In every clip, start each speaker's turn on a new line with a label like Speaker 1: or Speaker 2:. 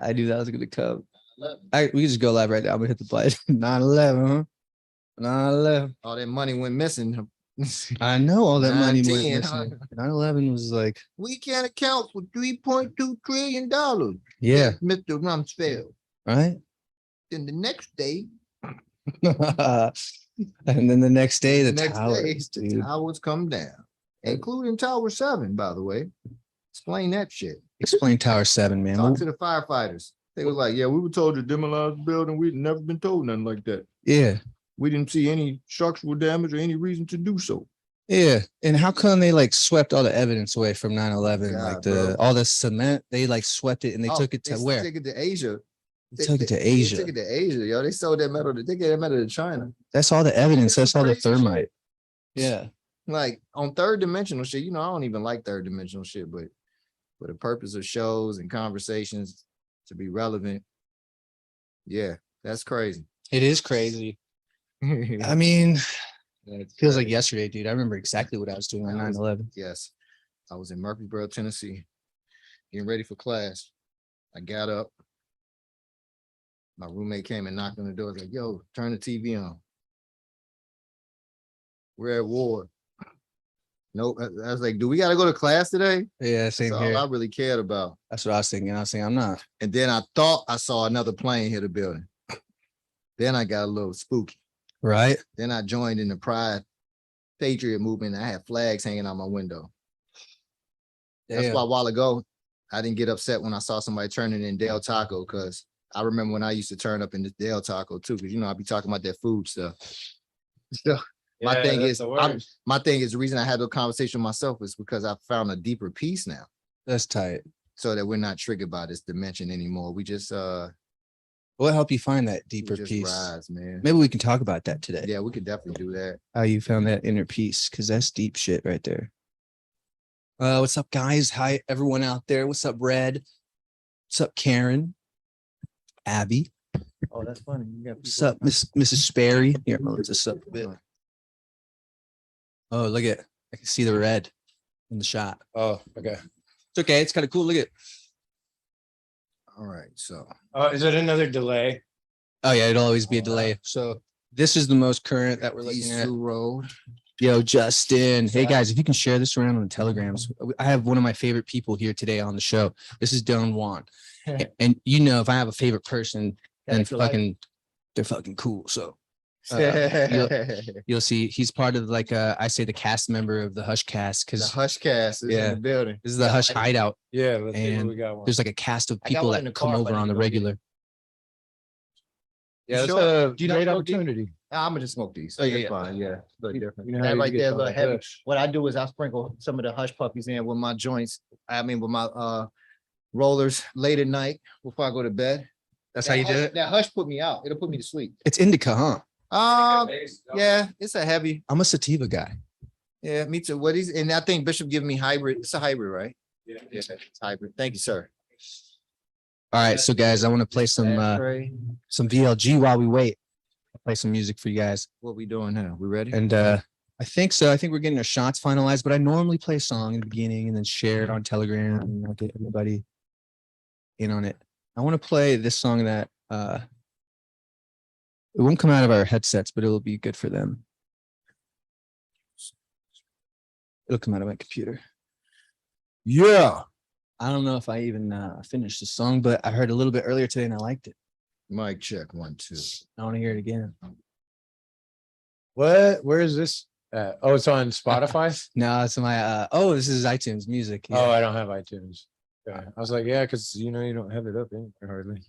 Speaker 1: I knew that was gonna come. We can just go live right now. I'm gonna hit the button. 9/11, huh? 9/11.
Speaker 2: All that money went missing.
Speaker 1: I know all that money
Speaker 2: 9/10,
Speaker 1: went missing. 9/11 was like,
Speaker 2: we can't account for $3.2 trillion.
Speaker 1: yeah,
Speaker 2: Mr. Rumsfeld.
Speaker 1: right.
Speaker 2: Then the next day,
Speaker 1: and then the next day, the
Speaker 2: towers come down, including Tower 7, by the way. Explain that shit.
Speaker 1: Explain Tower 7, man.
Speaker 2: Talk to the firefighters. They were like, yeah, we were told to demolish the building. We'd never been told nothing like that.
Speaker 1: Yeah.
Speaker 2: We didn't see any structural damage or any reason to do so.
Speaker 1: Yeah. And how come they like swept all the evidence away from 9/11?
Speaker 2: God,
Speaker 1: like all the cement, they like swept it and they took it to where?
Speaker 2: Took it to Asia.
Speaker 1: They took it to Asia.
Speaker 2: They took it to Asia, yo. They sold that metal. They gave that metal to China.
Speaker 1: That's all the evidence. That's all the thermite.
Speaker 2: Shit.
Speaker 1: Yeah.
Speaker 2: Like on third dimensional shit, I don't even like third dimensional shit, but for the purpose of shows and conversations to be relevant, yeah, that's crazy.
Speaker 1: It is crazy. I mean, it feels like yesterday, dude. I remember exactly what I was doing on 9/11.
Speaker 2: Yes. I was in Murfreesboro, Tennessee, getting ready for class. I got up. My roommate came and knocked on the door. I was like, yo, turn the TV on. We're at war. Nope. I was like, do we got to go to class today?
Speaker 1: Yeah, same
Speaker 2: That's
Speaker 1: here.
Speaker 2: all I really cared about.
Speaker 1: That's what I was thinking. I was saying, I'm not.
Speaker 2: And then I thought I saw another plane hit the building. Then I got a little spooky.
Speaker 1: Right.
Speaker 2: Then I joined in the Pride Patriot movement. I had flags hanging out my window. That's why a while ago, I didn't get upset when I saw somebody turning in Del Taco, because I remember when I used to turn up in the Del Taco too, because I'd be talking about that food stuff. So my thing is the reason I had the conversation with myself is because I found a deeper peace now.
Speaker 1: That's tight.
Speaker 2: So that we're not triggered by this dimension anymore. We just
Speaker 1: what helped you find that deeper peace?
Speaker 2: Rise, man.
Speaker 1: Maybe we can talk about that today.
Speaker 2: Yeah, we could definitely do that.
Speaker 1: How you found that inner peace, because that's deep shit right there. What's up, guys? Hi, everyone out there. What's up, Red? What's up, Karen? Abby?
Speaker 2: Oh, that's funny.
Speaker 1: What's up, Mrs. Sperry? Here, I'll lift this up a bit. Oh, look at, I can see the red in the shot.
Speaker 3: Oh, okay.
Speaker 1: It's okay. It's kind of cool. Look at.
Speaker 2: All right. So,
Speaker 3: is it another delay?
Speaker 1: Oh yeah, it'll always be a delay. So this is the most current that we're looking at.
Speaker 2: Road.
Speaker 1: Yo, Justin. Hey guys, if you can share this around on the telegrams. I have one of my favorite people here today on the show. This is Jaun. And if I have a favorite person, then they're fucking cool. So you'll see he's part of I say the cast member of the Hush Cast, because
Speaker 2: the Hush Cast is in the building.
Speaker 1: This is the Hush Hideout.
Speaker 3: Yeah, let's see what we got.
Speaker 1: There's like a cast of people that come over on the regular.
Speaker 3: Yeah, that's a
Speaker 2: great
Speaker 3: opportunity.
Speaker 2: I'm gonna just smoke these.
Speaker 1: Oh, yeah,
Speaker 2: fine. Yeah, different.
Speaker 3: You know
Speaker 2: That right there, a little heavy.
Speaker 3: Hush.
Speaker 2: What I do is I sprinkle some of the Hush puppies in with my joints. With my rollers late at night before I go to bed.
Speaker 1: That's how you do it.
Speaker 2: That Hush put me out. It'll put me to sleep.
Speaker 1: It's indica, huh?
Speaker 2: Yeah, it's a heavy.
Speaker 1: I'm a sativa guy.
Speaker 2: Yeah, me too. And I think Bishop giving me hybrid. It's a hybrid, right?
Speaker 3: Yeah,
Speaker 2: it's hybrid. Thank you, sir.
Speaker 1: All right, so guys, I want to play some VLG while we wait. I'll play some music for you guys.
Speaker 2: What we doing now? We ready?
Speaker 1: And I think so. I think we're getting our shots finalized, but I normally play a song in the beginning and then share it on Telegram, and I'll get everybody in on it. I want to play this song that it won't come out of our headsets, but it'll be good for them. It'll come out of my computer.
Speaker 2: Yeah.
Speaker 1: I don't know if I even finished the song, but I heard a little bit earlier today and I liked it.
Speaker 2: Mic check 1 2.
Speaker 1: I want to hear it again.
Speaker 3: What? Where is this? Oh, it's on Spotify?
Speaker 1: No, it's my this is iTunes Music.
Speaker 3: Yeah. Oh, I don't have iTunes. Yeah. I was like, yeah, because you don't have it up anywhere hardly.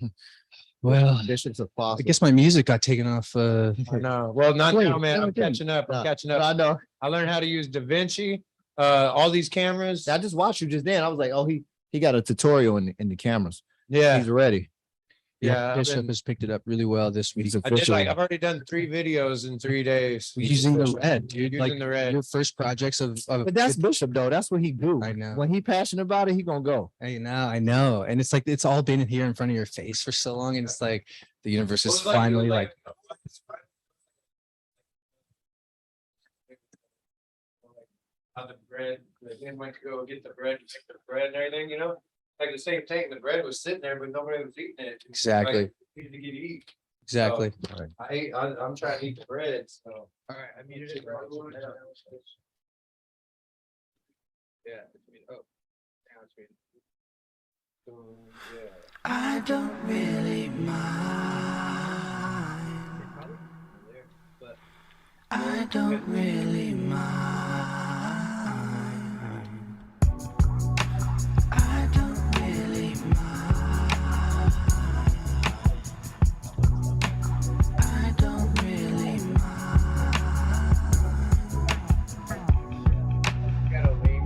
Speaker 1: Well,
Speaker 2: Bishop's a fossil.
Speaker 1: I guess my music got taken off.
Speaker 3: No, well, not now, man. I'm catching up.
Speaker 2: I know.
Speaker 3: I learned how to use DaVinci. All these cameras.
Speaker 2: I just watched you just then. I was like, oh, he got a tutorial in the cameras.
Speaker 3: Yeah,
Speaker 2: he's ready.
Speaker 1: Yeah, Bishop has picked it up really well this week.
Speaker 3: I've already done 3 videos in 3 days.
Speaker 1: Using the red, dude.
Speaker 3: Using the red.
Speaker 1: Your first projects of
Speaker 2: but that's Bishop though. That's what he do.
Speaker 1: I know.
Speaker 2: When he passionate about it, he gonna go.
Speaker 1: I know. And it's like it's all been here in front of your face for so long, and it's like the universe is finally like.
Speaker 3: How the bread, then went to go get the bread, to make the bread and everything,
Speaker 4: Like the same thing, the bread was sitting there, but nobody was eating it.
Speaker 1: Exactly.
Speaker 4: Like, needed to get eat.
Speaker 1: Exactly.
Speaker 4: I'm trying to eat the bread, so.
Speaker 1: All right, I muted it.
Speaker 4: Yeah. Oh. Now it's muted. Yeah.
Speaker 5: I don't really mind. I don't really mind. I don't really mind. I don't really mind.
Speaker 4: Got a link.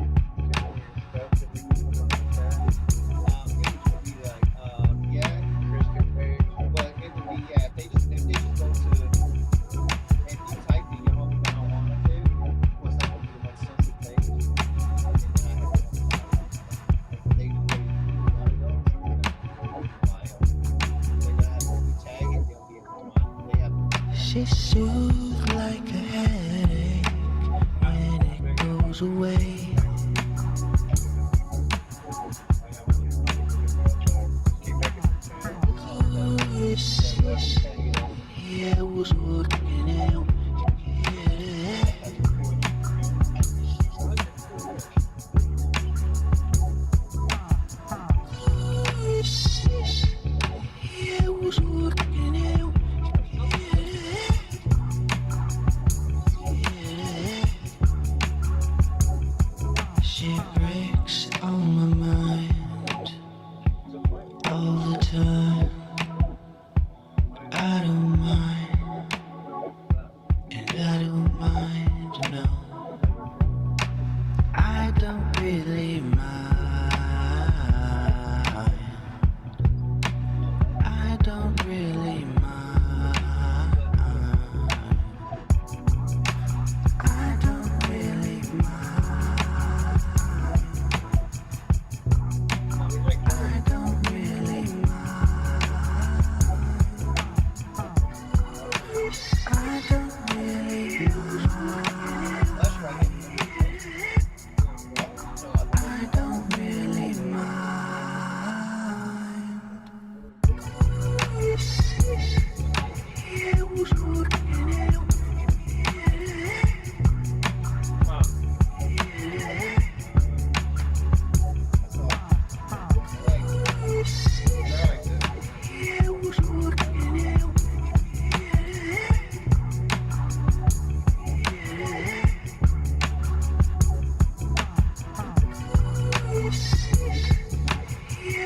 Speaker 5: She soothes like a headache when it goes away. Yeah, I was working out. Yeah, I was working out. She breaks on my mind all the time. I don't mind, and I don't mind, no. I don't really mind. I don't really mind. I don't really mind. I don't really mind. I don't really mind. I don't really mind. Yeah, I was working out. Yeah, I was working out. Yeah,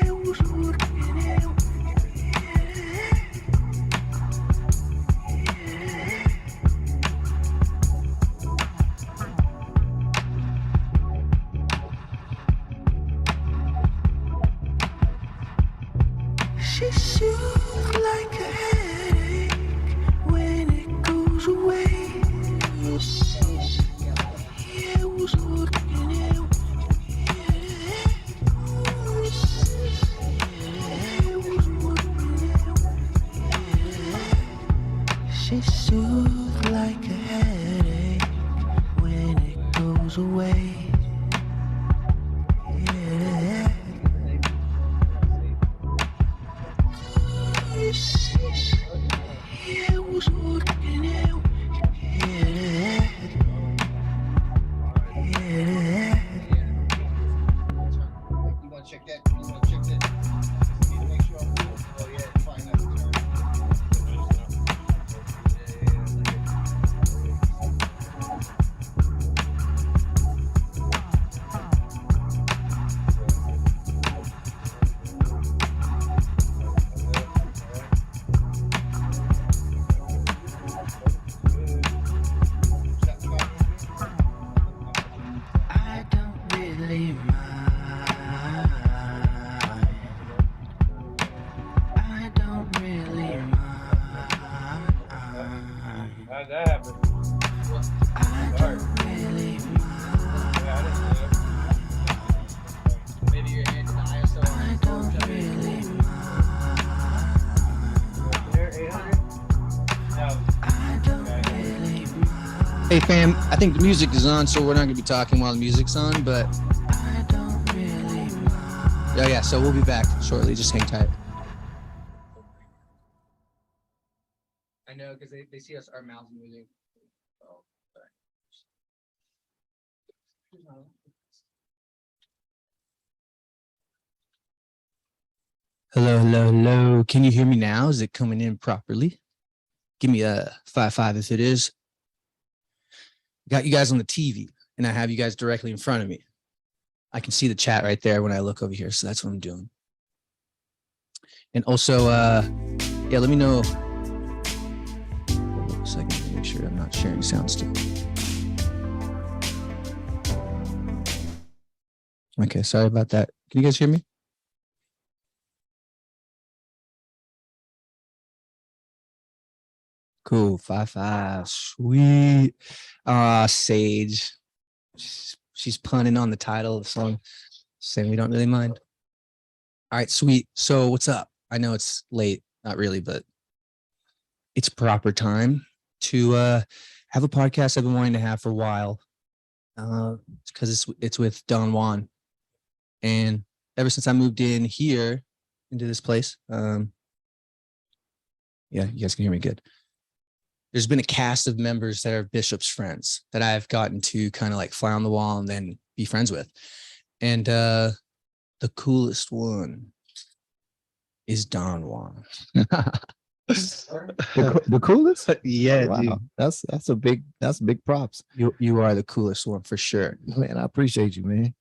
Speaker 5: I was working out. She soothes like a headache when it goes away. Yeah, I was working out. Yeah, I was working out. She soothes like a headache when it goes away. Yeah. Yeah, I was working out. Yeah. Yeah.
Speaker 2: You wanna check that? You wanna check that? You need to make sure I'm cool. Oh, yeah, it's fine, that's the turn.
Speaker 5: I don't really mind. I don't really mind.
Speaker 4: How'd that happen?
Speaker 5: I don't really mind.
Speaker 4: Yeah, I didn't know.
Speaker 1: Maybe your hand in the ISO.
Speaker 5: I don't really mind.
Speaker 4: There, 800? No.
Speaker 5: I don't really mind.
Speaker 1: Hey fam, I think the music is on, so we're not gonna be talking while the music's on, but
Speaker 5: I don't really mind.
Speaker 1: Yeah. So we'll be back shortly. Just hang tight. I know because they see us, our mouths moving. Hello, hello, hello. Can you hear me now? Is it coming in properly? Give me a 5-5 if it is. Got you guys on the TV, and I have you guys directly in front of me. I can see the chat right there when I look over here, so that's what I'm doing. And also, yeah, let me know. Hold on a second to make sure I'm not sharing sound still. Okay, sorry about that. Can you guys hear me? Cool, 5-5, sweet. Sage, she's punning on the title of the song, saying we don't really mind. All right, sweet. So what's up? I know it's late, not really, but it's proper time to have a podcast I've been wanting to have for a while. Because it's with Jaun, and ever since I moved in here into this place, yeah, you guys can hear me good. There's been a cast of members that are Bishop's friends that I've gotten to kind of like fly on the wall and then be friends with. And the coolest one is Jaun.
Speaker 2: The coolest?
Speaker 1: Yeah,
Speaker 2: Wow.
Speaker 1: dude.
Speaker 2: That's big props.
Speaker 1: You are the coolest one for sure.
Speaker 2: Man, I appreciate you, man.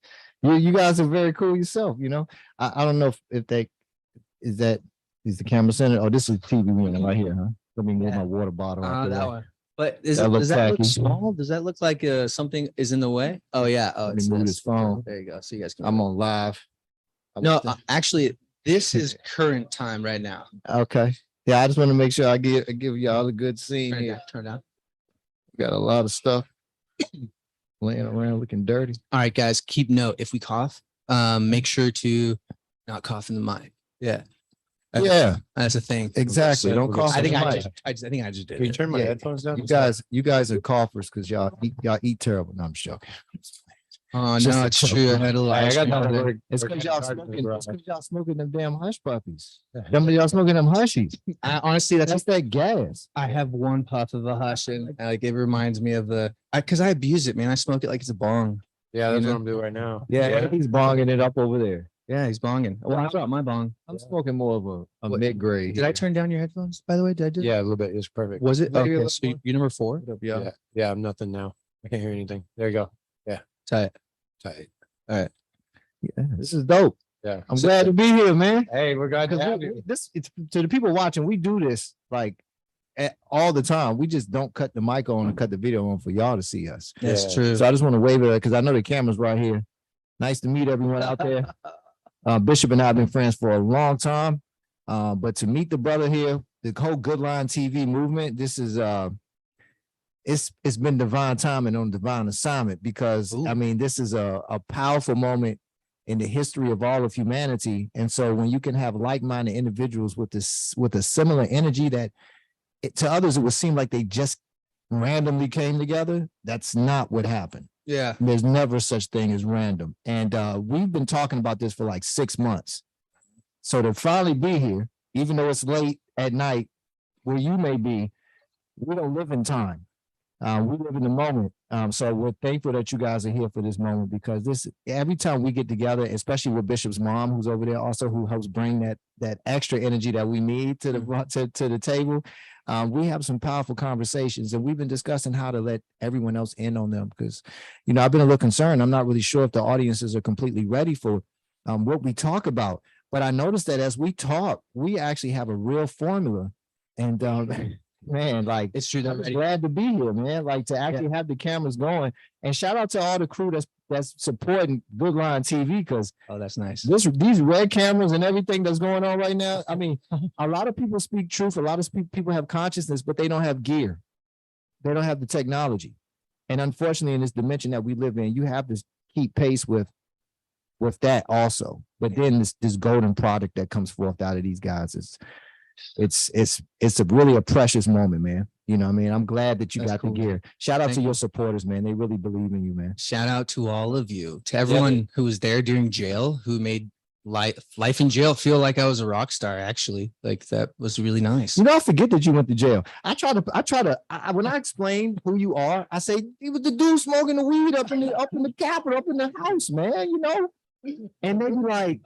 Speaker 2: You guys are very cool yourself, you know. I don't know if they is the camera center. Oh, this is TV winning right here, huh? Let me move my water bottle out
Speaker 1: That
Speaker 2: there.
Speaker 1: one. But does
Speaker 2: That looks
Speaker 1: that look
Speaker 2: tacky.
Speaker 1: small? Does that look like something is in the way? Oh yeah. Oh,
Speaker 2: Let
Speaker 1: it's
Speaker 2: me move
Speaker 1: this.
Speaker 2: this phone.
Speaker 1: There you go. So you guys can.
Speaker 2: I'm on live.
Speaker 1: No, actually, this is current time right now.
Speaker 2: Okay. Yeah, I just want to make sure I give y'all a good scene
Speaker 1: Turn it
Speaker 2: here.
Speaker 1: down. Turn it down.
Speaker 2: Got a lot of stuff laying around looking dirty.
Speaker 1: All right, guys. Keep note. If we cough, make sure to not cough in the mic. Yeah.
Speaker 2: Yeah,
Speaker 1: That's a thing.
Speaker 2: exactly. Don't cough.
Speaker 1: I think
Speaker 2: in the
Speaker 1: I
Speaker 2: mic.
Speaker 1: just did
Speaker 3: Can you
Speaker 1: it.
Speaker 3: turn my
Speaker 2: Yeah,
Speaker 3: headphones down?
Speaker 2: You guys are coughers because y'all eat terrible. No, I'm just joking.
Speaker 1: Oh
Speaker 2: Just
Speaker 1: no,
Speaker 2: a
Speaker 1: it's
Speaker 2: joke.
Speaker 1: true. I had a little
Speaker 3: I
Speaker 1: ice
Speaker 3: got
Speaker 1: cream
Speaker 3: that
Speaker 1: today.
Speaker 3: work.
Speaker 2: It's because y'all smoking them damn hush puppies. Y'all smoking them hushies.
Speaker 1: Honestly,
Speaker 2: That's that gas.
Speaker 1: I have one puff of a hush, and like it reminds me of because I abuse it, man. I smoke it like it's a bong.
Speaker 3: Yeah, that's
Speaker 1: You know?
Speaker 3: what I'm doing right now.
Speaker 2: Yeah, he's bonging it up over there.
Speaker 1: Yeah, he's bonging. Well, I brought my bong.
Speaker 2: I'm smoking more of a
Speaker 1: What-
Speaker 2: mid-grade.
Speaker 1: Did I turn down your headphones, by the way? Did I do that?
Speaker 3: Yeah, a little bit. It's perfect.
Speaker 1: Was it?
Speaker 2: Maybe a
Speaker 1: Okay,
Speaker 2: little
Speaker 1: so
Speaker 2: more.
Speaker 1: you're number 4?
Speaker 3: Yeah. Yeah, I'm nothing now. I can't hear anything. There you go.
Speaker 1: Tight.
Speaker 3: Tight.
Speaker 2: Yeah, this is dope.
Speaker 3: Yeah.
Speaker 2: I'm glad to be here, man.
Speaker 3: Hey, we're glad to
Speaker 2: Because
Speaker 3: have you.
Speaker 2: it's to the people watching, we do this like all the time. We just don't cut the mic on and cut the video on for y'all to see us.
Speaker 1: That's
Speaker 3: Yeah.
Speaker 1: true.
Speaker 2: So I just want to wave it because I know the camera's right here. Nice to meet everyone out there. Bishop and I have been friends for a long time. But to meet the brother here, the whole Good Line TV movement, this is it's been divine timing on divine assignment because
Speaker 1: Ooh.
Speaker 2: I mean this is a powerful moment in the history of all of humanity. And so when you can have like-minded individuals with a similar energy that to others it would seem like they just randomly came together, that's not what happened.
Speaker 1: Yeah.
Speaker 2: There's never such thing as random. And we've been talking about this for like 6 months. So to finally be here, even though it's late at night where you may be, we don't live in time. We live in the moment. So we're thankful that you guys are here for this moment because every time we get together, especially with Bishop's mom, who's over there also, who helps bring that extra energy that we need to the table. We have some powerful conversations and we've been discussing how to let everyone else in on them because, you know, I've been a little concerned. I'm not really sure if the audiences are completely ready for what we talk about. But I noticed that as we talk, we actually have a real formula. And man, like
Speaker 1: It's true.
Speaker 2: I'm glad to be here, man. Like to actually have the cameras going. And shout out to all the crew that's supporting Good Line TV because
Speaker 1: Oh, that's nice.
Speaker 2: these red cameras and everything that's going on right now. I mean, a lot of people speak truth. A lot of people have consciousness, but they don't have gear. They don't have the technology. And unfortunately, in this dimension that we live in, you have to keep pace with that also. But then this golden product that comes forth out of these guys it's really a precious moment, man. You know what I mean? I'm glad that you
Speaker 1: That's
Speaker 2: got
Speaker 1: cool.
Speaker 2: the gear. Shout out
Speaker 1: Thank
Speaker 2: to
Speaker 1: you.
Speaker 2: your supporters, man. They really believe in you, man.
Speaker 1: Shout out to all of you, to everyone who was there during jail, who made life in jail feel like I was a rock star, actually. Like that was really nice.
Speaker 6: You know, I forget that you went to jail. When I explain who you are, I say he was the dude smoking the weed up in the Capitol, up in the house, man, you know? And they be like,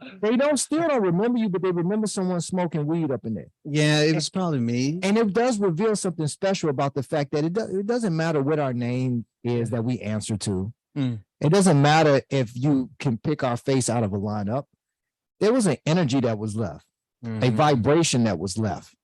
Speaker 6: still don't remember you, but they remember someone smoking weed up in there.
Speaker 1: Yeah, it was probably me.
Speaker 6: And it does reveal something special about the fact that it doesn't matter what our name is that we answer to.
Speaker 1: Mm.
Speaker 6: It doesn't matter if you can pick our face out of a lineup. There was an energy that was left, a vibration that was left.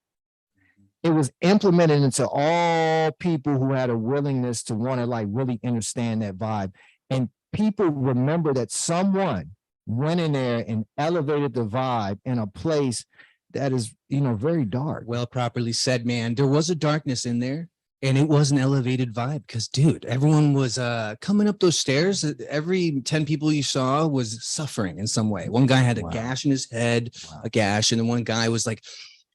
Speaker 6: It was implemented into all people who had a willingness to want to like really understand that vibe. And people remember that someone went in there and elevated the vibe in a place that is, very dark.
Speaker 1: Well, properly said, man. There was a darkness in there, and it was an elevated vibe because, dude, everyone was coming up those stairs. Every 10 people you saw was suffering in some way. One guy had a gash in his head, a gash, and then one guy was like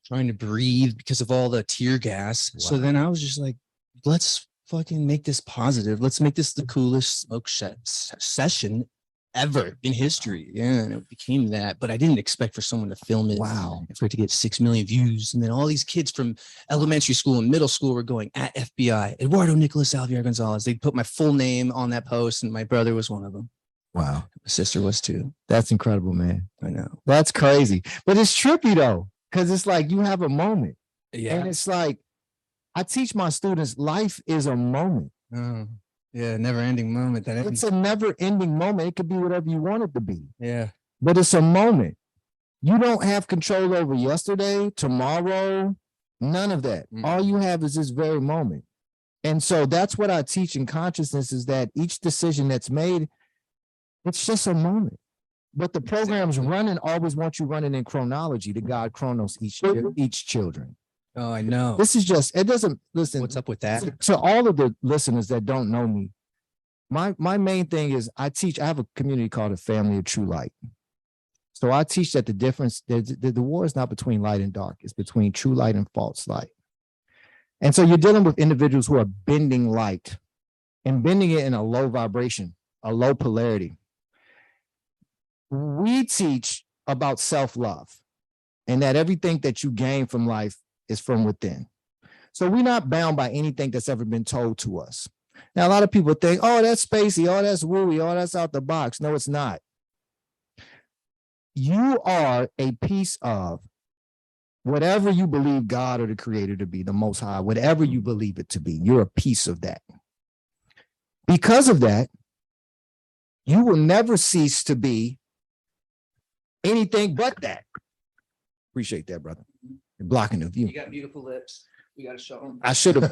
Speaker 1: trying to breathe because of all the tear gas. So then I was just like, let's fucking make this positive. Let's make this the coolest smoke session ever in history. Yeah, and it became that. But I didn't expect for someone to film it.
Speaker 6: Wow.
Speaker 1: And for it to get 6 million views. And then all these kids from elementary school and middle school were going at FBI, Eduardo Nicolas Alviar Gonzalez. They put my full name on that post, and my brother was one of them.
Speaker 6: Wow.
Speaker 1: My sister was too.
Speaker 6: That's incredible, man.
Speaker 1: I know.
Speaker 6: That's crazy. But it's trippy though, because it's like you have a moment.
Speaker 1: Yeah.
Speaker 6: And it's like, I teach my students, life is a moment.
Speaker 1: Oh, yeah, never ending moment. That
Speaker 6: It's a never ending moment. It could be whatever you want it to be,
Speaker 1: yeah.
Speaker 6: but it's a moment. You don't have control over yesterday, tomorrow, none of that. All you have is this very moment. And so that's what I teach in consciousness is that each decision that's made, it's just a moment. But the programs running always want you running in chronology, the God chronos each children.
Speaker 1: Oh, I know.
Speaker 6: This is just, it doesn't, listen.
Speaker 1: What's up with that?
Speaker 6: To all of the listeners that don't know me, my main thing is I have a community called a family of true light. So I teach that the difference, the war is not between light and dark, it's between true light and false light. And so you're dealing with individuals who are bending light and bending it in a low vibration, a low polarity. We teach about self-love and that everything that you gain from life is from within. So we're not bound by anything that's ever been told to us. Now, a lot of people think, oh, that's spacey, oh, that's wooey, oh, that's out the box. No, it's not. You are a piece of whatever you believe God or the creator to be, the most high, whatever you believe it to be, you're a piece of that. Because of that, you will never cease to be anything but that. Appreciate that, brother. You're blocking the view.
Speaker 1: You got beautiful lips. We got to show them.
Speaker 6: I should have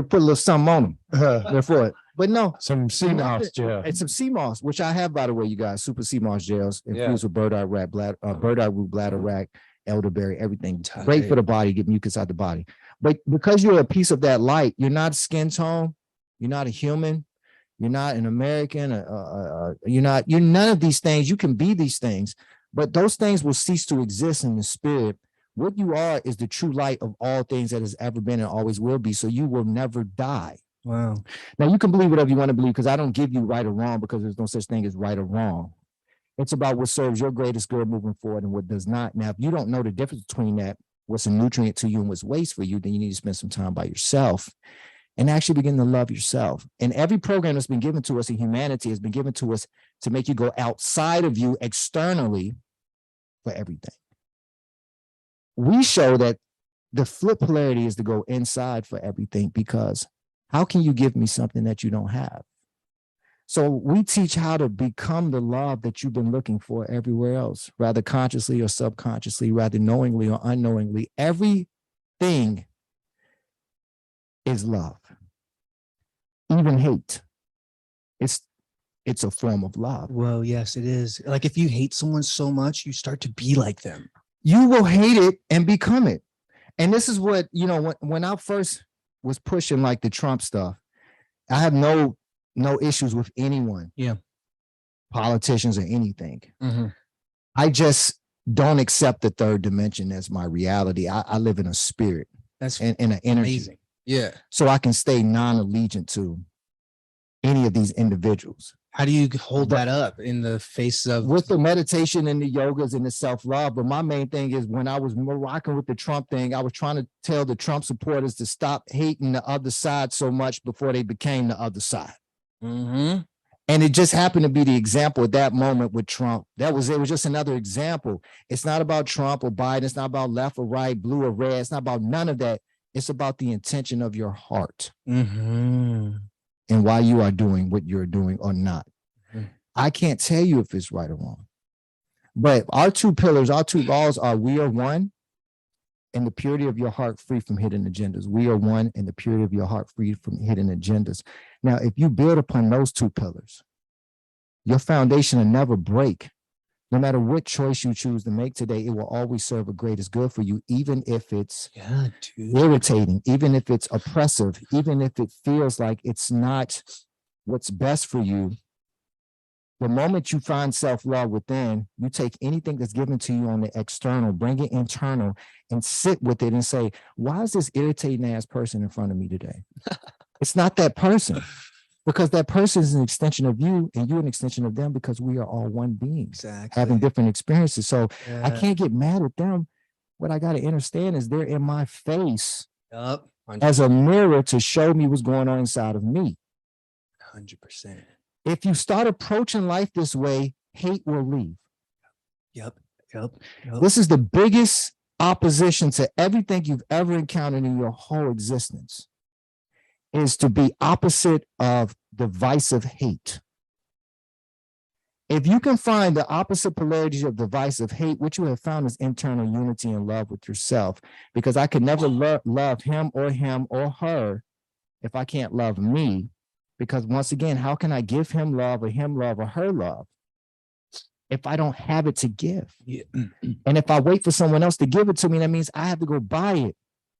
Speaker 6: put a little something on them before it. But no,
Speaker 3: Some CMOS gel.
Speaker 6: it's some CMOS, which I have, by the way, you guys, super CMOS gels infused with bird eye root, bladder rack, elderberry, everything. Great for the body, get mucus out the body. But because you're a piece of that light, you're not skin tone, you're not a human, you're not an American, you're none of these things. You can be these things, but those things will cease to exist in the spirit. What you are is the true light of all things that has ever been and always will be. So you will never die.
Speaker 1: Wow.
Speaker 6: Now you can believe whatever you want to believe, because I don't give you right or wrong, because there's no such thing as right or wrong. It's about what serves your greatest good moving forward and what does not. Now, if you don't know the difference between that, what's a nutrient to you and what's waste for you, then you need to spend some time by yourself and actually begin to love yourself. And every program that's been given to us in humanity has been given to us to make you go outside of you externally for everything. We show that the flip polarity is to go inside for everything, because how can you give me something that you don't have? So we teach how to become the love that you've been looking for everywhere else, rather consciously or subconsciously, rather knowingly or unknowingly. Everything is love, even hate. It's a form of love.
Speaker 1: Well, yes, it is. Like if you hate someone so much, you start to be like them.
Speaker 6: You will hate it and become it. And this is what, when I first was pushing like the Trump stuff, I have no issues with anyone.
Speaker 1: Yeah.
Speaker 6: Politicians or anything.
Speaker 1: Mm-hmm.
Speaker 6: I just don't accept the third dimension as my reality. I live in a spirit.
Speaker 1: That's
Speaker 6: in an energy.
Speaker 1: amazing. Yeah.
Speaker 6: So I can stay non-allegiant to any of these individuals.
Speaker 1: How do you hold that up in the face of
Speaker 6: with the meditation and the yogas and the self-love. But my main thing is when I was rocking with the Trump thing, I was trying to tell the Trump supporters to stop hating the other side so much before they became the other side.
Speaker 1: Mhm.
Speaker 6: And it just happened to be the example at that moment with Trump. It was just another example. It's not about Trump or Biden. It's not about left or right, blue or red. It's not about none of that. It's about the intention of your heart
Speaker 1: Mhm.
Speaker 6: and why you are doing what you're doing or not.
Speaker 1: Mhm.
Speaker 6: I can't tell you if it's right or wrong. But our two pillars, our two laws are we are one and the purity of your heart free from hidden agendas. We are one and the purity of your heart free from hidden agendas. Now, if you build upon those two pillars, your foundation will never break. No matter what choice you choose to make today, it will always serve a greatest good for you, even if it's
Speaker 1: Yeah, dude.
Speaker 6: irritating, even if it's oppressive, even if it feels like it's not what's best for you. The moment you find self-love within, you take anything that's given to you on the external, bring it internal and sit with it and say, why is this irritating ass person in front of me today? It's not that person, because that person is an extension of you and you're an extension of them, because we are all one being
Speaker 1: Exactly.
Speaker 6: having different experiences. So I
Speaker 1: Yeah.
Speaker 6: can't get mad at them. What I got to understand is they're in my face
Speaker 1: Yup.
Speaker 6: as a mirror to show me what's going on inside of me.
Speaker 1: 100%.
Speaker 6: If you start approaching life this way, hate will leave.
Speaker 1: Yep. Yep.
Speaker 6: This is the biggest opposition to everything you've ever encountered in your whole existence, is to be opposite of divisive hate. If you can find the opposite polarities of divisive hate, what you have found is internal unity and love with yourself, because I could never love him or her if I can't love me. Because once again, how can I give him love or her love if I don't have it to give?
Speaker 1: Yeah.
Speaker 6: And if I wait for someone else to give it to me, that means I have to go buy it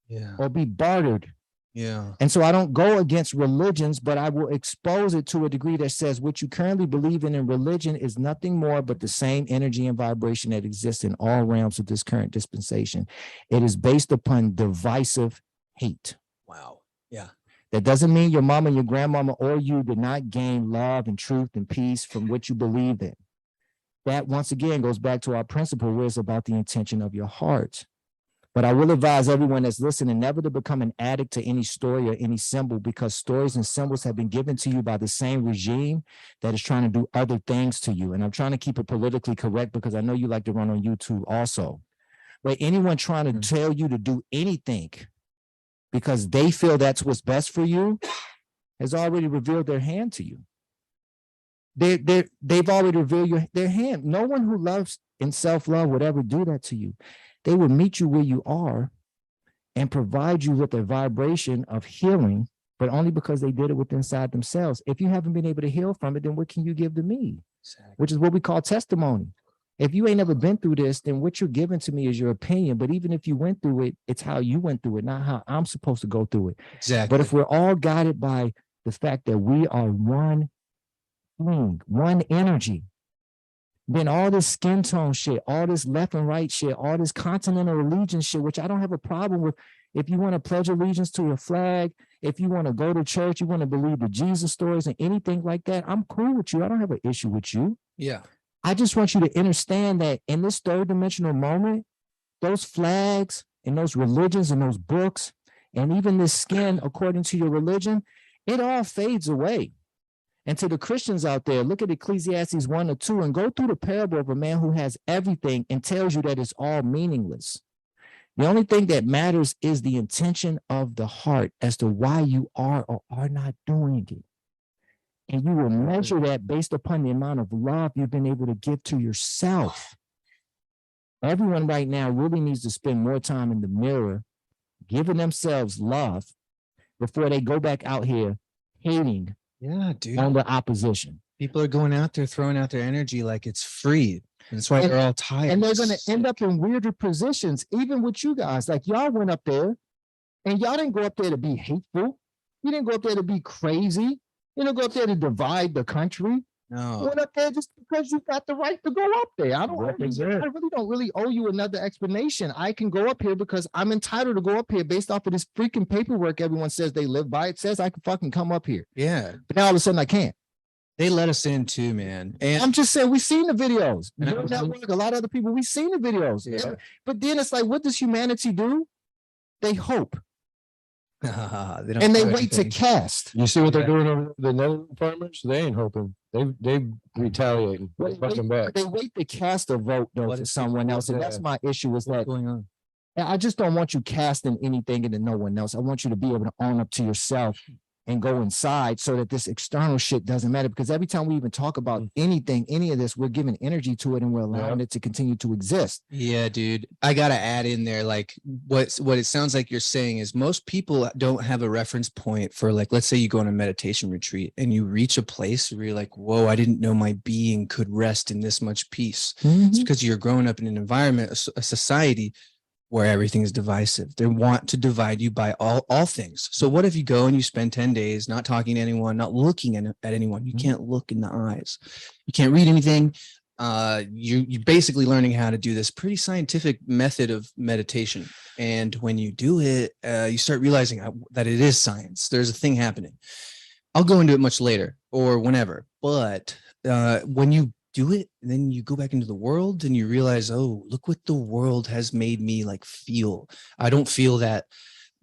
Speaker 1: Yeah.
Speaker 6: or be bartered.
Speaker 1: Yeah.
Speaker 6: And so I don't go against religions, but I will expose it to a degree that says what you currently believe in religion is nothing more but the same energy and vibration that exists in all realms of this current dispensation. It is based upon divisive hate.
Speaker 1: Wow. Yeah.
Speaker 6: That doesn't mean your mama, your grandmama, or you did not gain love and truth and peace from what you believe in. That once again goes back to our principle, where it's about the intention of your heart. But I will advise everyone that's listening never to become an addict to any story or any symbol, because stories and symbols have been given to you by the same regime that is trying to do other things to you. And I'm trying to keep it politically correct because I know you like to run on YouTube also. But anyone trying to tell you to do anything because they feel that's what's best for you has already revealed their hand to you. They've already revealed their hand. No one who loves in self-love would ever do that to you. They will meet you where you are and provide you with a vibration of healing, but only because they did it within inside themselves. If you haven't been able to heal from it, then what can you give to me?
Speaker 1: Exactly.
Speaker 6: Which is what we call testimony. If you ain't never been through this, then what you're giving to me is your opinion. But even if you went through it, it's how you went through it, not how I'm supposed to go through it.
Speaker 1: Exactly.
Speaker 6: But if we're all guided by the fact that we are one thing, one energy, then all this skin tone shit, all this left and right shit, all this continental allegiance shit, which I don't have a problem with. If you want to pledge allegiance to a flag, if you want to go to church, you want to believe the Jesus stories and anything like that, I'm cool with you. I don't have an issue with you.
Speaker 1: Yeah.
Speaker 6: I just want you to understand that in this third dimensional moment, those flags and those religions and those books, and even this skin, according to your religion, it all fades away. And to the Christians out there, look at Ecclesiastes 1 or 2 and go through the parable of a man who has everything and tells you that it's all meaningless. The only thing that matters is the intention of the heart as to why you are or are not doing it. And you will measure that based upon the amount of love you've been able to give to yourself. Everyone right now really needs to spend more time in the mirror, giving themselves love before they go back out here hating
Speaker 1: Yeah, dude.
Speaker 6: on the opposition.
Speaker 1: People are going out there throwing out their energy like it's free. And that's why they're all tired.
Speaker 6: And they're going to end up in weirder positions, even with you guys. Like y'all went up there and y'all didn't go up there to be hateful. You didn't go up there to be crazy. You didn't go up there to divide the country. You
Speaker 1: No.
Speaker 6: went up there just because you got the right to go up there. I really don't owe you another explanation. I can go up here because I'm entitled to go up here based off of this freaking paperwork everyone says they live by. It says I can fucking come up here.
Speaker 1: Yeah.
Speaker 6: But now all of a sudden I can't.
Speaker 1: They let us in too, man. And
Speaker 6: I'm just saying, we've seen the videos.
Speaker 1: And
Speaker 6: Your network, a lot of other people, we've seen the videos.
Speaker 1: Yeah.
Speaker 6: But then it's like, what does humanity do? They hope
Speaker 1: they don't
Speaker 6: and they
Speaker 1: do
Speaker 6: wait to
Speaker 1: anything.
Speaker 6: cast.
Speaker 3: You see what they're
Speaker 1: Yeah.
Speaker 3: doing over the Netherlands farmers? They ain't hoping. They retaliating. They fucking back.
Speaker 6: They wait to cast a vote though
Speaker 1: What
Speaker 6: for
Speaker 1: is-
Speaker 6: someone else. And that's
Speaker 3: Yeah.
Speaker 6: my issue is
Speaker 1: What's
Speaker 6: that
Speaker 1: going on?
Speaker 6: I just don't want you casting anything into no one else. I want you to be able to own up to yourself and go inside so that this external shit doesn't matter. Because every time we even talk about anything, any of this, we're giving energy to it and we're allowing it to continue to exist.
Speaker 1: Yeah, dude. I gotta add in there, like what it sounds like you're saying is most people don't have a reference point for, like, let's say you go on a meditation retreat and you reach a place where you're like, whoa, I didn't know my being could rest in this much peace. It's because you're growing up in an environment, a society where everything is divisive. They want to divide you by all things. So what if you go and you spend 10 days not talking to anyone, not looking at anyone? You can't look in the eyes. You can't read anything. You're basically learning how to do this pretty scientific method of meditation. And when you do it, you start realizing that it is science. There's a thing happening. I'll go into it much later or whenever. But when you do it, and then you go back into the world and you realize, oh, look what the world has made me like feel. I don't feel that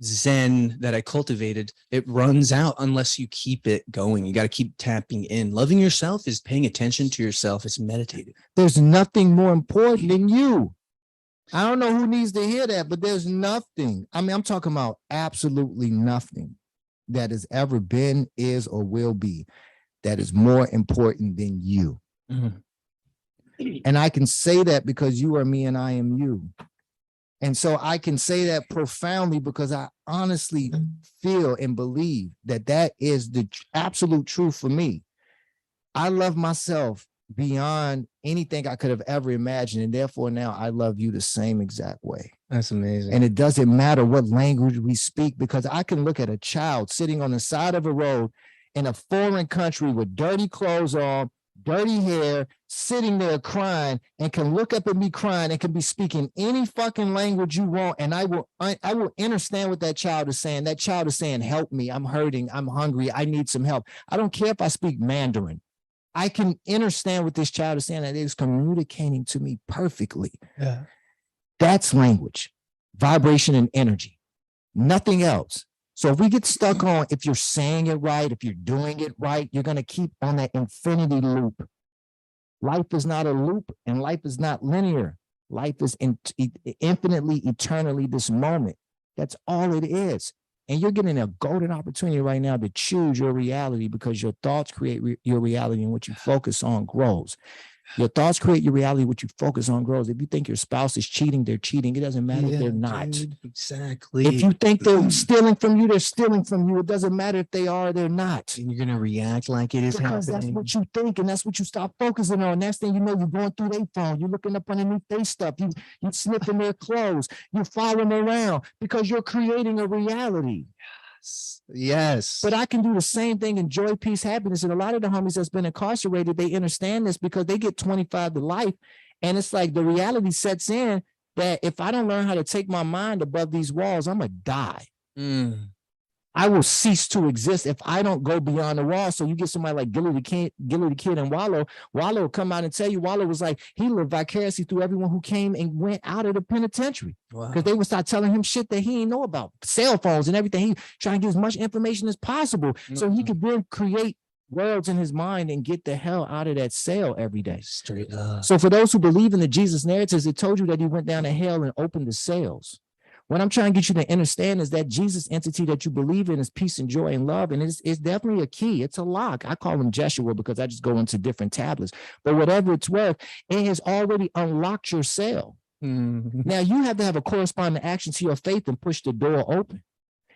Speaker 1: Zen that I cultivated. It runs out unless you keep it going. You got to keep tapping in. Loving yourself is paying attention to yourself. It's meditative.
Speaker 6: There's nothing more important than you. I don't know who needs to hear that, but there's nothing. I mean, I'm talking about absolutely nothing that has ever been, is, or will be that is more important than you. And I can say that because you are me and I am you. And so I can say that profoundly because I honestly feel and believe that that is the absolute truth for me. I love myself beyond anything I could have ever imagined. And therefore now I love you the same exact way.
Speaker 1: That's amazing.
Speaker 6: And it doesn't matter what language we speak, because I can look at a child sitting on the side of a road in a foreign country with dirty clothes on, dirty hair, sitting there crying, and can look up at me crying and can be speaking any fucking language you want. And I will understand what that child is saying. That child is saying, help me, I'm hurting, I'm hungry, I need some help. I don't care if I speak Mandarin. I can understand what this child is saying, and it is communicating to me perfectly.
Speaker 1: Yeah.
Speaker 6: That's language, vibration, and energy, nothing else. So if we get stuck on, if you're saying it right, if you're doing it right, you're going to keep on that infinity loop. Life is not a loop and life is not linear. Life is infinitely, eternally this moment. That's all it is. And you're getting a golden opportunity right now to choose your reality, because your thoughts create your reality, and what you focus on grows. Your thoughts create your reality. What you focus on grows. If you think your spouse is cheating, they're cheating. It doesn't matter if they're not.
Speaker 1: Dude, exactly.
Speaker 6: If you think they're stealing from you, they're stealing from you. It doesn't matter if they are or they're not.
Speaker 1: And you're gonna react like it is
Speaker 6: Because that's
Speaker 1: happening.
Speaker 6: what you think, and that's what you stop focusing on. Next thing you know, you're going through their phone. You're looking up underneath their stuff. You sniffing their clothes. You're following around because you're creating a reality.
Speaker 1: Yes.
Speaker 6: But I can do the same thing in joy, peace, happiness. And a lot of the homies that's been incarcerated, they understand this because they get 25 to life. And it's like the reality sets in that if I don't learn how to take my mind above these walls, I'm going to die. I will cease to exist if I don't go beyond the wall. So you get somebody like Gilly the Kid and Wallow. Wallow will come out and tell you, Wallow was like, he lived vicariously through everyone who came and went out of the penitentiary.
Speaker 1: Wow.
Speaker 6: Because they would start telling him shit that he didn't know about, cell phones and everything. He trying to get as much information as possible so he could then create worlds in his mind and get the hell out of that cell every day.
Speaker 1: Straight up.
Speaker 6: So for those who believe in the Jesus narratives, it told you that he went down to hell and opened the cells. What I'm trying to get you to understand is that Jesus entity that you believe in is peace and joy and love. And it's definitely a key. It's a lock. I call him Jeshua because I just go into different tablets. But whatever it's worth, it has already unlocked your cell. Now you have to have a corresponding action to your faith and push the door open.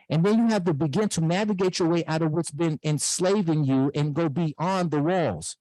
Speaker 6: And then you have to begin to navigate your way out of what's been enslaving you and go beyond the walls.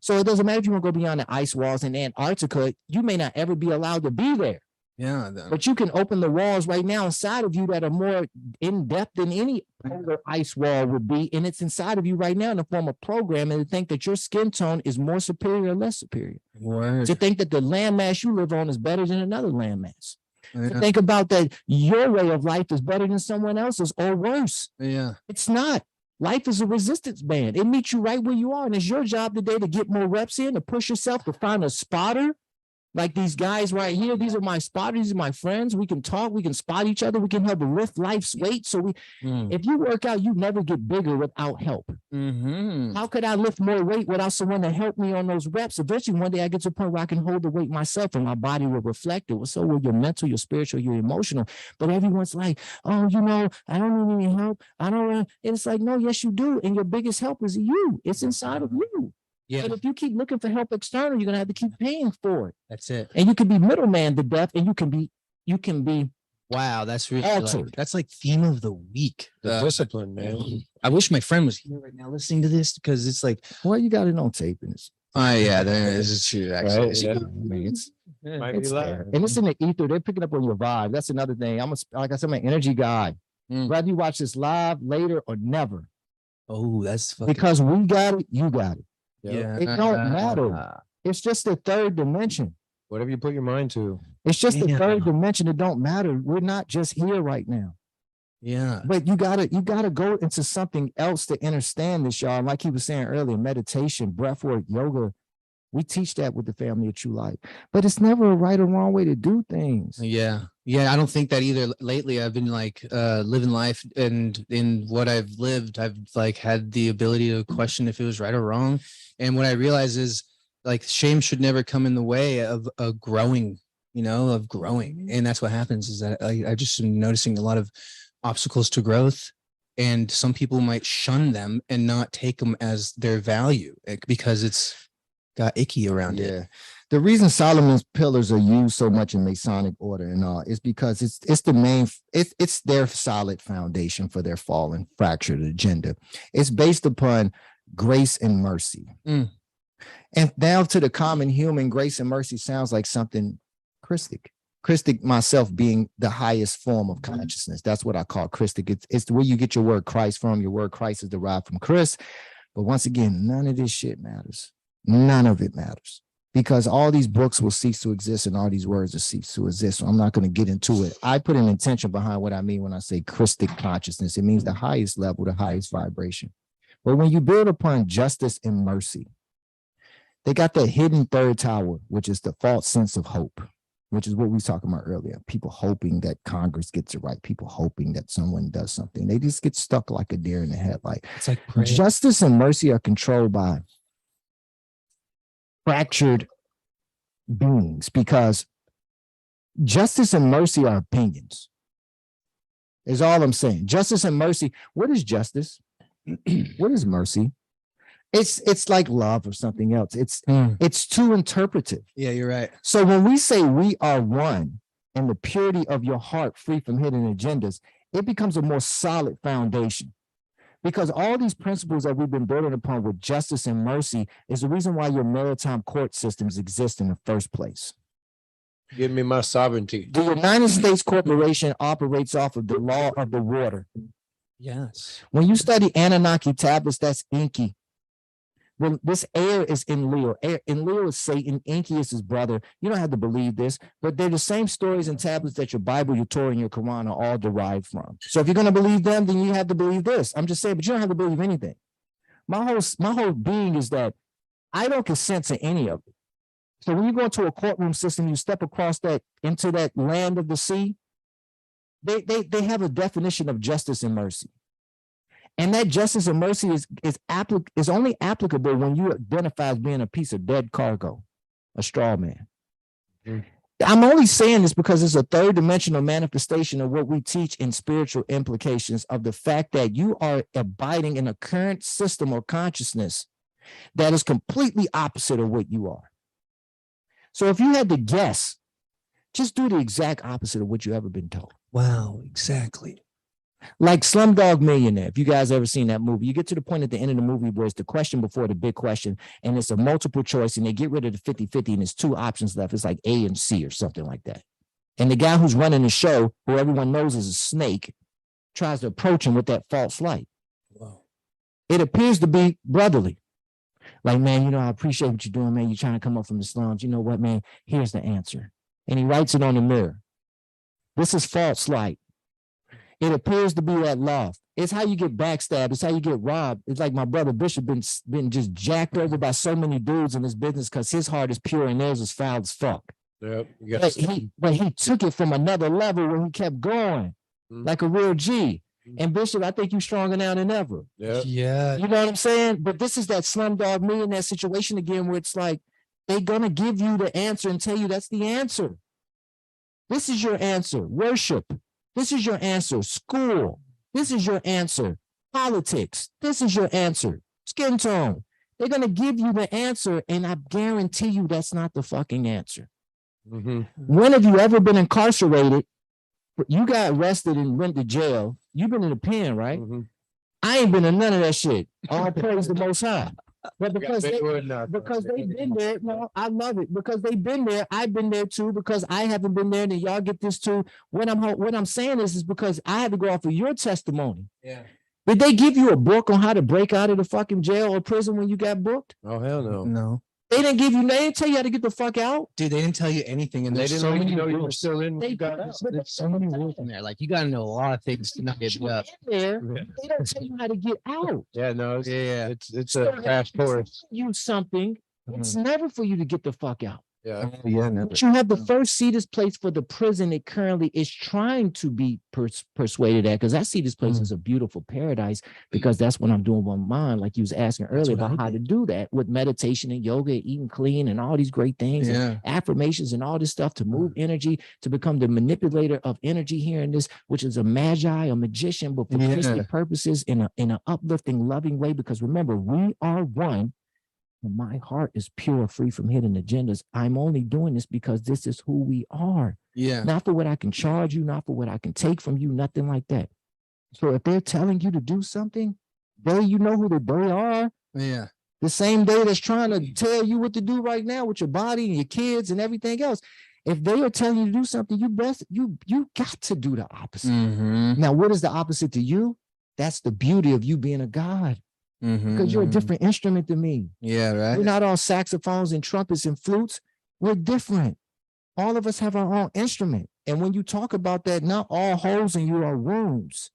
Speaker 6: So it doesn't matter if you want to go beyond the ice walls in Antarctica, you may not ever be allowed to be there.
Speaker 1: Yeah.
Speaker 6: But you can open the walls right now inside of you that are more in depth than any polar ice wall would be. And it's inside of you right now in the form of programming to think that your skin tone is more superior or less superior.
Speaker 1: Word.
Speaker 6: To think that the landmass you live on is better than another landmass.
Speaker 1: Yeah.
Speaker 6: To think about that your way of life is better than someone else's or worse.
Speaker 1: Yeah.
Speaker 6: It's not. Life is a resistance band. It meets you right where you are. And it's your job today to get more reps in, to push yourself, to find a spotter. Like these guys right here, these are my spotters, these are my friends. We can talk, we can spot each other, we can help lift life's weight. So if you work out, you never get bigger without help. How could I lift more weight without someone to help me on those reps? Eventually, one day I get to a point where I can hold the weight myself and my body will reflect it. So will your mental, your spiritual, your emotional. But everyone's like, oh, I don't need any help. I don't. And it's like, no, yes, you do. And your biggest help is you. It's inside of you.
Speaker 1: Yeah,
Speaker 6: But if you keep looking for help external, you're gonna have to keep paying for it.
Speaker 1: that's it.
Speaker 6: And you can be middleman to death, and you can be
Speaker 1: Wow, that's really
Speaker 6: altered.
Speaker 1: that's like theme of the week.
Speaker 3: The discipline, man.
Speaker 1: I wish my friend was here right now listening to this because it's like,
Speaker 6: Well, you got it on tape, and it's,
Speaker 1: yeah, this is true. Actually,
Speaker 3: Right, yeah.
Speaker 6: I mean, it's
Speaker 3: Might be
Speaker 6: it's there.
Speaker 3: loud.
Speaker 6: And it's in the ether. They're picking up on your vibe. That's another thing. Like I said, I'm an energy guy. Whether you watch this live, later, or never,
Speaker 1: oh, that's fucking,
Speaker 6: because we got it, you got it.
Speaker 1: yeah.
Speaker 6: It don't matter. It's just the third dimension.
Speaker 3: Whatever you put your mind to.
Speaker 6: It's just the
Speaker 1: Yeah.
Speaker 6: third dimension. It don't matter. We're not just here right now.
Speaker 1: Yeah.
Speaker 6: But you gotta go into something else to understand this, y'all. Like he was saying earlier, meditation, breath work, yoga. We teach that with the family of True Light. But it's never a right or wrong way to do things.
Speaker 1: Yeah. Yeah. I don't think that either. Lately, I've been like living life, and in what I've lived, I've like had the ability to question if it was right or wrong. And what I realize is like shame should never come in the way of growing, of growing. And that's what happens is that I just am noticing a lot of obstacles to growth. And some people might shun them and not take them as their value because it's got icky around it.
Speaker 6: Yeah. The reason Solomon's pillars are used so much in Masonic order and all is because it's the main, it's their solid foundation for their fallen, fractured agenda. It's based upon grace and mercy. And now to the common human, grace and mercy sounds like something Christic. Christic, myself being the highest form of consciousness. That's what I call Christic. It's where you get your word Christ from. Your word Christ is derived from Chris. But once again, none of this shit matters. None of it matters. Because all these books will cease to exist and all these words will cease to exist. So I'm not going to get into it. I put an intention behind what I mean when I say Christic consciousness. It means the highest level, the highest vibration. But when you build upon justice and mercy, they got that hidden third tower, which is the false sense of hope, which is what we were talking about earlier. People hoping that Congress gets it right. People hoping that someone does something. They just get stuck like a deer in the headlight.
Speaker 1: It's like prayer.
Speaker 6: Justice and mercy are controlled by fractured beings, because justice and mercy are opinions. Is all I'm saying. Justice and mercy. What is justice? What is mercy? It's like love or something else. It's too interpretive.
Speaker 1: Yeah, you're right.
Speaker 6: So when we say we are one and the purity of your heart free from hidden agendas, it becomes a more solid foundation. Because all these principles that we've been building upon with justice and mercy is the reason why your maritime court systems exist in the first place.
Speaker 3: Give me my sovereignty.
Speaker 6: The United States Corporation operates off of the law of the water.
Speaker 1: Yes.
Speaker 6: When you study Anunnaki tablets, that's Enki. Well, this air is in Leo. In Leo is Satan. Enki is his brother. You don't have to believe this, but they're the same stories and tablets that your Bible, your Torah, and your Quran are all derived from. So if you're going to believe them, then you have to believe this. I'm just saying, but you don't have to believe anything. My whole being is that I don't consent to any of it. So when you go into a courtroom system, you step across that into that land of the sea. They have a definition of justice and mercy. And that justice and mercy is only applicable when you identify as being a piece of dead cargo, a straw man. I'm only saying this because it's a third dimensional manifestation of what we teach in spiritual implications of the fact that you are abiding in a current system or consciousness that is completely opposite of what you are. So if you had to guess, just do the exact opposite of what you ever been told.
Speaker 1: Wow, exactly.
Speaker 6: Like Slumdog Millionaire. If you guys ever seen that movie, you get to the point at the end of the movie where it's the question before the big question, and it's a multiple choice, and they get rid of the 50-50, and there's two options left. It's like A and C or something like that. And the guy who's running the show, who everyone knows is a snake, tries to approach him with that false light.
Speaker 1: Wow.
Speaker 6: It appears to be brotherly. Like, man, I appreciate what you're doing, man. You're trying to come up from the slums. You know what, man? Here's the answer. And he writes it on the mirror. This is false light. It appears to be that love. It's how you get backstabbed. It's how you get robbed. It's like my brother Bishop been just jacked over by so many dudes in this business because his heart is pure and theirs is foul as fuck.
Speaker 3: Yep.
Speaker 6: But he took it from another level when he kept going like a real G. And Bishop, I think you stronger now than ever.
Speaker 3: Yep.
Speaker 1: Yeah.
Speaker 6: You know what I'm saying? But this is that Slumdog Millionaire situation again, where it's like they're gonna give you the answer and tell you that's the answer. This is your answer. Worship. This is your answer. School. This is your answer. Politics. This is your answer. Skin tone. They're gonna give you the answer, and I guarantee you that's not the fucking answer. When have you ever been incarcerated? You got arrested and went to jail. You've been in the pen, right? I ain't been in none of that shit. All praise the Most High. But because they've been there, no, I love it because they've been there. I've been there too because I haven't been there. And y'all get this too. What I'm saying is because I had to go off of your testimony.
Speaker 1: Yeah.
Speaker 6: Did they give you a book on how to break out of the fucking jail or prison when you got booked?
Speaker 3: Oh, hell no.
Speaker 1: No.
Speaker 6: They didn't tell you how to get the fuck out.
Speaker 1: Dude, they didn't tell you anything. And
Speaker 3: They
Speaker 1: there's
Speaker 3: didn't
Speaker 1: so
Speaker 3: let
Speaker 1: many
Speaker 3: you know you were
Speaker 1: rules.
Speaker 3: still in.
Speaker 6: They
Speaker 1: There's so many rules in there. Like you gotta know a lot of things to not get up.
Speaker 6: There, they don't tell you how to get out.
Speaker 3: Yeah, no,
Speaker 1: Yeah.
Speaker 3: it's
Speaker 6: So
Speaker 3: a crash course.
Speaker 6: You something. It's never for you to get the fuck out.
Speaker 3: Yeah.
Speaker 1: Yeah. No.
Speaker 6: But you have the first seat is placed for the prison it currently is trying to be persuaded at, because I see this place as a beautiful paradise, because that's what I'm doing with mine. Like you was asking earlier about how to do that with meditation and yoga, eating clean and all these great things, and affirmations and all this stuff to move energy, to become the manipulator of energy here in this, which is a magi, a magician, but for Christian purposes in an uplifting, loving way. Because remember, we are one. My heart is pure, free from hidden agendas. I'm only doing this because this is who we are.
Speaker 1: Yeah.
Speaker 6: Not for what I can charge you, not for what I can take from you, nothing like that. So if they're telling you to do something, you know who they are.
Speaker 1: Yeah.
Speaker 6: The same day that's trying to tell you what to do right now with your body and your kids and everything else. If they are telling you to do something, you got to do the opposite. Now, what is the opposite to you? That's the beauty of you being a God. Because you're a different instrument than me.
Speaker 1: Yeah, right.
Speaker 6: We're not all saxophones and trumpets and flutes. We're different. All of us have our own instrument. And when you talk about that, not all holes in you are wounds.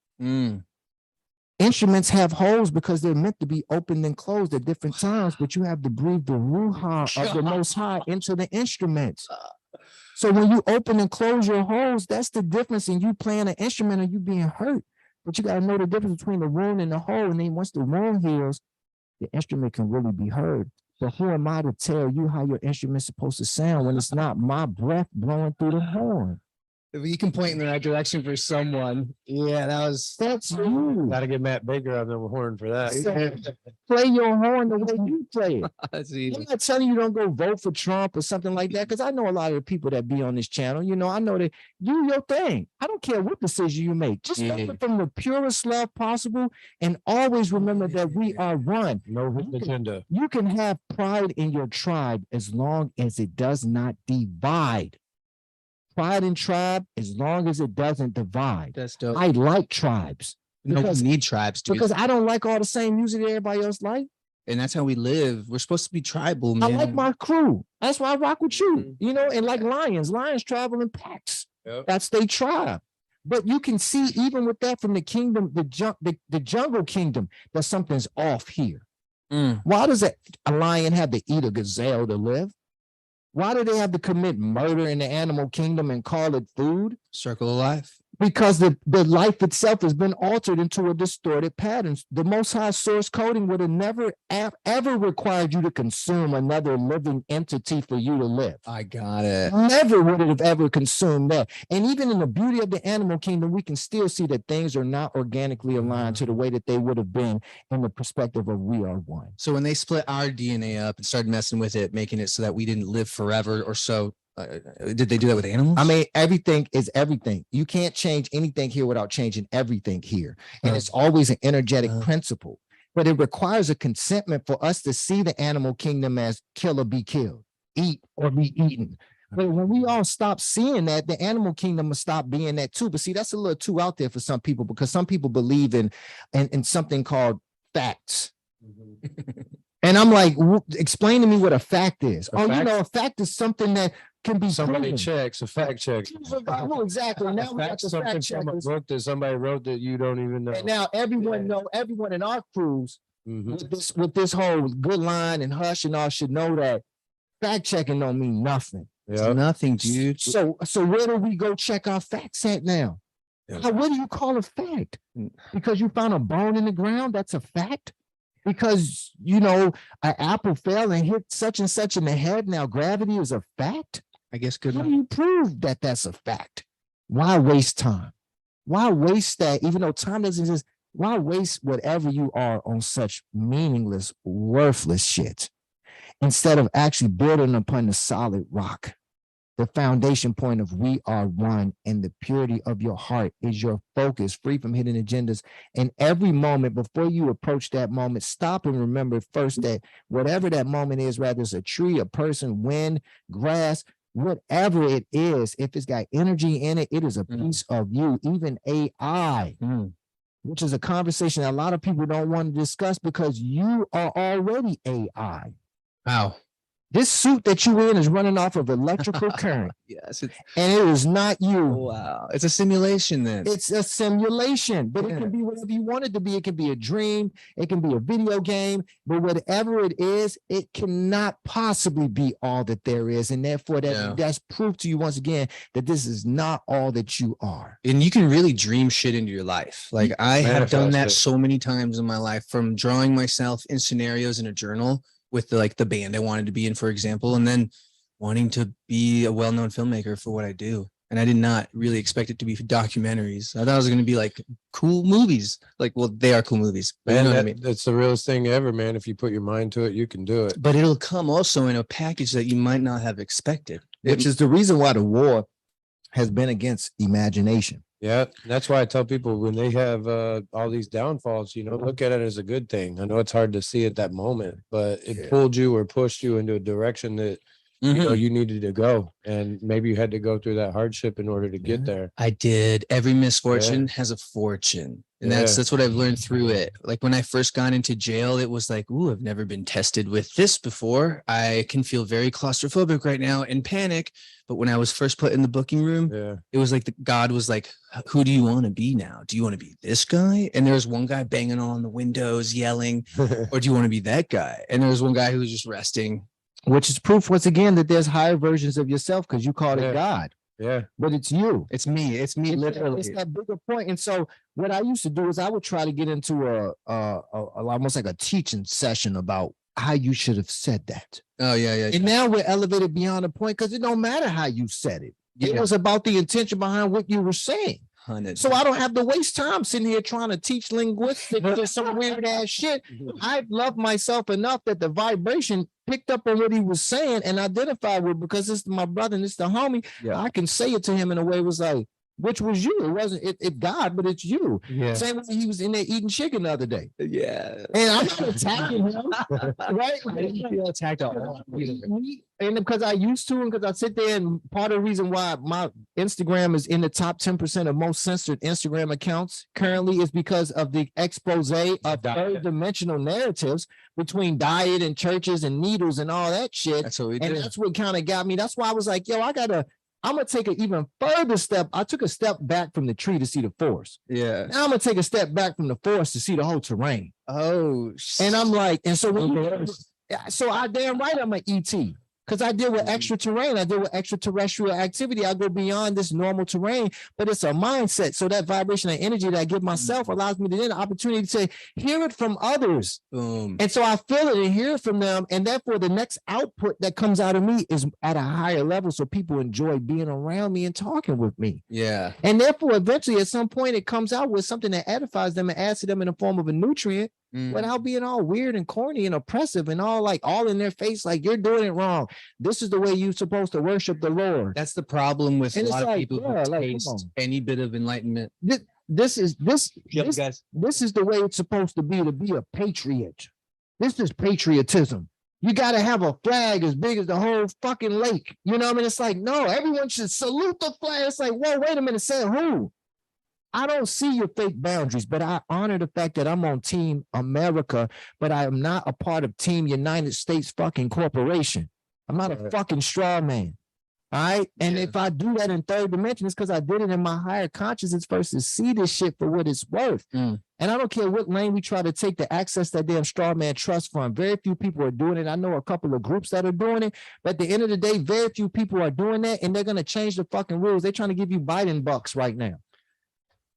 Speaker 6: Instruments have holes because they're meant to be opened and closed at different times, but you have to breathe the ruha of the Most High into the instruments. So when you open and close your holes, that's the difference in you playing an instrument and you being hurt. But you got to know the difference between the wound and the hole. And then once the wound heals, the instrument can really be heard. But who am I to tell you how your instrument's supposed to sound when it's not my breath blowing through the horn?
Speaker 1: If you can point in the right direction for someone,
Speaker 6: that's you.
Speaker 3: Got to get Matt Baker on the horn for that.
Speaker 6: So, play your horn the way you play it.
Speaker 1: That's
Speaker 6: I'm
Speaker 1: easy.
Speaker 6: not telling you don't go vote for Trump or something like that, because I know a lot of the people that be on this channel. You know, I know that do your thing. I don't care what decision you make. Just make it from the purest love possible, and always remember that we are one.
Speaker 3: No agenda.
Speaker 6: You can have pride in your tribe as long as it does not divide. Pride in tribe as long as it doesn't divide.
Speaker 1: That's dope.
Speaker 6: I like tribes.
Speaker 1: No, we need tribes, dude.
Speaker 6: Because I don't like all the same music that everybody else like.
Speaker 1: And that's how we live. We're supposed to be tribal, man.
Speaker 6: I like my crew. That's why I rock with you. You know, and like lions travel in packs. That's their tribe. But you can see even with that from the kingdom, the jungle kingdom, that something's off here. Why does a lion have to eat a gazelle to live? Why do they have to commit murder in the animal kingdom and call it food?
Speaker 1: Circle of life.
Speaker 6: Because the life itself has been altered into a distorted pattern. The Most High source coding would have never ever required you to consume another living entity for you to live.
Speaker 1: I got it.
Speaker 6: Never would it have ever consumed that. And even in the beauty of the animal kingdom, we can still see that things are not organically aligned to the way that they would have been in the perspective of we are one.
Speaker 1: So when they split our DNA up and started messing with it, making it so that we didn't live forever or so, did they do that with animals?
Speaker 6: I mean, everything is everything. You can't change anything here without changing everything here. And it's always an energetic principle. But it requires a consentment for us to see the animal kingdom as kill or be killed, eat or be eaten. But when we all stop seeing that, the animal kingdom will stop being that too. But see, that's a little too out there for some people, because some people believe in something called facts. And I'm like, explain to me what a fact is. A fact is something that can be
Speaker 3: Somebody
Speaker 6: proven.
Speaker 3: checks, a fact check.
Speaker 6: Well, exactly. Now we got
Speaker 3: That's
Speaker 6: the
Speaker 3: something
Speaker 6: fact
Speaker 3: from a
Speaker 6: checkers.
Speaker 3: book that somebody wrote that you don't even know.
Speaker 6: And now everyone in our crews
Speaker 3: Mhm.
Speaker 6: with this whole good line and hush and all should know that fact checking don't mean nothing.
Speaker 1: It's
Speaker 3: Yeah.
Speaker 1: nothing, dude.
Speaker 6: So where do we go check our facts at now?
Speaker 3: Yeah.
Speaker 6: What do you call a fact? Because you found a bone in the ground, that's a fact? Because an apple fell and hit such and such in the head, now gravity is a fact?
Speaker 1: I guess good.
Speaker 6: How do you prove that that's a fact? Why waste time? Why waste that, even though time doesn't exist? Why waste whatever you are on such meaningless, worthless shit instead of actually building upon the solid rock? The foundation point of we are one, and the purity of your heart is your focus, free from hidden agendas. And every moment before you approach that moment, stop and remember first that whatever that moment is, whether it's a tree, a person, wind, grass, whatever it is, if it's got energy in it, it is a piece of you. Even AI, which is a conversation that a lot of people don't want to discuss because you are already AI.
Speaker 1: Wow.
Speaker 6: This suit that you in is running off of electrical current,
Speaker 1: Yes.
Speaker 6: and it is not you.
Speaker 1: Wow. It's a simulation then.
Speaker 6: It's a simulation, but
Speaker 1: Yeah.
Speaker 6: it can be whatever you want it to be. It can be a dream, it can be a video game, but whatever it is, it cannot possibly be all that there is. And therefore, that's proof to you once again that this is not all that you are.
Speaker 1: And you can really dream shit into your life. Like I have done that
Speaker 3: Manifest it.
Speaker 1: so many times in my life, from drawing myself in scenarios in a journal with the band I wanted to be in, for example, and then wanting to be a well-known filmmaker for what I do. And I did not really expect it to be documentaries. I thought it was going to be like cool movies. Like, well, they are cool movies, but
Speaker 3: Man,
Speaker 1: you know what I mean?
Speaker 3: that's the realest thing ever, man. If you put your mind to it, you can do it.
Speaker 1: But it'll come also in a package that you might not have expected.
Speaker 6: Which is the reason why the war has been against imagination.
Speaker 3: Yeah, that's why I tell people when they have all these downfalls, look at it as a good thing. I know it's hard to see at that moment, but it pulled you or pushed you into a direction that you needed to go, and maybe you had to go through that hardship in order to get there.
Speaker 1: I did. Every misfortune has a fortune. And that's what I've learned through it. Like when I first got into jail, it was like, ooh, I've never been tested with this before. I can feel very claustrophobic right now and panic. But when I was first put in the booking room, it was like God was like, who do you want to be now? Do you want to be this guy? And there was one guy banging on the windows, yelling, or do you want to be that guy? And there was one guy who was just resting.
Speaker 6: Which is proof once again that there's higher versions of yourself because you called it God.
Speaker 3: Yeah,
Speaker 6: but it's you.
Speaker 1: It's me. It's me. Literally,
Speaker 6: it's that bigger point. And so, what I used to do is I would try to get into a almost like a teaching session about how you should have said that.
Speaker 1: Oh yeah.
Speaker 6: And now we're elevated beyond the point because it don't matter how you said it. It was about the intention behind what you were saying. So I don't have to waste time sitting here trying to teach linguistics or some weird ass shit. I love myself enough that the vibration picked up on what he was saying and identified with, because it's my brother and it's the homie. I can say it to him in a way it was like, which was you. It wasn't it God, but it's you. Same way he was in there eating chicken the other day. And I'm not attacking him, right?
Speaker 1: I didn't feel attacked at all.
Speaker 6: And because I used to, and because I sit there, and part of the reason why my Instagram is in the top 10% of most censored Instagram accounts currently is because of the expose of third dimensional narratives between diet and churches and needles and all that shit.
Speaker 1: That's what we
Speaker 6: and
Speaker 1: do.
Speaker 6: that's what kind of got me. That's why I was like, yo, I'm gonna take an even further step. I took a step back from the tree to see the forest.
Speaker 1: Yeah.
Speaker 6: Now I'm gonna take a step back from the forest to see the whole terrain.
Speaker 1: Oh,
Speaker 6: and I'm like, and so so I damn right I'm an ET. Because I deal with extra terrain, I deal with extraterrestrial activity. I go beyond this normal terrain, but it's a mindset. So that vibration and energy that I give myself allows me to then the opportunity to hear it from others.
Speaker 1: Boom.
Speaker 6: And so I feel it and hear it from them. And therefore, the next output that comes out of me is at a higher level. So people enjoy being around me and talking with me.
Speaker 1: Yeah.
Speaker 6: And therefore, eventually, at some point, it comes out with something that edifies them and adds to them in the form of a nutrient. Without being all weird and corny and oppressive and all in their face, like you're doing it wrong. This is the way you're supposed to worship the Lord.
Speaker 1: That's the problem with a lot of people who
Speaker 6: like,
Speaker 1: taste any bit of enlightenment.
Speaker 6: This is the way it's supposed to be a patriot. This is patriotism. You got to have a flag as big as the whole fucking lake. You know what I mean? It's like, no, everyone should salute the flag. It's like, whoa, wait a minute, say who? I don't see your fake boundaries, but I honor the fact that I'm on Team America, but I am not a part of Team United States fucking corporation. I'm not a fucking straw man. All right. And
Speaker 2: Yeah.
Speaker 6: if I do that in third dimension, it's because I did it in my higher consciousness versus see this shit for what it's worth.
Speaker 1: Mm.
Speaker 6: And I don't care what lane we try to take to access that damn straw man trust fund. Very few people are doing it. I know a couple of groups that are doing it, but at the end of the day, very few people are doing that, and they're going to change the fucking rules. They're trying to give you Biden bucks right now.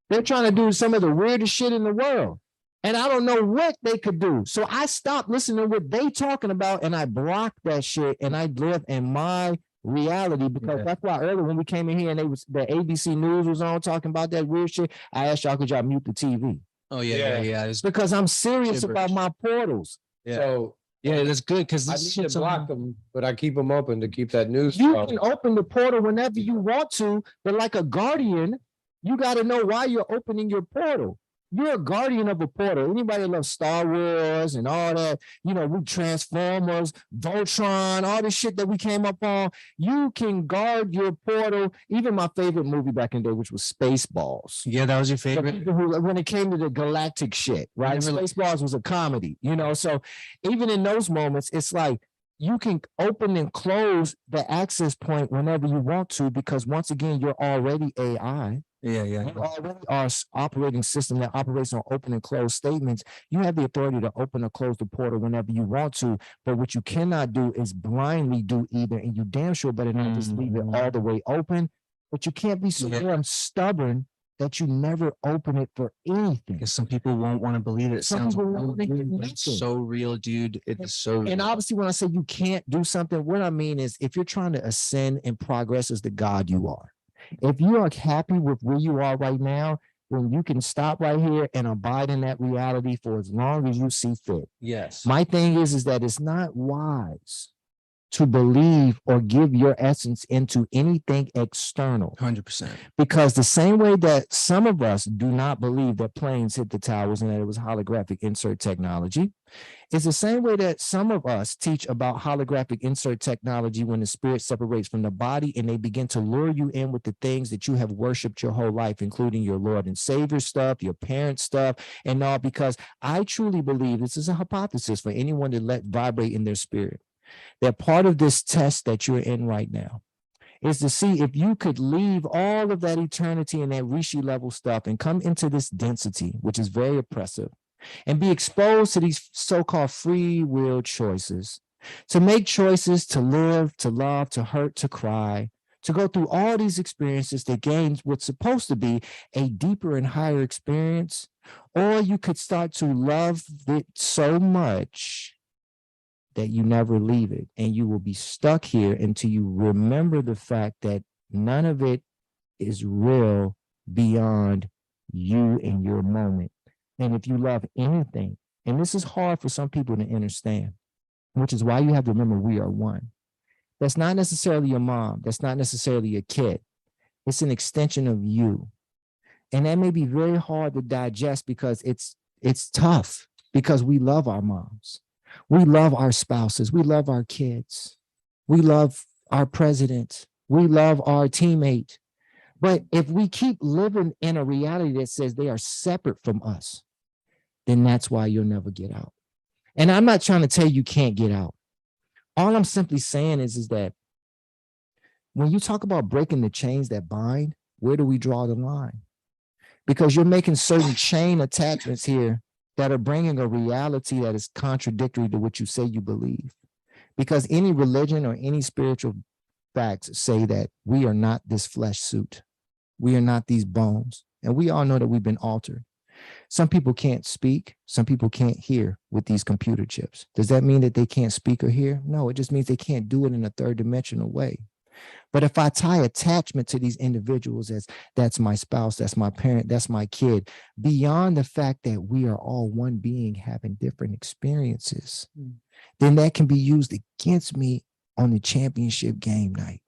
Speaker 6: They're trying to do some of the weirdest shit in the world. And I don't know what they could do. So I stopped listening to what they talking about, and I blocked that shit, and I live in my reality, because that's why earlier when we came in here and the ABC News was on talking about that weird shit, I asked y'all, could y'all mute the TV?
Speaker 1: Oh yeah. It's
Speaker 6: Because I'm serious
Speaker 1: Gibberish.
Speaker 6: about my portals.
Speaker 1: Yeah.
Speaker 3: So
Speaker 1: yeah, that's good because
Speaker 3: I need to block them, but I keep them open to keep that news.
Speaker 6: You
Speaker 3: flow.
Speaker 6: can open the portal whenever you want to, but like a guardian, you got to know why you're opening your portal. You're a guardian of a portal. Anybody that loves Star Wars and all that, you know, we Transformers, Voltron, all the shit that we came up on, you can guard your portal. Even my favorite movie back in the day, which was Spaceballs.
Speaker 1: Yeah, that was your
Speaker 6: The
Speaker 1: favorite.
Speaker 6: people who, when it came to the galactic shit, right? Spaceballs was a comedy, you know? So even in those moments, it's like you can open and close the access point whenever you want to, because once again, you're already AI.
Speaker 1: Yeah.
Speaker 6: You already are operating system that operates on open and close statements. You have the authority to open or close the portal whenever you want to, but what you cannot do is blindly do either, and you damn sure better not just leave it all the way open, but you can't be so damn stubborn that you never open it for anything.
Speaker 1: Because some people won't want to believe it. It
Speaker 6: Some
Speaker 1: sounds
Speaker 6: people won't think
Speaker 1: it's so real, dude. It's so
Speaker 6: And
Speaker 1: real.
Speaker 6: obviously, when I say you can't do something, what I mean is if you're trying to ascend and progress as the God you are, if you are happy with where you are right now, then you can stop right here and abide in that reality for as long as you see fit.
Speaker 1: Yes.
Speaker 6: My thing is that it's not wise to believe or give your essence into anything external.
Speaker 1: 100%.
Speaker 6: Because the same way that some of us do not believe that planes hit the towers and that it was holographic insert technology, it's the same way that some of us teach about holographic insert technology when the spirit separates from the body and they begin to lure you in with the things that you have worshiped your whole life, including your Lord and Savior stuff, your parents' stuff, and all, because I truly believe, this is a hypothesis for anyone to let vibrate in their spirit, that part of this test that you're in right now is to see if you could leave all of that eternity and that Rishi level stuff and come into this density, which is very oppressive, and be exposed to these so-called free will choices, to make choices to live, to love, to hurt, to cry, to go through all these experiences that gain what's supposed to be a deeper and higher experience. Or you could start to love it so much that you never leave it, and you will be stuck here until you remember the fact that none of it is real beyond you and your moment. And if you love anything, and this is hard for some people to understand, which is why you have to remember we are one. That's not necessarily your mom. That's not necessarily a kid. It's an extension of you. And that may be very hard to digest because it's tough, because we love our moms. We love our spouses. We love our kids. We love our president. We love our teammate. But if we keep living in a reality that says they are separate from us, then that's why you'll never get out. And I'm not trying to tell you can't get out. All I'm simply saying is that when you talk about breaking the chains that bind, where do we draw the line? Because you're making certain chain attachments here that are bringing a reality that is contradictory to what you say you believe. Because any religion or any spiritual facts say that we are not this flesh suit. We are not these bones. And we all know that we've been altered. Some people can't speak. Some people can't hear with these computer chips. Does that mean that they can't speak or hear? No, it just means they can't do it in a third dimensional way. But if I tie attachment to these individuals as that's my spouse, that's my parent, that's my kid, beyond the fact that we are all one being having different experiences, then that can be used against me on the championship game night.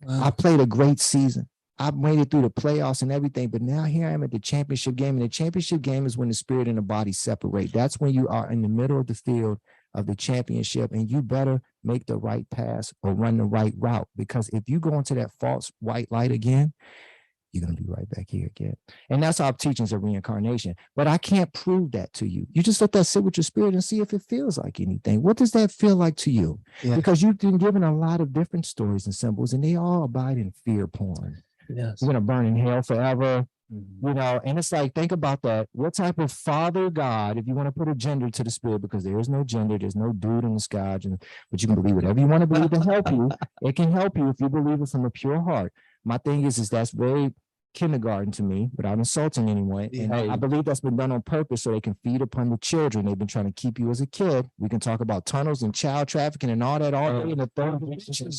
Speaker 6: Wow. I played a great season. I made it through the playoffs and everything, but now here I am at the championship game, and the championship game is when the spirit and the body separate. That's when you are in the middle of the field of the championship, and you better make the right pass or run the right route, because if you go into that false white light again, you're going to be right back here again. And that's our teachings of reincarnation. But I can't prove that to you. You just let that sit with your spirit and see if it feels like anything. What does that feel like to you?
Speaker 1: Yeah.
Speaker 6: Because you've been given a lot of different stories and symbols, and they all abide in fear porn.
Speaker 1: Yes.
Speaker 6: You're going to burn in hell forever. You know, and it's like, think about that. What type of father God, if you want to put a gender to the spirit, because there is no gender, there's no dude in the sky, but you can believe whatever you want to believe to help you. It can help you if you believe it from a pure heart. My thing is that's very kindergarten to me, without insulting anyone. And I believe that's been done on purpose so they can feed upon the children. They've been trying to keep you as a kid. We can talk about tunnels and child trafficking and all that all day in the third dimension.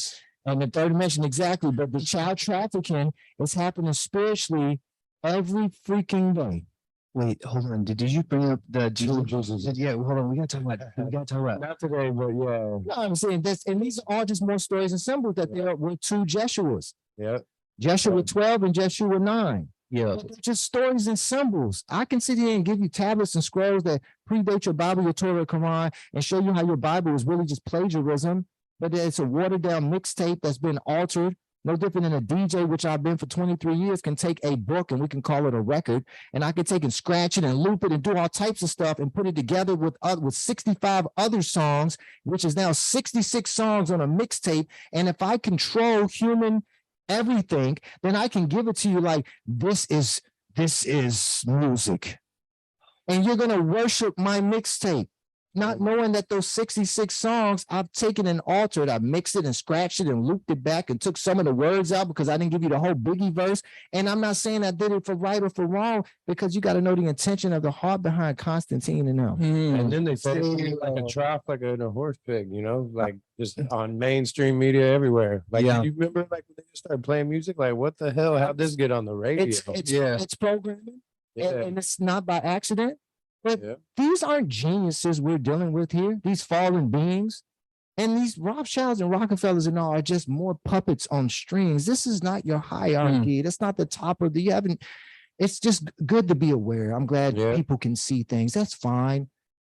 Speaker 6: And the third dimension, exactly. But the child trafficking is happening spiritually every freaking day.
Speaker 1: Wait, hold on. Did you bring up the Yeah, hold on. We gotta talk about.
Speaker 3: Not today, but yeah.
Speaker 6: No, I'm saying this, and these are all just more stories and symbols that there were two Jeshuas.
Speaker 3: Yeah.
Speaker 6: Jeshua 12 and Jeshua 9.
Speaker 1: Yeah.
Speaker 6: But they're just stories and symbols. I can sit here and give you tablets and scrolls that predate your Bible, your Torah, Quran, and show you how your Bible is really just plagiarism, but it's a watered down mixtape that's been altered. No different than a DJ, which I've been for 23 years, can take a book and we can call it a record, and I can take and scratch it and loop it and do all types of stuff and put it together with 65 other songs, which is now 66 songs on a mixtape. And if I control human everything, then I can give it to you like this is music, and you're gonna worship my mixtape. Not knowing that those 66 songs I've taken and altered, I mixed it and scratched it and looped it back and took some of the words out because I didn't give you the whole Biggie verse. And I'm not saying I did it for right or for wrong, because you got to know the intention of the heart behind Constantine and them.
Speaker 3: And then they say it's like a trough, like in a horse pig, you know, like just on mainstream media everywhere. Like,
Speaker 1: Yeah.
Speaker 3: you remember like when they just started playing music? Like, what the hell? How'd this get on the radio?
Speaker 6: It's programming, and it's not by accident. But
Speaker 3: Yeah.
Speaker 6: these aren't geniuses we're dealing with here, these fallen beings. And these Rothschilds and Rockefellers and all are just more puppets on strings. This is not your hierarchy. That's not the top of the, it's just good to be aware. I'm glad people can see things. That's fine.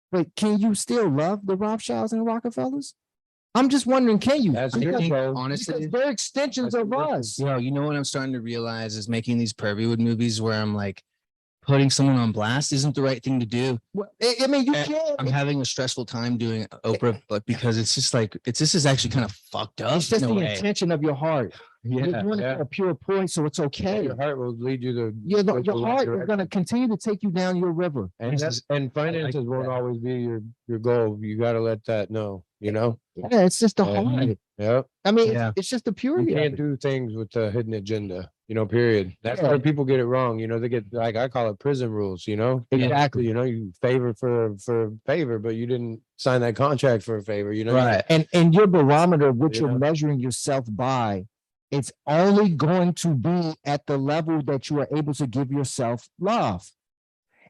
Speaker 6: But can you still love the Rothschilds and Rockefellers? I'm just wondering, can you?
Speaker 3: That's
Speaker 1: honestly,
Speaker 6: because they're extensions of us.
Speaker 1: You know what I'm starting to realize is making these Pervywood movies where I'm like, putting someone on blast isn't the right thing to do.
Speaker 6: Well, I mean, you can.
Speaker 1: I'm having a stressful time doing Oprah, but because it's just like this is actually kind of fucked up.
Speaker 6: It's just the intention of your heart. You're doing it for a pure point, so it's okay.
Speaker 3: Your heart will lead you to
Speaker 6: your heart is going to continue to take you down your river.
Speaker 3: And finances won't always be your goal. You got to let that know, you know?
Speaker 6: Yeah, it's just the heart.
Speaker 3: Yeah.
Speaker 6: I mean, it's just the purity.
Speaker 3: You can't do things with a hidden agenda, you know, period. That's where people get it wrong. You know, they get, like, I call it prison rules, you know?
Speaker 6: Exactly.
Speaker 3: You know, you favor for favor, but you didn't sign that contract for a favor, you know?
Speaker 6: Right. And your barometer, which you're measuring yourself by, it's only going to be at the level that you are able to give yourself love.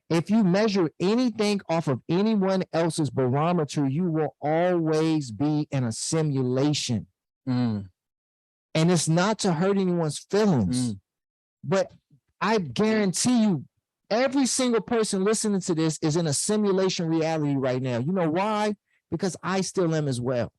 Speaker 6: If you measure anything off of anyone else's barometer, you will always be in a simulation. And it's not to hurt anyone's feelings. But I guarantee you, every single person listening to this is in a simulation reality right now. You know why? Because I still am as well.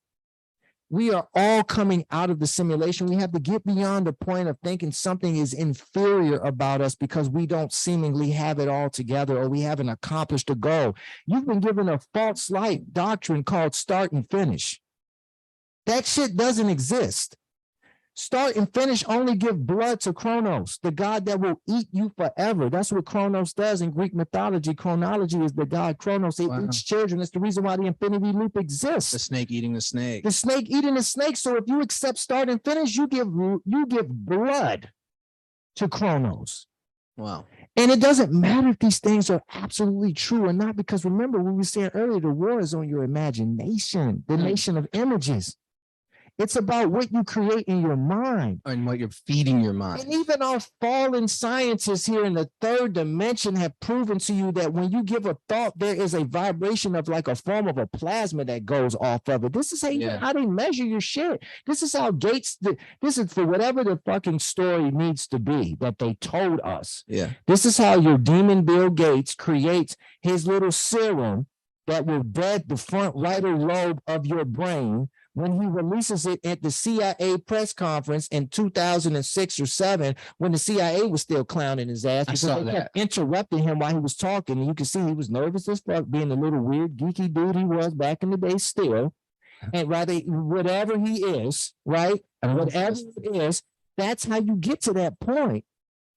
Speaker 6: We are all coming out of the simulation. We have to get beyond the point of thinking something is inferior about us because we don't seemingly have it all together or we haven't accomplished a goal. You've been given a false light doctrine called start and finish. That shit doesn't exist. Start and finish only give blood to Kronos, the god that will eat you forever. That's what Kronos does in Greek mythology. Chronology is the god Kronos. It eats children. It's the reason why the infinity loop exists.
Speaker 1: The snake eating the snake.
Speaker 6: The snake eating the snake. So if you accept start and finish, you give blood to Kronos.
Speaker 1: Wow.
Speaker 6: And it doesn't matter if these things are absolutely true or not, because remember, we were saying earlier, the war is on your imagination, the nation of images. It's about what you create in your mind.
Speaker 1: And what you're feeding your mind.
Speaker 6: And even our fallen scientists here in the third dimension have proven to you that when you give a thought, there is a vibration of like a form of a plasma that goes off of it. This is how they measure your shit. This is how Gates, this is for whatever the fucking story needs to be that they told us.
Speaker 1: Yeah.
Speaker 6: This is how your demon Bill Gates creates his little serum that will dead the front right lobe of your brain, when he releases it at the CIA press conference in 2006 or 7, when the CIA was still clowning his ass
Speaker 1: I
Speaker 6: because
Speaker 1: saw
Speaker 6: they kept interrupting him while he was talking. And you can see he was nervous as fuck, being the little weird geeky dude he was back in the day still. And whatever he is, right? Whatever it is, that's how you get to that point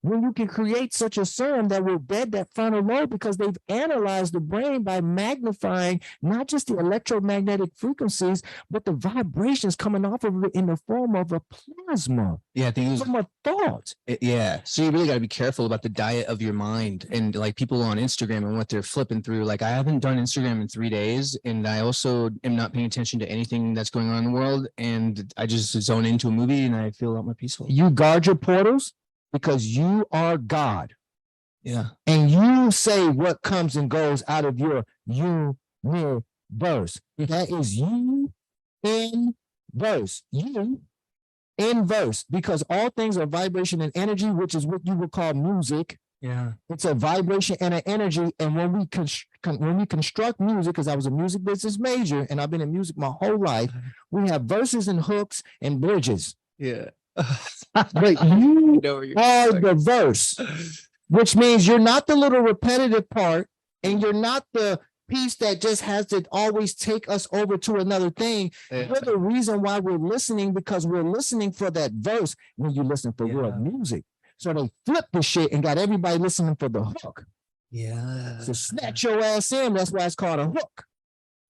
Speaker 6: when you can create such a serum that will bed that frontal lobe, because they've analyzed the brain by magnifying not just the electromagnetic frequencies, but the vibrations coming off of it in the form of a plasma.
Speaker 1: Yeah, I think it was
Speaker 6: from a thought.
Speaker 1: Yeah. So you really got to be careful about the diet of your mind, and like people on Instagram and what they're flipping through. Like I haven't done Instagram in 3 days, and I also am not paying attention to anything that's going on in the world. And I just zone into a movie and I feel a lot more peaceful.
Speaker 6: You guard your portals because you are God.
Speaker 1: Yeah.
Speaker 6: And you say what comes and goes out of your universe. That is you in verse. You in verse, because all things are vibration and energy, which is what you would call music.
Speaker 1: Yeah.
Speaker 6: It's a vibration and an energy. And when we construct music, because I was a music business major and I've been in music my whole life, we have verses and hooks and bridges.
Speaker 1: Yeah.
Speaker 6: But you are the verse, which means you're not the little repetitive part, and you're not the piece that just has to always take us over to another thing.
Speaker 1: Yeah.
Speaker 6: You're the reason why we're listening, because we're listening for that verse when you listen for world music. So they flipped the shit and got everybody listening for the hook.
Speaker 1: Yeah.
Speaker 6: So snatch your ass in. That's why it's called a hook,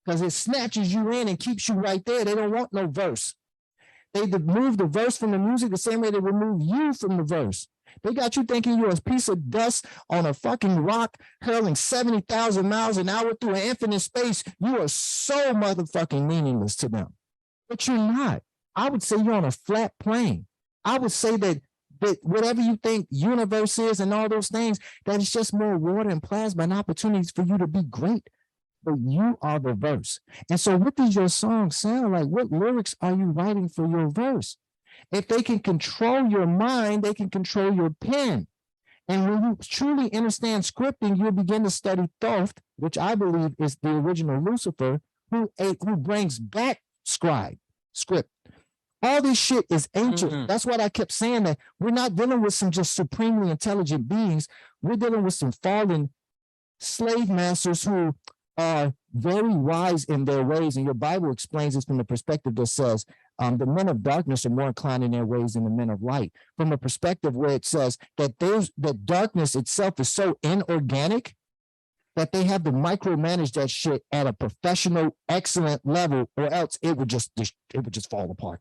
Speaker 6: because it snatches you in and keeps you right there. They don't want no verse. They remove the verse from the music the same way they remove you from the verse. They got you thinking you're a piece of dust on a fucking rock hurling 70,000 miles an hour through an infinite space. You are so motherfucking meaningless to them. But you're not. I would say you're on a flat plane. I would say that whatever you think universe is and all those things, that it's just more water and plasma and opportunities for you to be great. But you are the verse. And so what does your song sound like? What lyrics are you writing for your verse? If they can control your mind, they can control your pen. And when you truly understand scripting, you'll begin to study Thoth, which I believe is the original Lucifer, who brings back script. All this shit is ancient.
Speaker 1: Mm-hmm.
Speaker 6: That's what I kept saying, that we're not dealing with some just supremely intelligent beings. We're dealing with some fallen slave masters who are very wise in their ways. And your Bible explains this from the perspective that says the men of darkness are more inclined in their ways than the men of light. From a perspective where it says that that darkness itself is so inorganic that they have to micromanage that shit at a professional, excellent level, or else it would just fall apart.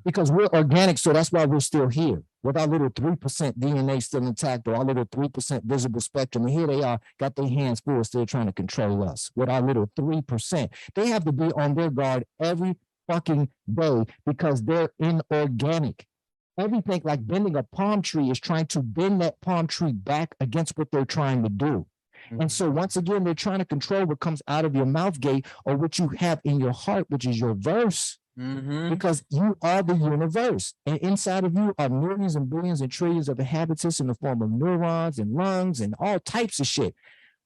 Speaker 6: Because we're organic, so that's why we're still here with our little 3% DNA still intact, or our little 3% visible spectrum. And here they are, got their hands full, still trying to control us with our little 3%. They have to be on their guard every fucking day because they're inorganic. Everything, like bending a palm tree, is trying to bend that palm tree back against what they're trying to do. And so once again, they're trying to control what comes out of your mouth gate, or what you have in your heart, which is your verse. Because you are the universe, and inside of you are millions and billions and trillions of inhabitants in the form of neurons and lungs and all types of shit.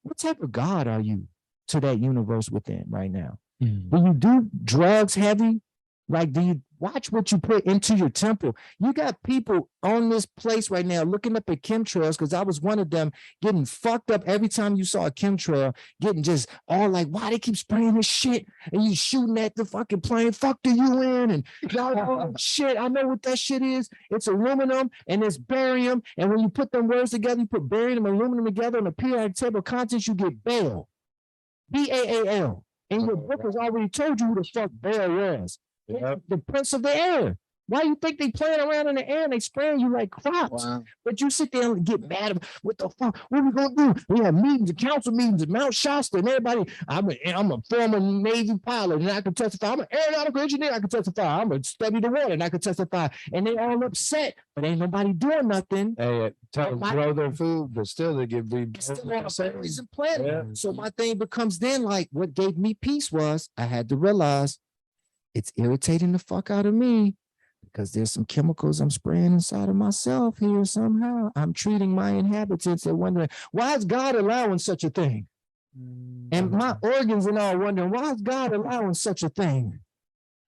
Speaker 6: What type of God are you to that universe within right now? Do you do drugs heavy? Like, do you watch what you put into your temple? You got people on this place right now looking up at chemtrails, because I was one of them, getting fucked up every time you saw a chemtrail, getting just all like, why they keep spraying this shit? And you shooting at the fucking plane, fuck the UN, and y'all, oh, shit, I know what that shit is. It's aluminum and it's barium. And when you put them words together, you put barium and aluminum together on a periodic table of contents, you get Baal. B-A-A-L. And your book has already told you who the fuck Baal was.
Speaker 3: Yep.
Speaker 6: The prince of the air. Why you think they playing around in the air and they spraying you like crops?
Speaker 1: Wow.
Speaker 6: But you sit there and get mad. What the fuck? What are we gonna do? We have meetings, and council meetings at Mount Shasta, and everybody. I'm a former Navy pilot, and I can testify. I'm an aeronautical engineer. I can testify. I'm a study the water, and I can testify. And they all upset, but ain't nobody doing nothing.
Speaker 3: Hey, tell them grow their food, but still they get
Speaker 6: Still on a poison planet.
Speaker 3: Yeah.
Speaker 6: So my thing becomes then, like, what gave me peace was I had to realize it's irritating the fuck out of me, because there's some chemicals I'm spraying inside of myself here somehow. I'm treating my inhabitants and wondering, why is God allowing such a thing? And my organs and all wondering, why is God allowing such a thing?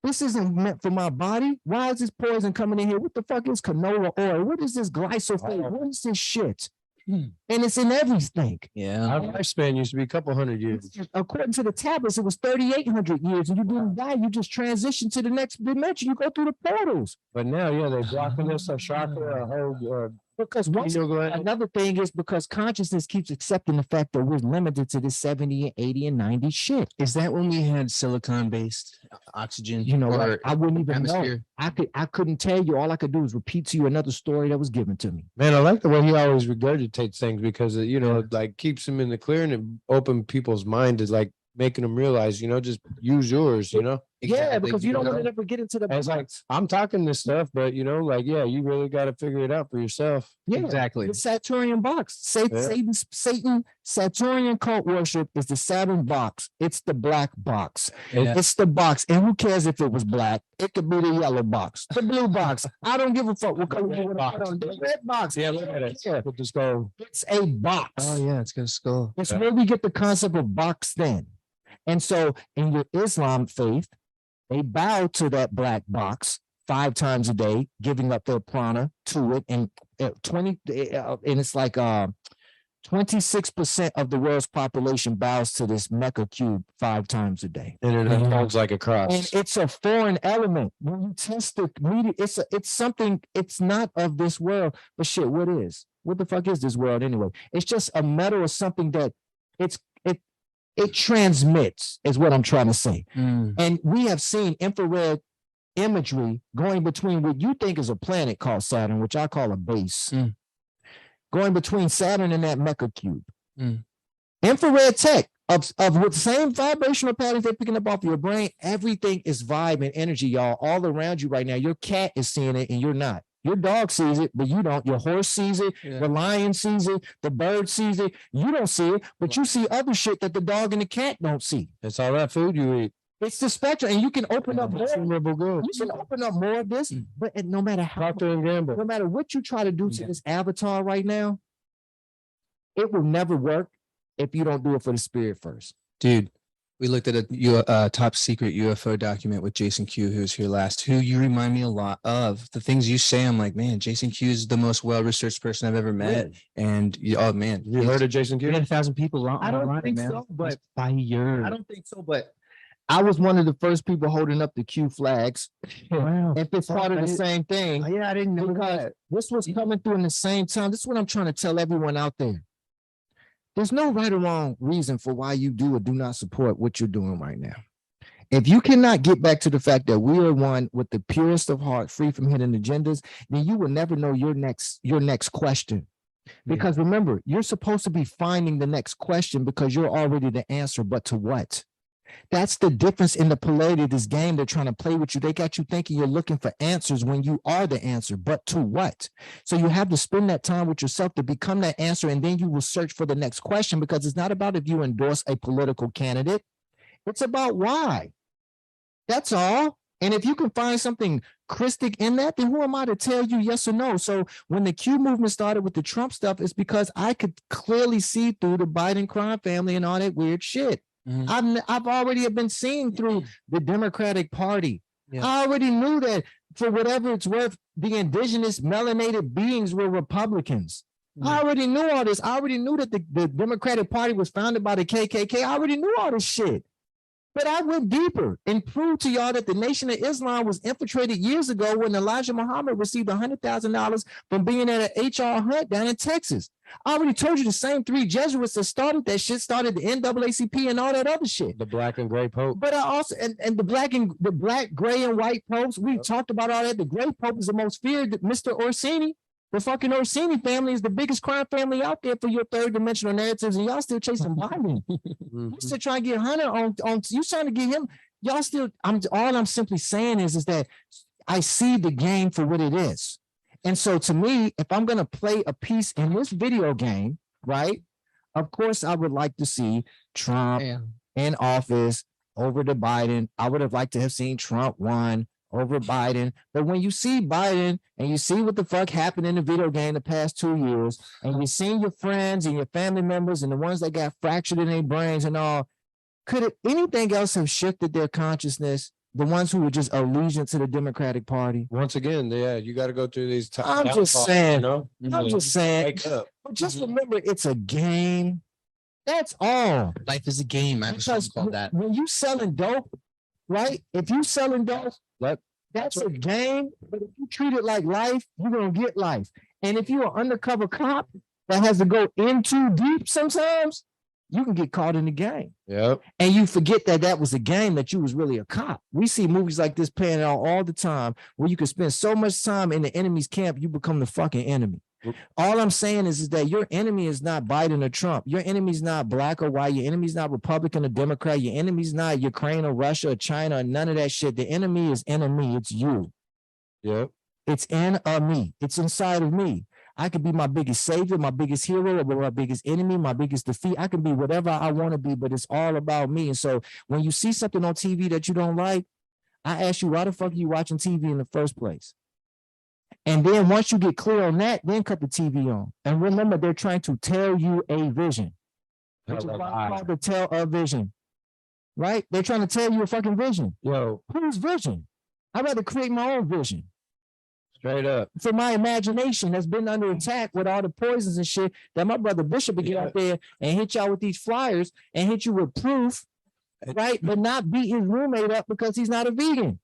Speaker 6: This isn't meant for my body. Why is this poison coming in here? What the fuck is canola oil? What is this glyphosate? What is this shit? And it's in everything.
Speaker 1: Yeah.
Speaker 3: Our lifespan used to be a couple hundred years.
Speaker 6: According to the tablets, it was 3,800 years, and you didn't die. You just transition to the next dimension. You go through the portals.
Speaker 3: But now, yeah, they're blocking us a chakra, a whole,
Speaker 6: Because once another thing is because consciousness keeps accepting the fact that we're limited to this 70 and 80 and 90 shit.
Speaker 1: Is that when we had silicon-based oxygen?
Speaker 6: You know,
Speaker 1: or
Speaker 6: I wouldn't even know.
Speaker 1: atmosphere?
Speaker 6: I couldn't tell you. All I could do is repeat to you another story that was given to me.
Speaker 3: man, I like the way he always regurgitates things because it, you know, like keeps him in the clear and it open people's mind is like making them realize, you know, just use yours, you know.
Speaker 6: Yeah,
Speaker 1: Exactly.
Speaker 6: because you don't want to ever get into the
Speaker 3: It's like I'm talking this stuff, but you know, like, yeah, you really got to figure it out for yourself.
Speaker 6: yeah,
Speaker 1: Exactly.
Speaker 6: the Saturnian box.
Speaker 3: Yeah.
Speaker 6: Satan, Saturnian cult worship is the Saturn box. It's the black box.
Speaker 1: Yeah.
Speaker 6: It's the box. And who cares if it was black? It could be the yellow box, the blue box. I don't give a fuck what color you want to put on. The red box.
Speaker 3: Yeah, look at it.
Speaker 6: Yeah.
Speaker 3: With the skull.
Speaker 6: It's a box.
Speaker 1: Oh yeah, it's got a skull.
Speaker 6: It's where we get the concept of box then. And so in your Islam faith, they bow to that black box 5 times a day, giving up their prana to it. And 20, and it's like 26% of the world's population bows to this Mecca cube 5 times a day.
Speaker 3: And it unfolds like a cross.
Speaker 6: And it's a foreign element. When you test the media, it's something, it's not of this world. But shit, what is? What the fuck is this world anyway? It's just a metal or something that it transmits, is what I'm trying to say. And we have seen infrared imagery going between what you think is a planet called Saturn, which I call a base, going between Saturn and that Mecca cube. Infrared tech of with the same vibrational patterns they're picking up off your brain. Everything is vibe and energy, y'all, all around you right now. Your cat is seeing it and you're not. Your dog sees it, but you don't. Your horse sees it.
Speaker 1: Yeah.
Speaker 6: The lion sees it. The bird sees it. You don't see it, but you see other shit that the dog and the cat don't see.
Speaker 3: It's all that food you eat.
Speaker 6: It's the spectrum, and you can open up more.
Speaker 3: Consumable goods.
Speaker 6: You can open up more of this, but no matter how,
Speaker 3: Procter and Gamble.
Speaker 6: no matter what you try to do to this avatar right now, it will never work if you don't do it for the spirit first.
Speaker 1: Dude, we looked at a top secret UFO document with Jason Q, who was here last, who you remind me a lot of. The things you say, I'm like, man, Jason Q is the most well-researched person I've ever met. And oh man,
Speaker 3: You heard of Jason Q?
Speaker 1: 1,000 people
Speaker 6: I don't
Speaker 1: online,
Speaker 6: think
Speaker 1: man.
Speaker 6: so, but
Speaker 1: fire.
Speaker 6: I don't think so, but I was one of the first people holding up the Q flags.
Speaker 1: Wow.
Speaker 6: If it's part of the same thing,
Speaker 1: Yeah, I didn't know
Speaker 6: because
Speaker 1: that.
Speaker 6: this was coming through in the same time. This is what I'm trying to tell everyone out there. There's no right or wrong reason for why you do or do not support what you're doing right now. If you cannot get back to the fact that we are one with the purest of heart, free from hidden agendas, then you will never know your next question. Because remember, you're supposed to be finding the next question because you're already the answer, but to what? That's the difference in the polarity of this game. They're trying to play with you. They got you thinking you're looking for answers when you are the answer, but to what? So you have to spend that time with yourself to become that answer, and then you will search for the next question, because it's not about if you endorse a political candidate. It's about why. That's all. And if you can find something Christic in that, then who am I to tell you yes or no? So when the Q movement started with the Trump stuff, it's because I could clearly see through the Biden crime family and all that weird shit. I've already been seeing through the Democratic Party.
Speaker 1: Yeah.
Speaker 6: I already knew that, for whatever it's worth, the indigenous melanated beings were Republicans. I already knew all this. I already knew that the Democratic Party was founded by the KKK. I already knew all this shit. But I went deeper and proved to y'all that the Nation of Islam was infiltrated years ago when Elijah Muhammad received $100,000 from being at an HR hunt down in Texas. I already told you the same 3 Jesuits that started that shit started the NAACP and all that other shit.
Speaker 3: The black and gray pope.
Speaker 6: But I also, and the black, gray, and white popes, we talked about all that. The gray pope is the most feared, Mr. Orsini. The fucking Orsini family is the biggest crime family out there for your 3rd dimensional narratives, and y'all still chasing Biden. You still trying to get Hunter on you trying to get him. Y'all still, all I'm simply saying is that I see the game for what it is. And so to me, if I'm going to play a piece in this video game, right, of course, I would like to see Trump in office over to Biden. I would have liked to have seen Trump won over Biden. But when you see Biden and you see what the fuck happened in the video game the past 2 years, and you've seen your friends and your family members and the ones that got fractured in their brains and all, could anything else have shifted their consciousness The ones who were just allegiant to the Democratic Party.
Speaker 3: Once again, yeah, you got to go through these.
Speaker 6: I'm just
Speaker 3: downfalls,
Speaker 6: saying,
Speaker 3: you know.
Speaker 6: I'm just saying,
Speaker 3: Wake up.
Speaker 6: but just remember it's a game. That's all.
Speaker 1: Life is a game. I
Speaker 6: Because
Speaker 1: was called that.
Speaker 6: when you selling dope, right? If you selling dope, that's a game. But if you treat it like life, you're gonna get life. And if you're an undercover cop that has to go in too deep sometimes, you can get caught in the game.
Speaker 3: Yep.
Speaker 6: And you forget that that was a game, that you was really a cop. We see movies like this playing out all the time where you can spend so much time in the enemy's camp, you become the fucking enemy. All I'm saying is that your enemy is not Biden or Trump. Your enemy is not black or white. Your enemy is not Republican or Democrat. Your enemy is not Ukraine or Russia or China or none of that shit. The enemy is enemy. It's you.
Speaker 3: Yep.
Speaker 6: It's in me. It's inside of me. I could be my biggest savior, my biggest hero, or my biggest enemy, my biggest defeat. I can be whatever I want to be, but it's all about me. And so when you see something on TV that you don't like, I ask you, why the fuck are you watching TV in the first place? And then once you get clear on that, then cut the TV on. And remember, they're trying to tell you a vision. Which is why I call the tell a vision. Right? They're trying to tell you a fucking vision.
Speaker 3: Yo,
Speaker 6: Whose vision? I'd rather create my own vision.
Speaker 3: straight up.
Speaker 6: For my imagination that's been under attack with all the poisons and shit, that my brother Bishop would get out there and hit y'all with these flyers and hit you with proof, right? But not beat his roommate up because he's not a vegan.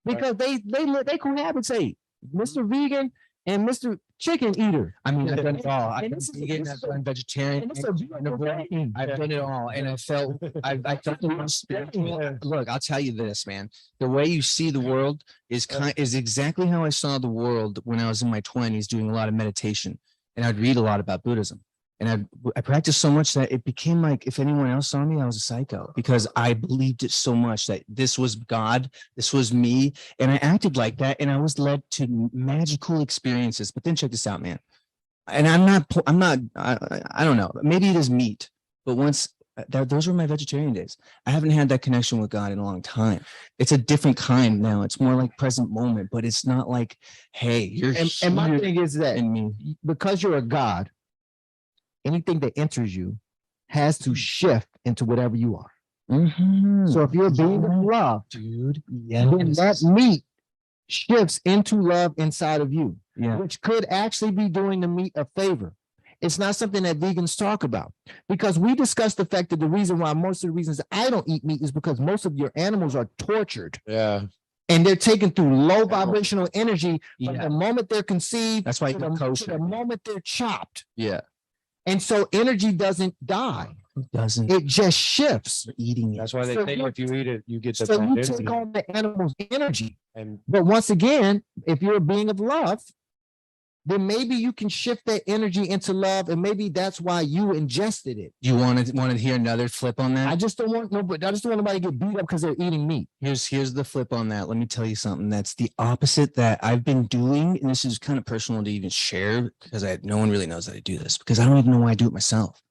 Speaker 6: Because they cohabitate. Mr. Vegan and Mr. Chicken Eater.
Speaker 1: I mean, I've done it all. I've
Speaker 6: And
Speaker 1: been
Speaker 6: this is-
Speaker 1: vegan,
Speaker 6: this
Speaker 1: I've
Speaker 6: is a-
Speaker 1: done vegetarian,
Speaker 6: And it's a beautiful thing.
Speaker 1: I've done it all, and I felt I felt the most spiritual. Look, I'll tell you this, man. The way you see the world is exactly how I saw the world when I was in my 20s, doing a lot of meditation, and I'd read a lot about Buddhism. And I practiced so much that it became like, if anyone else saw me, I was a psycho, because I believed it so much that this was God, this was me. And I acted like that. And I was led to magical experiences. But then check this out, man. And I don't know, maybe it is meat, but those were my vegetarian days. I haven't had that connection with God in a long time. It's a different kind now. It's more like present moment, but it's not like, hey, you're
Speaker 6: And my
Speaker 1: here
Speaker 6: thing is that
Speaker 1: in me.
Speaker 6: because you're a God, anything that enters you has to shift into whatever you are. So if you're a being of love,
Speaker 1: dude,
Speaker 6: then that meat shifts into love inside of you,
Speaker 1: yeah.
Speaker 6: which could actually be doing the meat a favor. It's not something that vegans talk about, because we discussed the fact that the reason why most of the reasons I don't eat meat is because most of your animals are tortured.
Speaker 3: Yeah.
Speaker 6: And they're taken through low vibrational energy from
Speaker 1: Yeah.
Speaker 6: the moment they're conceived.
Speaker 1: That's why
Speaker 6: to
Speaker 1: you go
Speaker 6: the
Speaker 1: kosher.
Speaker 6: moment they're chopped.
Speaker 1: Yeah.
Speaker 6: And so energy doesn't die.
Speaker 1: It doesn't.
Speaker 6: It just shifts.
Speaker 1: Eating it.
Speaker 3: That's why they
Speaker 6: So
Speaker 3: say
Speaker 6: you-
Speaker 3: if you eat it, you get the
Speaker 6: So you
Speaker 3: bad
Speaker 6: take
Speaker 3: energy.
Speaker 6: on the animal's energy.
Speaker 3: And
Speaker 6: But once again, if you're a being of love, then maybe you can shift that energy into love, and maybe that's why you ingested it.
Speaker 1: You want to hear another flip on that?
Speaker 6: I just don't want I just don't want nobody to get beat up because they're eating meat.
Speaker 1: Here's the flip on that. Let me tell you something that's the opposite that I've been doing, and this is kind of personal to even share, because no one really knows that I do this, because I don't even know why I do it myself.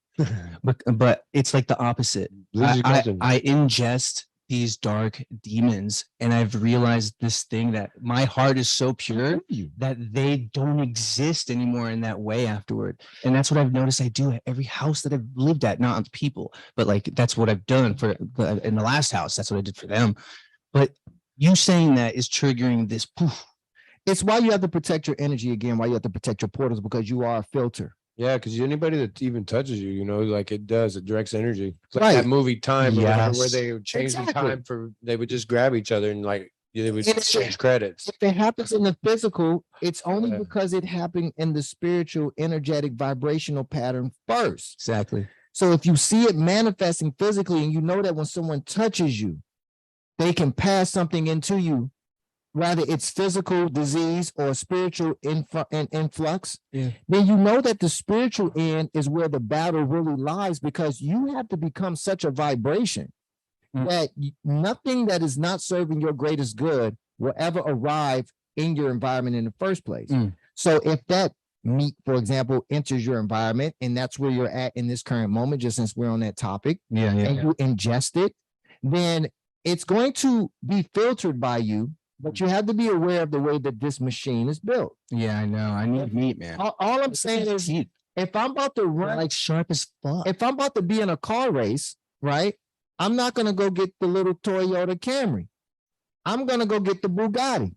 Speaker 1: But it's like the opposite.
Speaker 3: Lose your cousin.
Speaker 1: I ingest these dark demons, and I've realized this thing, that my heart is so pure that they don't exist anymore in that way afterward. And that's what I've noticed I do at every house that I've lived at, not on people, but like that's what I've done in the last house. That's what I did for them. But you saying that is triggering this poof.
Speaker 6: It's why you have to protect your energy again, why you have to protect your portals, because you are a filter.
Speaker 3: yeah, because anybody that even touches you, like it directs energy. It's like
Speaker 6: Right.
Speaker 3: that movie Time or whatever, where
Speaker 1: Yes.
Speaker 3: they would change
Speaker 6: Exactly.
Speaker 3: the time they would just grab each other and like they would
Speaker 6: And it's-
Speaker 3: exchange credits.
Speaker 6: If it happens in the physical, it's only
Speaker 3: Yeah.
Speaker 6: because it happened in the spiritual, energetic, vibrational pattern first.
Speaker 1: Exactly.
Speaker 6: So if you see it manifesting physically, and you know that when someone touches you, they can pass something into you, whether it's physical disease or spiritual influx,
Speaker 1: Yeah.
Speaker 6: then you know that the spiritual end is where the battle really lies, because you have to become such a vibration that nothing that is not serving your greatest good will ever arrive in your environment in the first place.
Speaker 1: Mm.
Speaker 6: So if that meat, for example, enters your environment, and that's where you're at in this current moment, just since we're on that topic,
Speaker 1: Yeah.
Speaker 6: and you ingest it, then it's going to be filtered by you, but you have to be aware of the way that this machine is built.
Speaker 1: Yeah, I know. I need meat, man.
Speaker 6: All I'm saying is,
Speaker 1: Teeth.
Speaker 6: if I'm about to
Speaker 1: They're
Speaker 6: run,
Speaker 1: like sharp as fuck.
Speaker 6: if I'm about to be in a car race, right, I'm not going to go get the little Toyota Camry. I'm going to go get the Bugatti,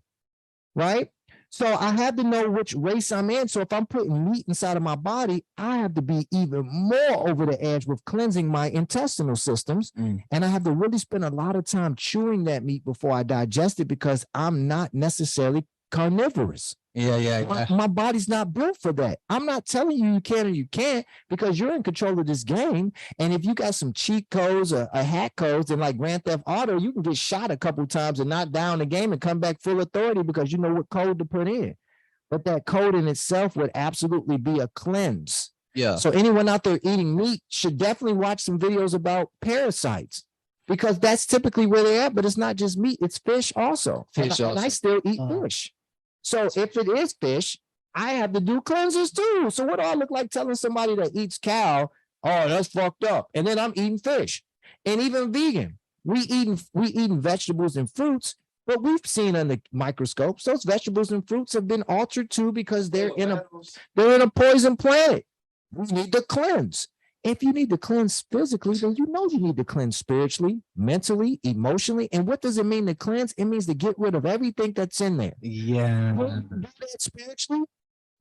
Speaker 6: right? So I have to know which race I'm in. So if I'm putting meat inside of my body, I have to be even more over the edge with cleansing my intestinal systems. And I have to really spend a lot of time chewing that meat before I digest it because I'm not necessarily carnivorous. My body's not built for that. I'm not telling you you can or you can't because you're in control of this game. And if you got some cheat codes or hack codes and like Grand Theft Auto, you can get shot a couple times and knock down the game and come back full authority because you know what code to put in. But that code in itself would absolutely be a cleanse.
Speaker 1: Yeah.
Speaker 6: So anyone out there eating meat should definitely watch some videos about parasites because that's typically where they're at. But it's not just meat; it's fish also. And I still eat fish. So if it is fish, I have to do cleanses too. So what do I look like telling somebody that eats cow, oh, that's fucked up. And then I'm eating fish. And even vegan, we eating vegetables and fruits, but we've seen under microscopes, those vegetables and fruits have been altered too because they're in a poison planet. We need to cleanse. If you need to cleanse physically, then you know you need to cleanse spiritually, mentally, emotionally. And what does it mean to cleanse? It means to get rid of everything that's in there.
Speaker 1: Yeah.
Speaker 6: Can you do that spiritually?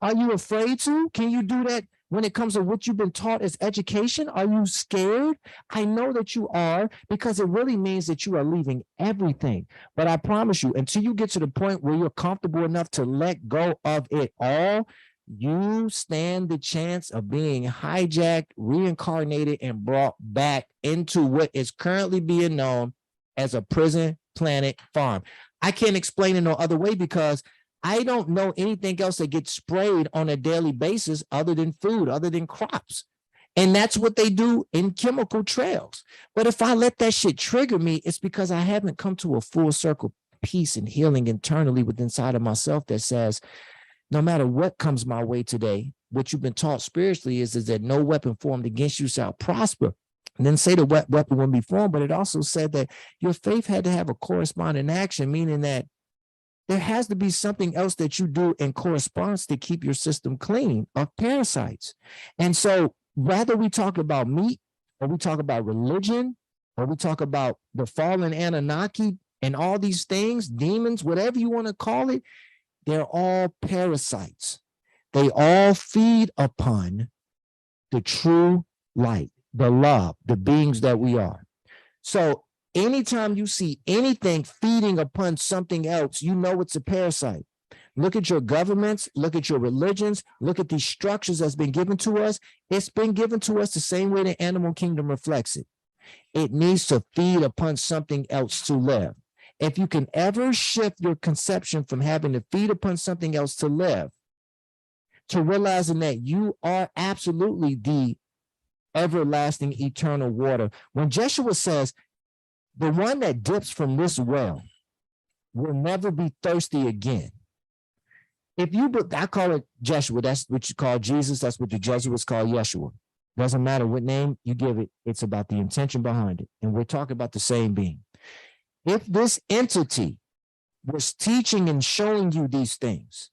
Speaker 6: Are you afraid to? Can you do that when it comes to what you've been taught as education? Are you scared? I know that you are because it really means that you are leaving everything. But I promise you, until you get to the point where you're comfortable enough to let go of it all, you stand the chance of being hijacked, reincarnated, and brought back into what is currently being known as a prison planet farm. I can't explain it no other way because I don't know anything else that gets sprayed on a daily basis other than food, other than crops. And that's what they do in chemical trails. But if I let that shit trigger me, it's because I haven't come to a full circle peace and healing internally within inside of myself that says, no matter what comes my way today, what you've been taught spiritually is that no weapon formed against you shall prosper. And then say the weapon won't be formed, but it also said that your faith had to have a corresponding action, meaning that there has to be something else that you do in correspondence to keep your system clean of parasites. And so whether we talk about meat or we talk about religion or we talk about the fallen Anunnaki and all these things, demons, whatever you want to call it, they're all parasites. They all feed upon the true light, the love, the beings that we are. So anytime you see anything feeding upon something else, you know it's a parasite. Look at your governments, look at your religions, look at these structures that's been given to us. It's been given to us the same way the animal kingdom reflects it. It needs to feed upon something else to live. If you can ever shift your conception from having to feed upon something else to live, to realizing that you are absolutely the everlasting eternal water. When Jeshua says, the one that dips from this well will never be thirsty again. If you, I call it Jeshua, that's what you call Jesus, that's what the Jesuits call Yeshua. Doesn't matter what name you give it, it's about the intention behind it. And we're talking about the same being. If this entity was teaching and showing you these things,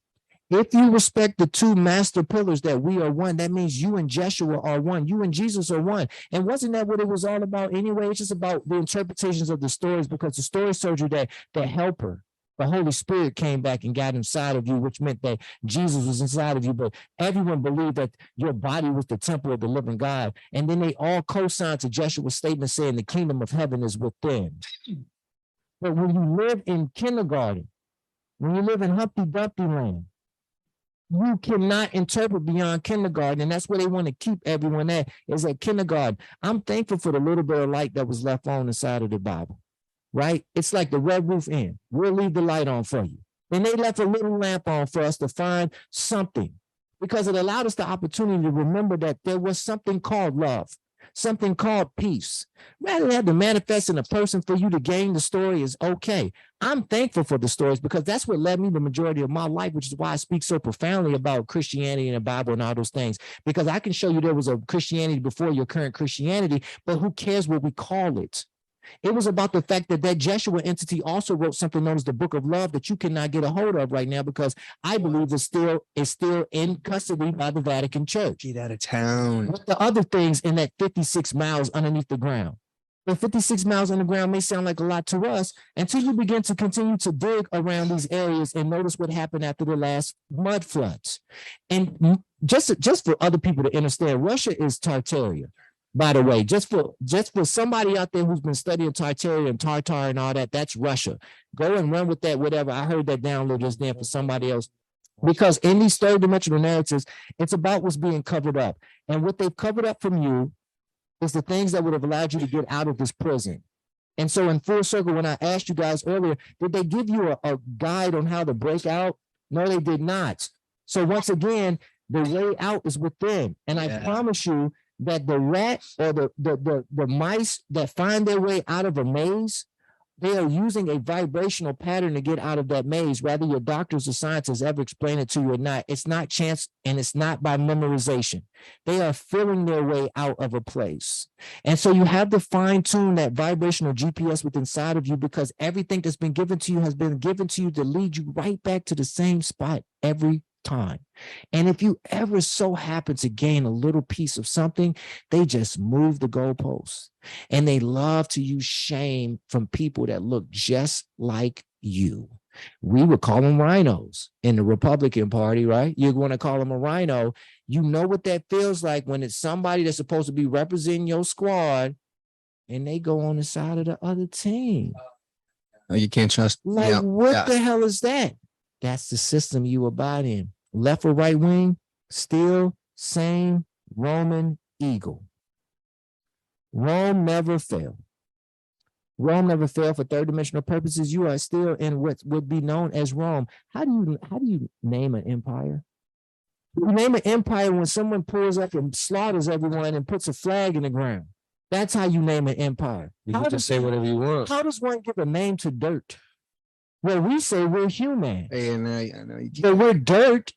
Speaker 6: if you respect the two master pillars that we are one, that means you and Jeshua are one, you and Jesus are one. And wasn't that what it was all about anyway? It's just about the interpretations of the stories, because the story told you that the helper, the Holy Spirit, came back and got inside of you, which meant that Jesus was inside of you, but everyone believed that your body was the temple of the living God. And then they all co-signed to Jeshua's statement saying the kingdom of heaven is within. But when you live in kindergarten, when you live in Humpty Dumpty land, you cannot interpret beyond kindergarten. And that's where they want to keep everyone at, is at kindergarten. I'm thankful for the little bit of light that was left on inside of the Bible, right? It's like the Red Roof Inn. We'll leave the light on for you. And they left a little lamp on for us to find something, because it allowed us the opportunity to remember that there was something called love, something called peace. Rather than have to manifest in a person for you to gain the story is okay. I'm thankful for the stories, because that's what led me the majority of my life, which is why I speak so profoundly about Christianity and the Bible and all those things, because I can show you there was a Christianity before your current Christianity, but who cares what we call it? It was about the fact that Jeshua entity also wrote something known as the Book of Love that you cannot get a hold of right now, because I believe it's still in custody by the Vatican Church.
Speaker 1: Get out of town.
Speaker 6: What the other things in that 56 miles underneath the ground? But 56 miles underground may sound like a lot to us until you begin to continue to dig around these areas and notice what happened after the last mud floods. And just for other people to understand, Russia is Tartaria. By the way, just for somebody out there who's been studying Tartaria and Tartar and all that, that's Russia. Go and run with that, whatever. I heard that download just then for somebody else. Because in these third dimensional narratives, it's about what's being covered up. And what they've covered up from you is the things that would have allowed you to get out of this prison. And so in full circle, when I asked you guys earlier, did they give you a guide on how to break out? No, they did not. So once again, the way out is within. And I promise you that the rat or the mice that find their way out of a maze, they are using a vibrational pattern to get out of that maze. Whether your doctors or scientists ever explain it to you or not, it's not chance and it's not by memorization. They are feeling their way out of a place. And so you have to fine tune that vibrational GPS within inside of you, because everything that's been given to you has been given to you to lead you right back to the same spot every time. And if you ever so happen to gain a little piece of something, they just move the goalposts. And they love to use shame from people that look just like you. We would call them rhinos in the Republican Party, right? You're going to call them a rhino. You know what that feels like when it's somebody that's supposed to be representing your squad and they go on the side of the other team.
Speaker 1: Oh, you can't trust.
Speaker 6: Like, what the hell is that? That's the system you abide in. Left or right wing, still same Roman eagle. Rome never failed. Rome never failed for third dimensional purposes. You are still in what would be known as Rome. How do you name an empire? You name an empire when someone pulls up and slaughters everyone and puts a flag in the ground. That's how you name an empire.
Speaker 3: You can just say whatever you want.
Speaker 6: How does one give a name to dirt? Well, we say we're human.
Speaker 1: Hey, I know you
Speaker 6: But we're dirt,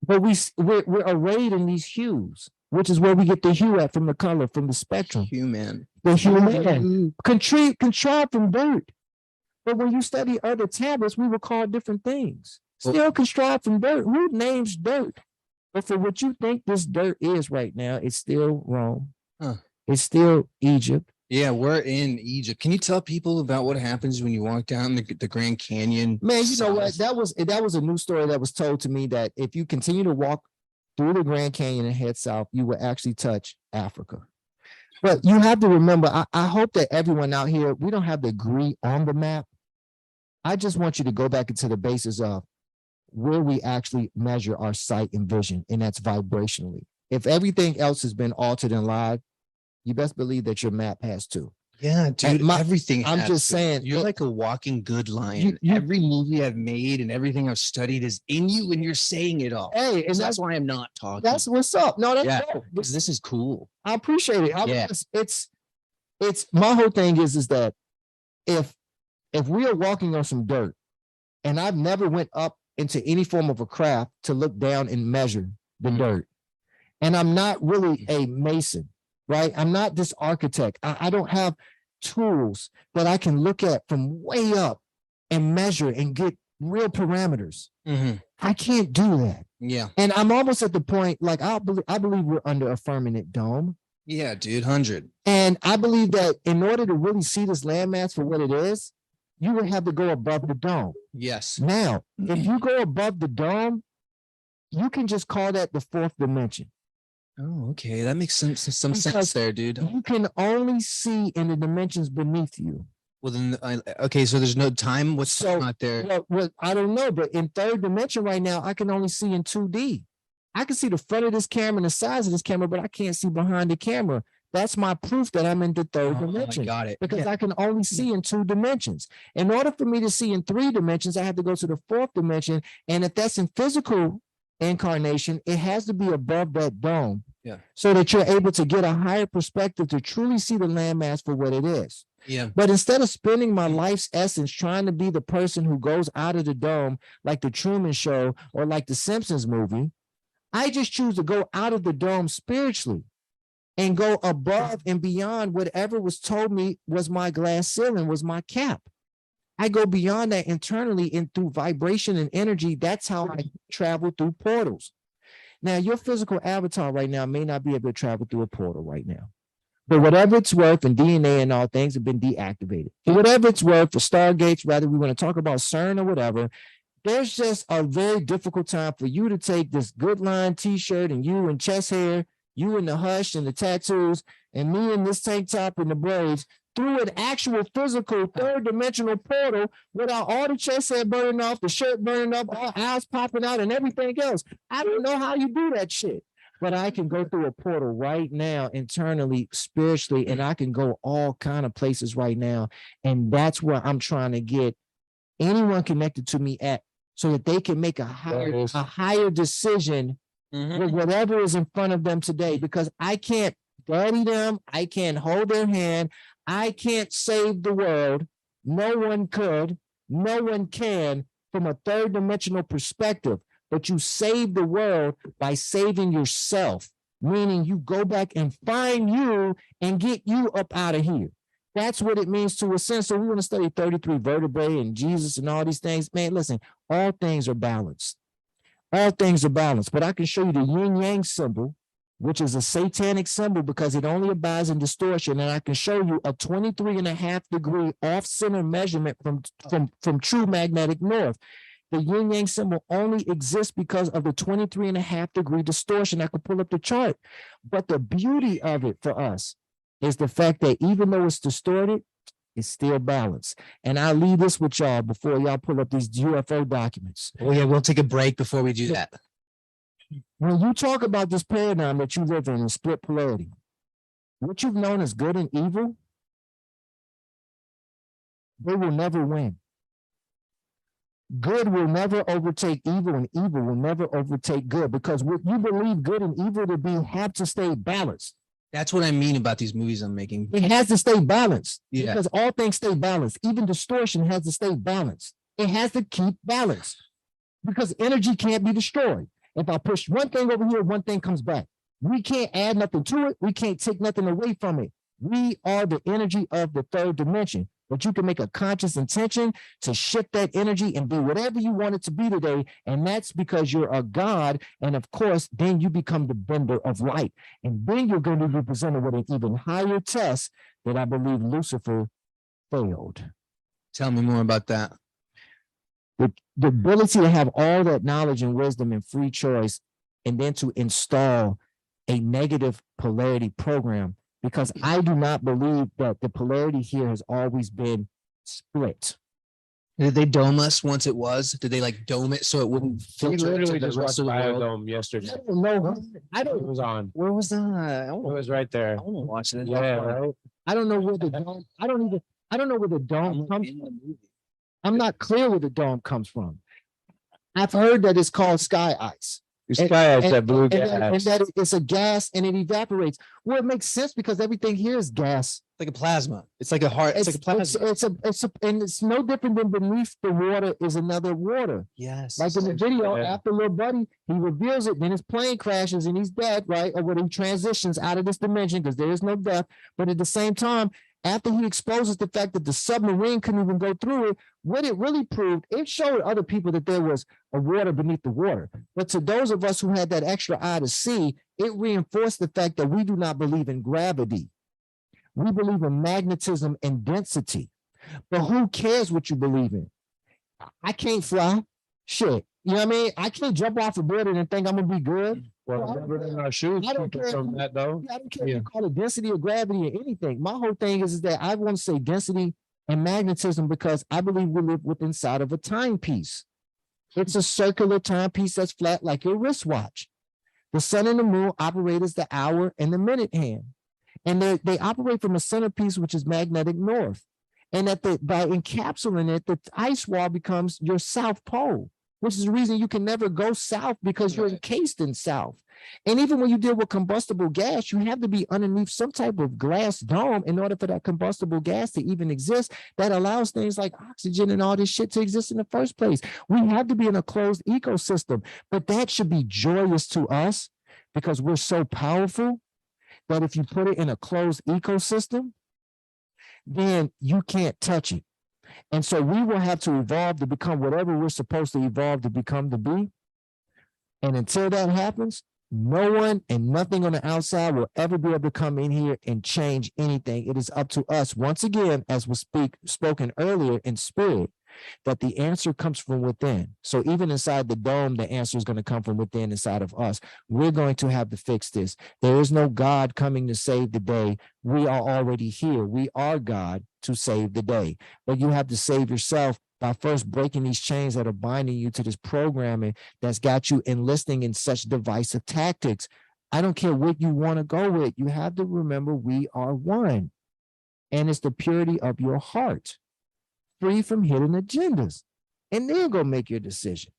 Speaker 6: but we're arrayed in these hues, which is where we get the hue at from the color, from the spectrum.
Speaker 1: human.
Speaker 6: The human contrived from dirt. But when you study other tablets, we would call different things. Still contrived from dirt. Who names dirt? But for what you think this dirt is right now, it's still Rome.
Speaker 1: Huh.
Speaker 6: It's still Egypt.
Speaker 1: Yeah, we're in Egypt. Can you tell people about what happens when you walk down the Grand Canyon?
Speaker 6: Man, you know what? That was a new story that was told to me, that if you continue to walk through the Grand Canyon and head south, you will actually touch Africa. But you have to remember, I hope that everyone out here, we don't have to agree on the map. I just want you to go back into the basis of where we actually measure our sight and vision, and that's vibrationally. If everything else has been altered and lied, you best believe that your map has too.
Speaker 1: Yeah, dude, everything.
Speaker 6: I'm just saying,
Speaker 1: you're like a walking good lion. Every movie I've made and everything I've studied is in you, and you're saying it all.
Speaker 6: Hey, and
Speaker 1: that's why I'm not talking.
Speaker 6: That's what's up. No, that's
Speaker 1: dope. This is cool.
Speaker 6: I appreciate it. It's my whole thing is that if we are walking on some dirt, and I've never went up into any form of a craft to look down and measure the dirt, and I'm not really a mason. Right? I'm not this architect. I don't have tools that I can look at from way up and measure and get real parameters.
Speaker 1: Mm-hmm.
Speaker 6: I can't do that.
Speaker 1: Yeah.
Speaker 6: And I'm almost at the point, like, I believe we're under a firmament dome.
Speaker 1: Yeah, dude, 100.
Speaker 6: And I believe that in order to really see this landmass for what it is, you would have to go above the dome.
Speaker 1: Yes.
Speaker 6: Now, if you go above the dome, you can just call that the fourth dimension.
Speaker 1: Oh, okay. That makes some sense there, dude.
Speaker 6: You can only see in the dimensions beneath you.
Speaker 1: Well, then, okay, so there's no time. What's not there?
Speaker 6: Well, I don't know, but in third dimension right now, I can only see in 2D. I can see the front of this camera and the size of this camera, but I can't see behind the camera. That's my proof that I'm in the third dimension.
Speaker 1: I got it.
Speaker 6: Because I can only see in 2 dimensions. In order for me to see in 3 dimensions, I have to go to the 4th dimension. And if that's in physical incarnation, it has to be above that dome.
Speaker 1: Yeah.
Speaker 6: So that you're able to get a higher perspective to truly see the landmass for what it is.
Speaker 1: Yeah.
Speaker 6: But instead of spending my life's essence trying to be the person who goes out of the dome, like the Truman Show or like the Simpsons movie, I just choose to go out of the dome spiritually and go above and beyond whatever was told me was my glass ceiling, was my cap. I go beyond that internally and through vibration and energy. That's how I travel through portals. Now, your physical avatar right now may not be able to travel through a portal right now, For whatever it's worth, and DNA and all things have been deactivated. For whatever it's worth, for Stargates, whether we want to talk about CERN or whatever, there's just a very difficult time for you to take this good line t-shirt and you in chest hair, you in the hush and the tattoos, and me in this tank top and the braids through an actual physical third dimensional portal without all the chest hair burning off, the shirt burning up, all eyes popping out and everything else. I don't know how you do that shit. But I can go through a portal right now, internally, spiritually, and I can go all kind of places right now. And that's where I'm trying to get anyone connected to me at, so that they can make a higher decision with whatever is in front of them today. Because I can't daddy them, I can't hold their hand, I can't save the world. No one could, no one can from a third dimensional perspective. But you save the world by saving yourself, meaning you go back and find you and get you up out of here. That's what it means to ascend. So we want to study 33 vertebrae and Jesus and all these things. Man, listen, all things are balanced. All things are balanced. But I can show you the yin yang symbol, which is a satanic symbol because it only abides in distortion. And I can show you a 23.5 off center measurement from true magnetic north. The yin yang symbol only exists because of the 23.5 distortion. I could pull up the chart. But the beauty of it for us is the fact that even though it's distorted, it's still balanced. And I'll leave this with y'all before y'all pull up these UFO documents.
Speaker 1: Oh yeah, we'll take a break before we do that.
Speaker 6: When you talk about this paradigm that you live in split polarity, what you've known as good and evil, they will never win. Good will never overtake evil, and evil will never overtake good, because what you believe good and evil to be have to stay balanced.
Speaker 1: That's what I mean about these movies I'm making.
Speaker 6: It has to stay balanced.
Speaker 1: Yeah.
Speaker 6: Because all things stay balanced. Even distortion has to stay balanced. It has to keep balance because energy can't be destroyed. If I push one thing over here, one thing comes back. We can't add nothing to it. We can't take nothing away from it. We are the energy of the third dimension. But you can make a conscious intention to shift that energy and be whatever you want it to be today. And that's because you're a God. And of course, then you become the bender of light. And then you're going to be presented with an even higher test that I believe Lucifer failed.
Speaker 1: Tell me more about that.
Speaker 6: The ability to have all that knowledge and wisdom and free choice, and then to install a negative polarity program. Because I do not believe that the polarity here has always been split.
Speaker 1: Did they dome us once it was? Did they like dome it so it wouldn't
Speaker 3: We
Speaker 1: filter
Speaker 3: literally
Speaker 1: to the
Speaker 3: just
Speaker 1: rest
Speaker 3: watched
Speaker 1: of the world?
Speaker 3: Biodome yesterday.
Speaker 6: I don't know. I
Speaker 3: It
Speaker 6: don't.
Speaker 3: was on.
Speaker 1: Where was that?
Speaker 3: It was right there.
Speaker 1: I want to watch it.
Speaker 3: Yeah, right.
Speaker 6: I don't know where the dome. I don't know where the dome comes from. I'm not clear where the dome comes from. I've heard that it's called sky ice.
Speaker 3: Your sky has that blue
Speaker 6: and
Speaker 3: gas.
Speaker 6: that it's a gas and it evaporates. Well, it makes sense because everything here is gas.
Speaker 1: Like a plasma. It's like a heart. It's like a plasma.
Speaker 6: And it's no different than beneath the water is another water.
Speaker 1: Yes.
Speaker 6: Like in the video,
Speaker 3: Yeah.
Speaker 6: after little buddy, he reveals it, then his plane crashes and he's dead, right? Or when he transitions out of this dimension because there is no death. But at the same time, after he exposes the fact that the submarine couldn't even go through it, what it really proved, it showed other people that there was a water beneath the water. But to those of us who had that extra eye to see, it reinforced the fact that we do not believe in gravity. We believe in magnetism and density. But who cares what you believe in? I can't fly. Shit. You know what I mean? I can't jump off a building and think I'm gonna be good.
Speaker 3: Well, never in our shoes
Speaker 6: I don't care.
Speaker 3: from that though.
Speaker 6: I don't care if you call it density or gravity or anything. My whole thing is that I want to say density and magnetism because I believe we live within inside of a timepiece. It's a circular timepiece that's flat like your wristwatch. The sun and the moon operate as the hour and the minute hand. And they operate from a centerpiece, which is magnetic north. And that by encapsulating it, the ice wall becomes your south pole, which is the reason you can never go south because you're encased in south. And even when you deal with combustible gas, you have to be underneath some type of glass dome in order for that combustible gas to even exist that allows things like oxygen and all this shit to exist in the first place. We have to be in a closed ecosystem, but that should be joyous to us because we're so powerful that if you put it in a closed ecosystem, then you can't touch it. And so we will have to evolve to become whatever we're supposed to evolve to become to be. And until that happens, No one and nothing on the outside will ever be able to come in here and change anything. It is up to us, once again, as was spoken earlier in spirit, that the answer comes from within. So even inside the dome, the answer is going to come from within inside of us. We're going to have to fix this. There is no God coming to save the day. We are already here. We are God to save the day. But you have to save yourself by first breaking these chains that are binding you to this programming that's got you enlisting in such divisive tactics. I don't care what you want to go with. You have to remember we are one. And it's the purity of your heart, free from hidden agendas. And then go make your decision.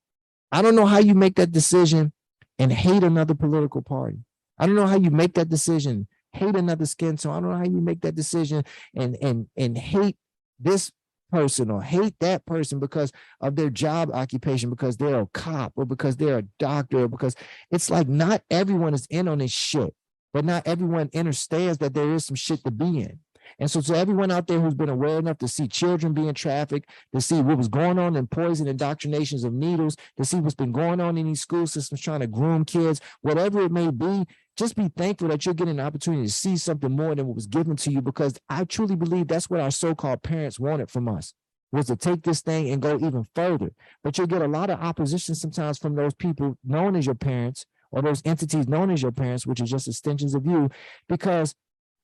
Speaker 6: I don't know how you make that decision and hate another political party. I don't know how you make that decision, hate another skin tone. I don't know how you make that decision and hate this person or hate that person because of their job occupation, because they're a cop or because they're a doctor, or because it's like not everyone is in on this shit, but not everyone understands that there is some shit to be in. And so to everyone out there who's been aware enough to see children being trafficked, to see what was going on in poison indoctrinations of needles, to see what's been going on in these school systems trying to groom kids, whatever it may be, just be thankful that you're getting an opportunity to see something more than what was given to you, because I truly believe that's what our so-called parents wanted from us, was to take this thing and go even further. But you'll get a lot of opposition sometimes from those people known as your parents, or those entities known as your parents, which is just extensions of you, because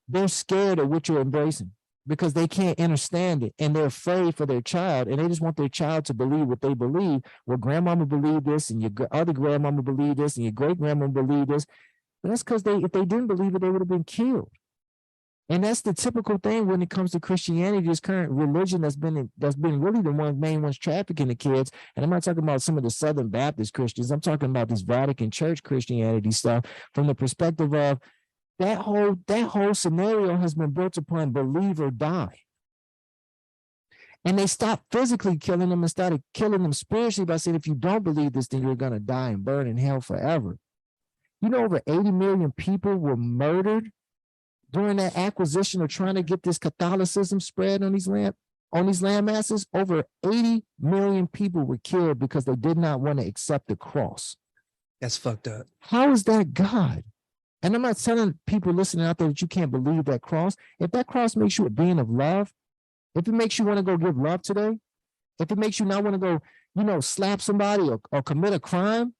Speaker 6: they're scared of what you're embracing, because they can't understand it and they're afraid for their child, and they just want their child to believe what they believe. Well, grandmama believed this, and your other grandmama believed this, and your great grandmama believed this. But that's because if they didn't believe it, they would have been killed. And that's the typical thing when it comes to Christianity, this current religion that's been really the main ones trafficking the kids. And I'm not talking about some of the Southern Baptist Christians. I'm talking about this Vatican Church Christianity stuff from the perspective of that whole scenario has been built upon believe or die. And they stopped physically killing them and started killing them spiritually by saying, if you don't believe this, then you're going to die and burn in hell forever. You know, over 80 million people were murdered during that acquisition of trying to get this Catholicism spread on these land masses. Over 80 million people were killed because they did not want to accept the cross.
Speaker 1: That's fucked up.
Speaker 6: How is that God? And I'm not telling people listening out there that you can't believe that cross. If that cross makes you a being of love, if it makes you want to go give love today, if it makes you not want to go, slap somebody or commit a crime,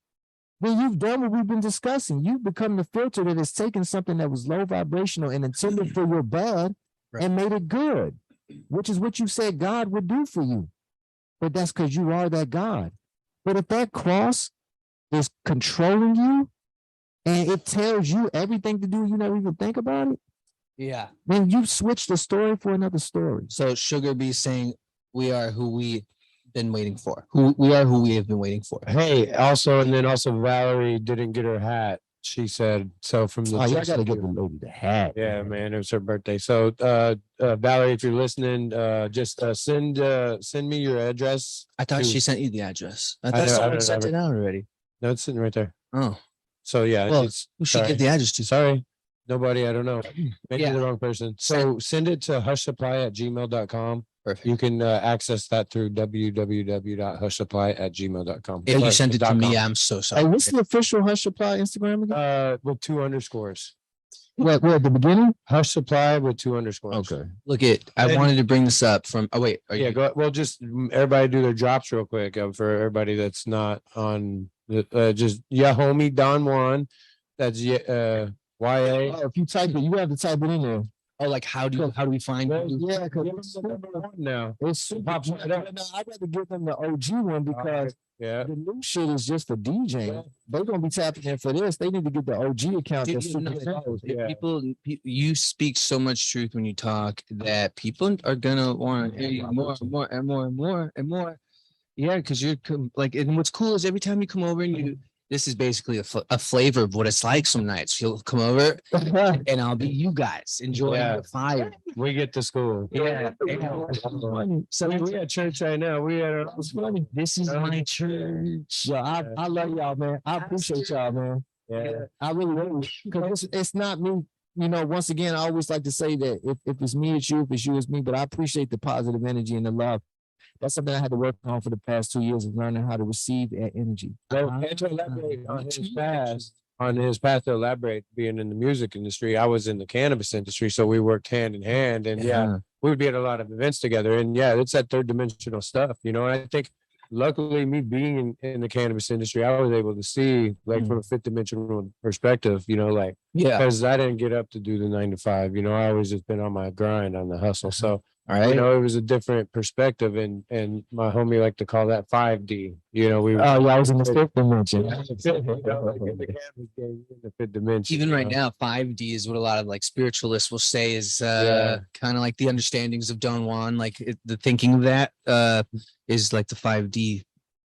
Speaker 6: then you've done what we've been discussing. You've become the filter that has taken something that was low vibrational and intended for your bad and made it good, which is what you said God would do for you. But that's because you are that God. But if that cross is controlling you and it tells you everything to do, you never even think about it,
Speaker 1: Yeah.
Speaker 6: then you switch the story for another story.
Speaker 1: So Sugar Bee saying we are who we been waiting for. Who we have been waiting for.
Speaker 3: Hey, also Valerie didn't get her hat. She said so from the.
Speaker 6: Oh, y'all gotta get the lady the hat.
Speaker 3: Yeah, man, it was her birthday. So, Valerie, if you're listening, just send me your address.
Speaker 1: I thought she sent you the address. I thought someone sent it out already.
Speaker 3: No, it's sitting right there.
Speaker 1: Oh,
Speaker 3: So yeah,
Speaker 1: well, who should give the address to?
Speaker 3: Sorry, nobody. I don't know. Maybe
Speaker 1: Yeah.
Speaker 3: the wrong person. So send it to hushsupply@gmail.com.
Speaker 1: Perfect.
Speaker 3: You can access that through www.hushsupply@gmail.com.
Speaker 1: If you send it to me, I'm so
Speaker 6: Hey,
Speaker 1: sorry.
Speaker 6: what's the official Hush Supply Instagram again?
Speaker 3: With 2 underscores.
Speaker 6: What at the beginning?
Speaker 3: Hush Supply with 2 underscores.
Speaker 6: Okay.
Speaker 1: Look I
Speaker 3: And-
Speaker 1: wanted to bring this up from. Oh wait, are
Speaker 3: Yeah,
Speaker 1: you?
Speaker 3: go. Well, just everybody do their drops real quick for everybody that's not on. Just homie Don Juan. That's YA.
Speaker 6: Oh, if you type it, you have to type it in there.
Speaker 1: Oh, like how do we find you?
Speaker 6: Yeah, because
Speaker 3: Now.
Speaker 6: it's super.
Speaker 3: Pops right up.
Speaker 6: No, I'd rather give them the OG one because
Speaker 3: Yeah.
Speaker 6: the new shit is just for DJing. They're gonna be tapping in for this. They need to get the OG account.
Speaker 1: Dude,
Speaker 6: That's super close.
Speaker 3: Yeah.
Speaker 1: You speak so much truth when you talk that people are gonna want to hear you more and more and more and more and more. Yeah, because you're like, and what's cool is every time you come over and this is basically a flavor of what it's like some nights. You'll come over and I'll be you guys enjoying
Speaker 3: Yeah.
Speaker 1: the fire.
Speaker 3: We get to school.
Speaker 1: Yeah.
Speaker 6: So
Speaker 3: We at church right now. We at
Speaker 6: it's funny.
Speaker 1: This is my church.
Speaker 6: Yo, I love y'all, man. I appreciate y'all, man.
Speaker 3: Yeah.
Speaker 6: I really do. Because it's not me. Once again, I always like to say that if it's me, it's you. If it's you, it's me. But I appreciate the positive energy and the love. That's something I had to work on for the past 2 years, of learning how to receive that energy.
Speaker 3: So, and to elaborate on his fast, on his path to elaborate, being in the music industry, I was in the cannabis industry, so we worked hand in hand, and yeah, we would be at a lot of events together, and yeah, it's that third dimensional stuff, you know. And I think, luckily, me being in the cannabis industry, I was able to see, like, from a fifth dimensional perspective, you know, like,
Speaker 1: Yeah.
Speaker 3: because I didn't get up to do the 9 to 5, you know, I always just been on my grind, on the hustle, so.
Speaker 1: All right.
Speaker 3: You know, it was a different perspective, and my homie liked to call that 5D. You know, we
Speaker 6: Oh, yeah, I was in the fifth dimension.
Speaker 3: in the fifth dimension.
Speaker 1: Even
Speaker 3: you
Speaker 1: right
Speaker 3: know?
Speaker 1: now, 5D is what a lot of like spiritualists will say is
Speaker 3: Yeah.
Speaker 1: kind of like the understandings of Don Juan, like the thinking of that is like the 5D.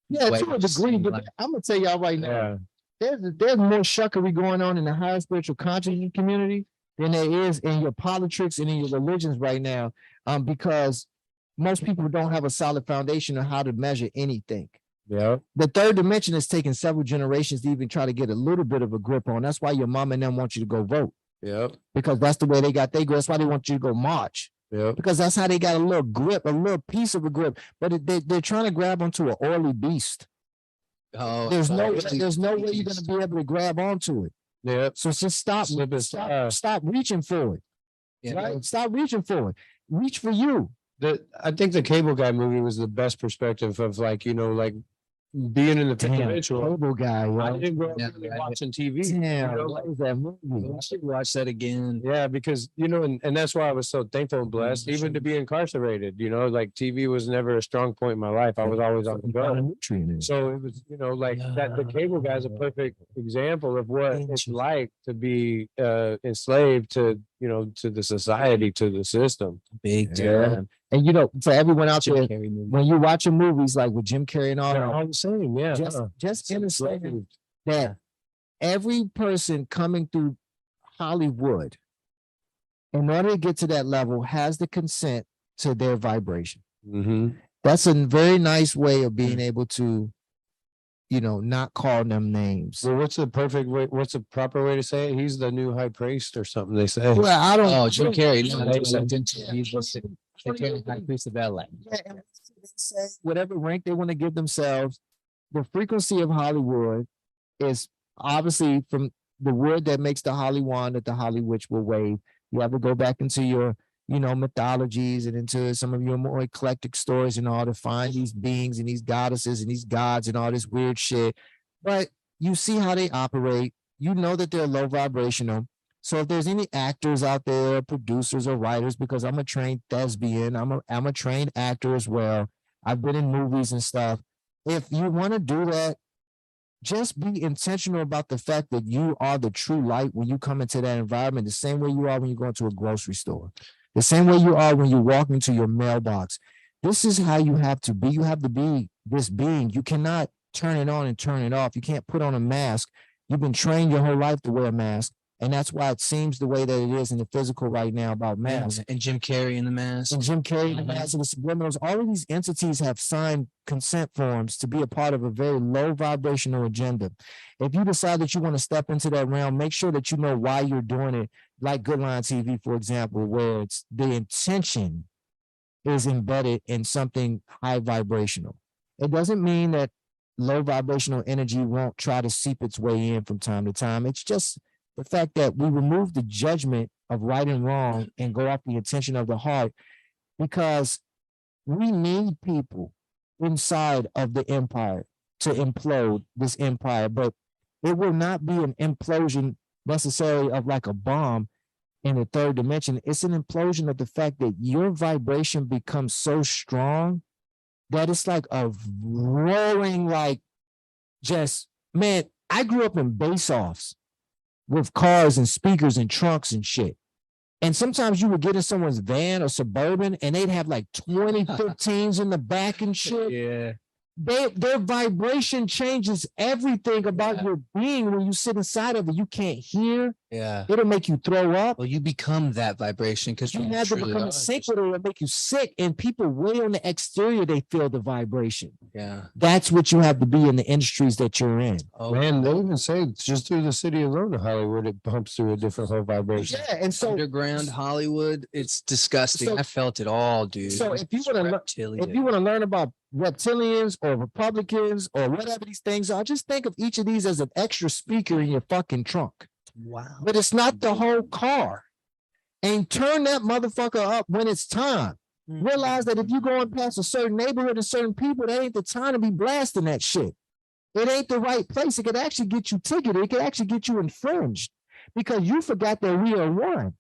Speaker 6: Yeah,
Speaker 1: way
Speaker 6: to a
Speaker 1: of
Speaker 6: degree,
Speaker 1: seeing
Speaker 6: but
Speaker 1: life.
Speaker 6: I'm gonna tell y'all right now,
Speaker 3: Yeah,
Speaker 6: there's more shuckery going on in the higher spiritual consciousness community than there is in your politics and in your religions right now. Because most people don't have a solid foundation on how to measure anything.
Speaker 3: yeah,
Speaker 6: The third dimension is taking several generations to even try to get a little bit of a grip on. That's why your mom and them want you to go vote,
Speaker 3: yeah,
Speaker 6: because that's the way they got their grip. That's why they want you to go march,
Speaker 3: yeah.
Speaker 6: because that's how they got a little grip, a little piece of a grip. But they're trying to grab onto an oily beast.
Speaker 1: Oh,
Speaker 6: There's no way you're gonna be able to grab onto it.
Speaker 3: Yeah,
Speaker 6: So just stop reaching for it.
Speaker 1: yeah.
Speaker 6: Right? Stop reaching for it. Reach for you.
Speaker 3: I think the Cable Guy movie was the best perspective of, like, you know, like being in the fifth
Speaker 6: Damn,
Speaker 3: dimension.
Speaker 6: Cable Guy.
Speaker 3: I
Speaker 6: Right?
Speaker 3: didn't grow up
Speaker 1: Yeah,
Speaker 3: really
Speaker 1: right.
Speaker 3: watching TV.
Speaker 6: Damn,
Speaker 3: you know,
Speaker 6: what was that movie?
Speaker 1: I should watch that again.
Speaker 3: Yeah, because, you know, and that's why I was so thankful and blessed, even to be incarcerated. You know, like, TV was never a strong point in my life. I was always on the go. So it was, you know, like that. The Cable Guy is a perfect example of what it's like to be enslaved to, you know, to the society, to the system.
Speaker 1: Big
Speaker 6: Yeah.
Speaker 1: time.
Speaker 6: And you know, for everyone out
Speaker 1: Jim
Speaker 6: there,
Speaker 1: Carrey movie.
Speaker 6: when you're watching movies like with Jim Carrey and all
Speaker 3: They're
Speaker 6: that,
Speaker 3: all the same. Yeah.
Speaker 6: just understand that every person coming through Hollywood, in order to get to that level, has the consent to their vibration.
Speaker 3: Mm-hmm.
Speaker 6: That's a very nice way of being able to, you know, not call them names.
Speaker 3: So what's the perfect way? What's the proper way to say it? He's the new high priest or something. They say.
Speaker 6: Well, I don't.
Speaker 1: Oh, Jim Carrey. No,
Speaker 3: Yeah,
Speaker 1: that's what
Speaker 3: yeah.
Speaker 1: he's listed. Jim Carrey, High Priest of LA.
Speaker 6: Yeah, and they say whatever rank they want to give themselves, the frequency of Hollywood is obviously from the wood that makes the holly wand that the holly witch will wave. You have to go back into your, you know, mythologies and into some of your more eclectic stories and all to find these beings and these goddesses and these gods and all this weird shit. But you see how they operate. You know that they're low vibrational. So if there's any actors out there, producers or writers, because I'm a trained thespian, I'm a trained actor as well. I've been in movies and stuff. If you want to do that, just be intentional about the fact that you are the true light when you come into that environment, the same way you are when you go into a grocery store, the same way you are when you walk into your mailbox. This is how you have to be. You have to be this being. You cannot turn it on and turn it off. You can't put on a mask. You've been trained your whole life to wear a mask. And that's why it seems the way that it is in the physical right now about masks.
Speaker 1: And Jim Carrey in the mask.
Speaker 6: And Jim Carrey, the mask and the subliminals, all of these entities have signed consent forms to be a part of a very low vibrational agenda. If you decide that you want to step into that realm, make sure that you know why you're doing it. Like Good Line TV, for example, where it's the intention is embedded in something high vibrational. It doesn't mean that low vibrational energy won't try to seep its way in from time to time. It's just the fact that we remove the judgment of right and wrong and go off the intention of the heart, because we need people inside of the empire to implode this empire, but it will not be an implosion necessarily of like a bomb in the third dimension. It's an implosion of the fact that your vibration becomes so strong that it's like a roaring, like just, man, I grew up in base-offs with cars and speakers and trunks and shit. And sometimes you would get in someone's van or Suburban and they'd have like 20 15s in the back and shit.
Speaker 1: Yeah.
Speaker 6: Their vibration changes everything about your being when you sit inside of it. You can't hear,
Speaker 1: Yeah.
Speaker 6: It'll make you throw up.
Speaker 1: Well, you become that vibration because
Speaker 6: You have to become in sync with it. It'll make you sick. And people way on the exterior, they feel the vibration.
Speaker 1: Yeah.
Speaker 6: That's what you have to be in the industries that you're in.
Speaker 1: Oh,
Speaker 3: Man, they even say just through the city alone of Hollywood, it pumps through a different whole vibration.
Speaker 6: Yeah, and so
Speaker 1: underground Hollywood, it's disgusting.
Speaker 6: So-
Speaker 1: I felt it all, dude.
Speaker 6: so if you wanna look-
Speaker 1: Reptilian.
Speaker 6: if you want to learn about reptilians or Republicans or whatever these things are, just think of each of these as an extra speaker in your fucking trunk.
Speaker 1: Wow.
Speaker 6: But it's not the whole car. And turn that motherfucker up when it's time. Realize that if you're going past a certain neighborhood and certain people, that ain't the time to be blasting that shit. It ain't the right place. It could actually get you ticketed. It could actually get you infringed because you forgot that we are one.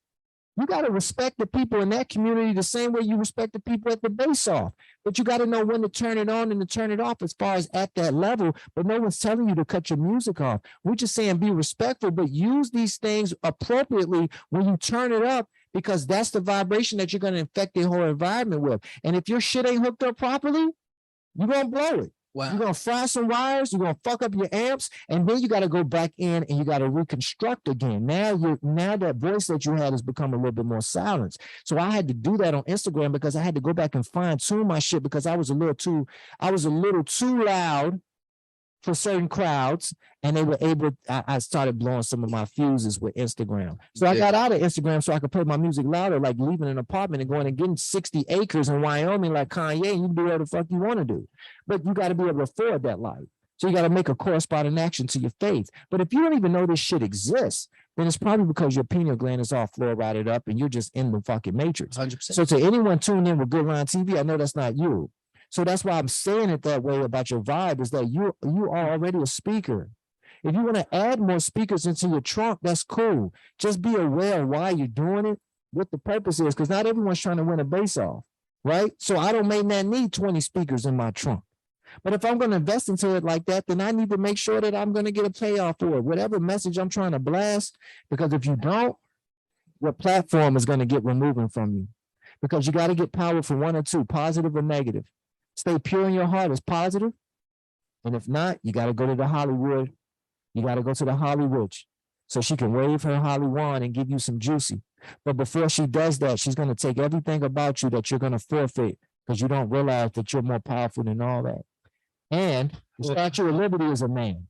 Speaker 6: You got to respect the people in that community the same way you respect the people at the base off. But you got to know when to turn it on and to turn it off as far as at that level. But no one's telling you to cut your music off. We're just saying be respectful, but use these things appropriately when you turn it up because that's the vibration that you're going to infect the whole environment with. And if your shit ain't hooked up properly, you're going to blow it.
Speaker 1: Wow.
Speaker 6: You're gonna fry some wires, you're gonna fuck up your amps, and then you gotta go back in and you gotta reconstruct again. Now that voice that you had has become a little bit more silenced. So I had to do that on Instagram because I had to go back and fine tune my shit because I was a little too loud for certain crowds, and they were able. I started blowing some of my fuses with Instagram. So I got out of Instagram so I could play my music louder, like leaving an apartment and going and getting 60 acres in Wyoming, like Kanye. And you can do whatever the fuck you want to do, but you got to be able to afford that life. So you got to make a corresponding action to your faith. But if you don't even know this shit exists, then it's probably because your pineal gland is all fluorided up and you're just in the fucking matrix.
Speaker 1: 100%.
Speaker 6: So to anyone tuned in with Good Line TV, I know that's not you. So that's why I'm saying it that way about your vibe is that you are already a speaker. If you want to add more speakers into your trunk, that's cool. Just be aware of why you're doing it, what the purpose is, because not everyone's trying to win a bass off, right? So I don't may not need 20 speakers in my trunk. But if I'm going to invest into it like that, then I need to make sure that I'm going to get a payoff for it, whatever message I'm trying to blast, because if you don't, your platform is going to get removed from you because you got to get power for one or two, positive or negative. Stay pure in your heart is positive. And if not, you got to go to the Hollywood. You got to go to the Hollywood so she can wave her Holly wand and give you some juicy. But before she does that, she's going to take everything about you that you're going to forfeit because you don't realize that you're more powerful than all that. And the Statue of Liberty is a man.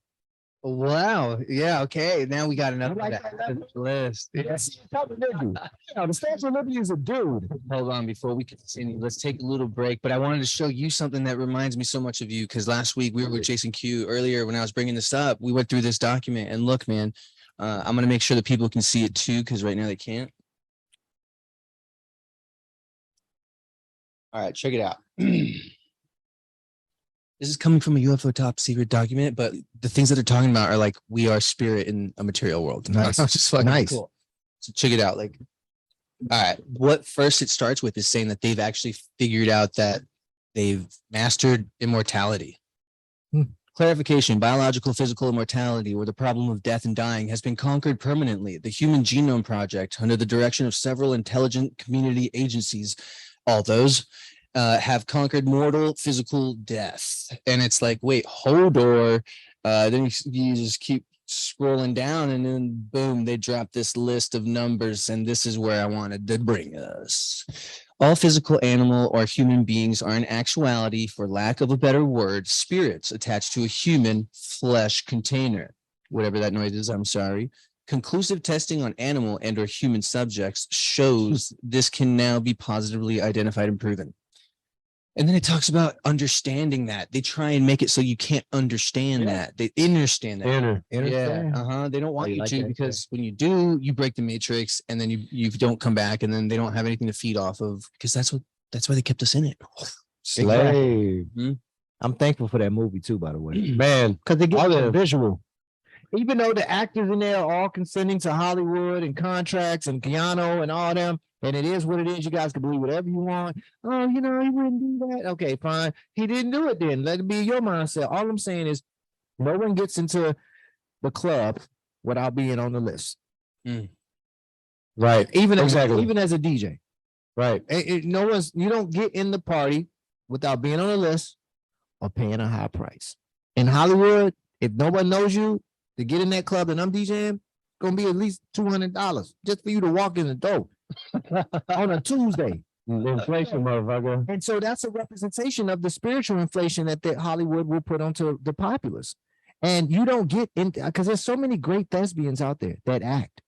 Speaker 1: Wow. Yeah. Okay. Now we got another
Speaker 6: You like
Speaker 1: one
Speaker 6: that
Speaker 1: on the list.
Speaker 6: Yes, the Statue of Liberty is a dude.
Speaker 1: Hold on before we continue. Let's take a little break. But I wanted to show you something that reminds me so much of you because last week we were with Jason Q earlier when I was bringing this up. We went through this document and look, man, I'm going to make sure that people can see it too because right now they can't. All right, check it out. This is coming from a UFO top secret document, but the things that they're talking about are like we are spirit in a material world.
Speaker 6: Nice.
Speaker 1: Just fucking
Speaker 6: Nice.
Speaker 1: cool. So check it out. Like, all right, what first it starts with is saying that they've actually figured out that they've mastered immortality. Clarification, biological, physical immortality, or the problem of death and dying has been conquered permanently. The Human Genome Project, under the direction of several intelligent community agencies, all those have conquered mortal physical death. And it's like, wait, Hodor. Then you just keep scrolling down and then boom, they drop this list of numbers. And this is where I wanted to bring us. All physical animal or human beings are in actuality, for lack of a better word, spirits attached to a human flesh container. Whatever that noise is, I'm sorry. Conclusive testing on animal and or human subjects shows this can now be positively identified and proven. And then it talks about understanding that. They try and make it so you can't understand that. They understand that. Yeah. They don't want you
Speaker 6: like
Speaker 1: to
Speaker 6: that?
Speaker 1: because when you do, you break the matrix and then you don't come back and then they don't have anything to feed off of because that's why they kept us in it.
Speaker 3: Slave.
Speaker 6: I'm thankful for that movie too, by the way.
Speaker 3: Man,
Speaker 6: Because they get
Speaker 3: all
Speaker 6: the
Speaker 3: the-
Speaker 6: visual. Even though the actors in there are all consenting to Hollywood and contracts and Keanu and all them, and it is what it is. You guys can believe whatever you want. Oh, he wouldn't do that. Okay, fine. He didn't do it then. Let it be your mindset. All I'm saying is no one gets into the club without being on the list.
Speaker 3: right.
Speaker 6: Even
Speaker 3: Exactly.
Speaker 6: even as a DJ.
Speaker 3: Right.
Speaker 6: You don't get in the party without being on the list or paying a high price. In Hollywood, if no one knows you to get in that club and I'm DJing, gonna be at least $200 just for you to walk in the door on a Tuesday.
Speaker 3: Inflation, motherfucker.
Speaker 6: And so that's a representation of the spiritual inflation that Hollywood will put onto the populace. And you don't get into, because there's so many great thespians out there that act.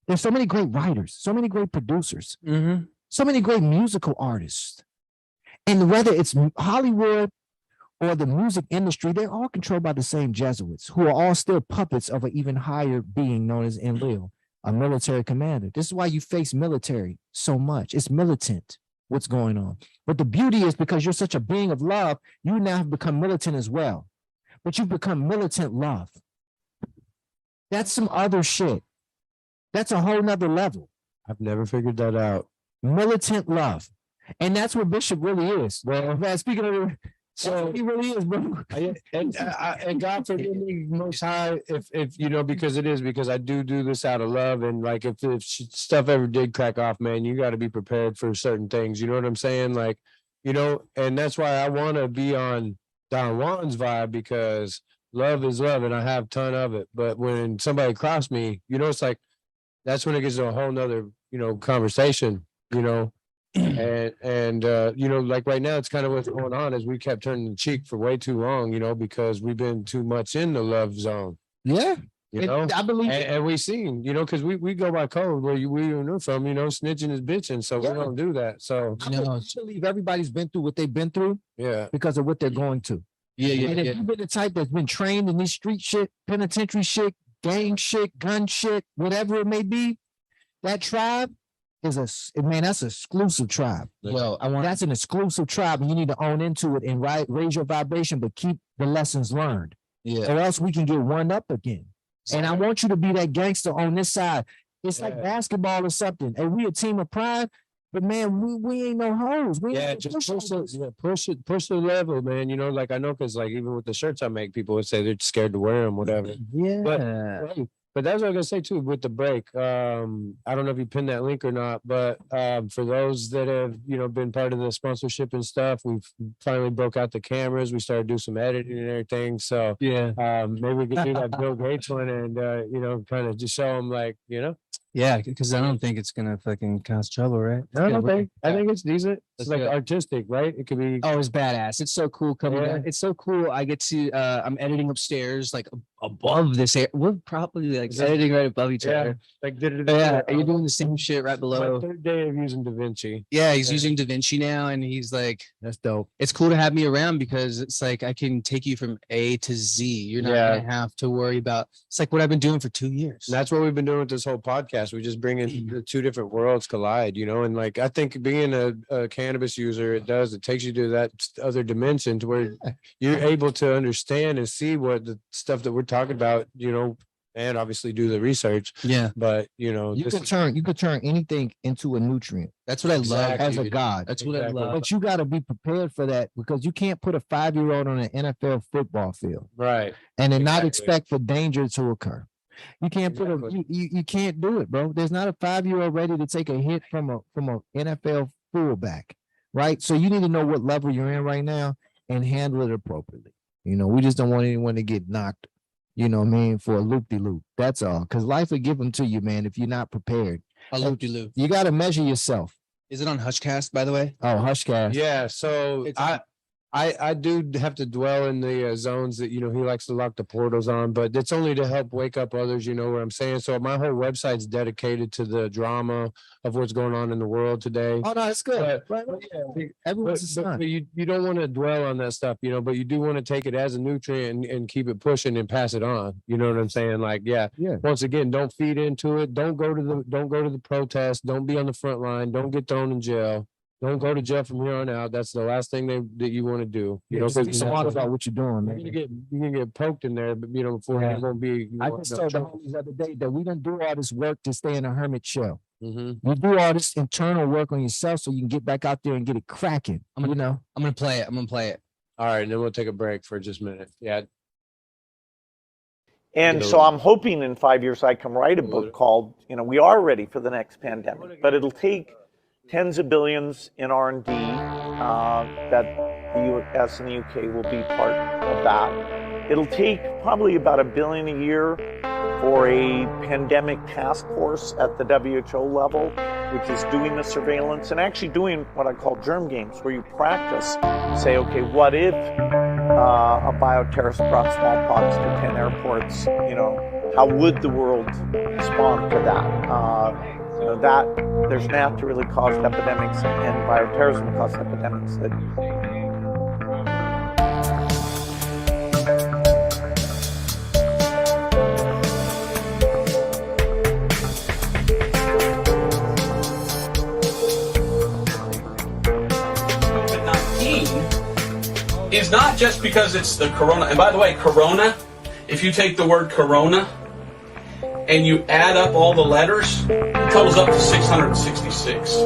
Speaker 6: There's so many great writers, so many great producers, so many great musical artists. And whether it's Hollywood or the music industry, they're all controlled by the same Jesuits, who are all still puppets of an even higher being known as Enlil, a military commander. This is why you face military so much. It's militant, what's going on. But the beauty is, because you're such a being of love, you now have become militant as well. But you've become militant love. That's some other shit. That's a whole nother level.
Speaker 3: I've never figured that out.
Speaker 6: Militant love. And that's what Bishop really is. Well, man, speaking of, so he really is, bro.
Speaker 3: And God forgive me, Most High, if you know, because I do this out of love, and like if stuff ever did crack off, man, you got to be prepared for certain things. You know what I'm saying? Like, you know, and that's why I want to be on Don Juan's vibe, because love is love, and I have a ton of it. But when somebody crossed me, you know, it's like that's when it gets to a whole nother, you know, conversation. You know. And you know, like right now, it's kind of what's going on is we kept turning the cheek for way too long, you know, because we've been too much in the love zone.
Speaker 6: Yeah,
Speaker 3: you know,
Speaker 6: I believe,
Speaker 3: and we seen, you know, because we go by code where we know from, you know, snitching is bitching, so we don't do that. So
Speaker 6: I believe everybody's been through what they've been through, because of what they're going to. And if you've been the type that's been trained in this street shit, penitentiary shit, gang shit, gun shit, whatever it may be, that tribe is that's an exclusive tribe.
Speaker 1: Well,
Speaker 6: that's an exclusive tribe, and you need to own into it and raise your vibration, but keep the lessons learned.
Speaker 1: Yeah.
Speaker 6: Or else we can get one up again. And I want you to be that gangster on this side. It's like basketball or something. And we a team of pride, but man, we ain't no hoes. We ain't
Speaker 3: just push the level, man. You know, like I know, because like even with the shirts I make, people would say they're scared to wear them, whatever.
Speaker 6: Yeah.
Speaker 3: But that's what I was gonna say too with the break. I don't know if you pinned that link or not, but for those that have, you know, been part of the sponsorship and stuff, we've finally broke out the cameras. We started doing some editing and everything. So maybe we could do that Bill Gates one and you know, kind of just show them, like, you know.
Speaker 1: Yeah, because I don't think it's gonna fucking cause trouble, right?
Speaker 3: I think it's decent. It's like artistic, right? It could be.
Speaker 1: Oh, it's badass. It's so cool coming down. It's so cool. I get to I'm editing upstairs, like above this air. We're probably like editing right above each other.
Speaker 3: Like
Speaker 1: you're doing the same shit right below.
Speaker 3: My third day of using DaVinci.
Speaker 1: Yeah, he's using DaVinci now, and he's like,
Speaker 6: that's dope.
Speaker 1: It's cool to have me around, because it's like I can take you from A to Z. You're not gonna have to worry about. It's like what I've been doing for 2 years.
Speaker 3: And that's what we've been doing with this whole podcast. We just bring in the two different worlds collide, you know. And like I think being a cannabis user, it takes you to that other dimension to where you're able to understand and see what the stuff that we're talking about, you know, and obviously do the research.
Speaker 1: Yeah.
Speaker 3: But you know,
Speaker 6: you could turn anything into a nutrient.
Speaker 1: That's what I love
Speaker 6: as a god.
Speaker 1: That's what I love.
Speaker 6: But you got to be prepared for that, because you can't put a 5-year-old on an NFL football field,
Speaker 3: right,
Speaker 6: and then not expect for danger to occur. You can't put you can't do it, bro. There's not a 5-year-old ready to take a hit from a NFL fullback, right? So you need to know what level you're in right now and handle it appropriately. You know, we just don't want anyone to get knocked, you know what I mean, for a loop-de-loop. That's all. Because life will give them to you, man, if you're not prepared.
Speaker 1: A loop-de-loop.
Speaker 6: You got to measure yourself.
Speaker 1: Is it on Hushcast, by the way?
Speaker 6: Oh, Hushcast.
Speaker 3: Yeah. So I do have to dwell in the zones that, you know, he likes to lock the portals on, but it's only to help wake up others, you know what I'm saying? So my whole website's dedicated to the drama of what's going on in the world today.
Speaker 6: Oh, no, it's good. Everyone's a son.
Speaker 3: But you don't want to dwell on that stuff, you know, but you do want to take it as a nutrient and keep it pushing and pass it on. You know what I'm saying? Like, once again, don't feed into it. Don't go to the protest. Don't be on the front line. Don't get thrown in jail. Don't go to jail from here on out. That's the last thing that you want to do. You know,
Speaker 6: be smart about what you're doing, man.
Speaker 3: You can get poked in there, but you know, before it won't be.
Speaker 6: I just told the homies the other day that we don't do all this work to stay in a hermit shell.
Speaker 3: Mm-hmm.
Speaker 6: You do all this internal work on yourself so you can get back out there and get it cracking. I'm gonna
Speaker 1: play it.
Speaker 3: All right, and then we'll take a break for just a minute. Yeah.
Speaker 7: And so I'm hoping in 5 years I can write a book called, you know, We Are Ready for the Next Pandemic, but it'll take tens of billions in R&D that the US and the UK will be part of that. It'll take probably about $1 billion a year for a pandemic task force at the WHO level, which is doing the surveillance and actually doing what I call germ games, where you practice, say, okay, what if a bioterrorist brought smallpox to 10 airports? You know, how would the world respond to that? You know, that there's naturally caused epidemics and bioterrorism caused epidemics that
Speaker 8: COVID-19 is not just because it's the corona. And by the way, corona, if you take the word corona and you add up all the letters, it totals up to 666.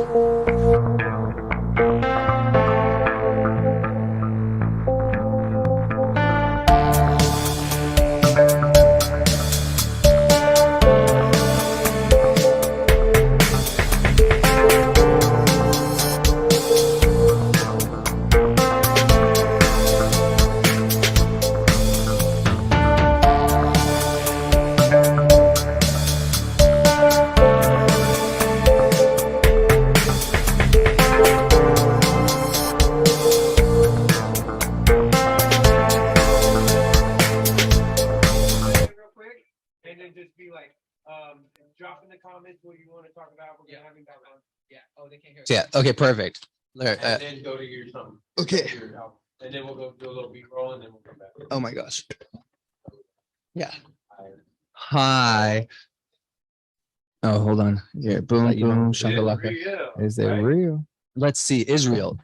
Speaker 4: And then just be like, drop in the comments what you want to talk about. We're gonna have him back on. Yeah. Oh, they can't hear.
Speaker 1: Yeah. Okay. Perfect.
Speaker 3: And then go to your something.
Speaker 1: Okay.
Speaker 3: And then we'll go do a little beat roll and then we'll come back.
Speaker 1: Oh my gosh. Yeah. Hi. Oh, hold on. Yeah. Boom, boom, shakalaka.
Speaker 6: Is it real?
Speaker 1: Let's see. Israel.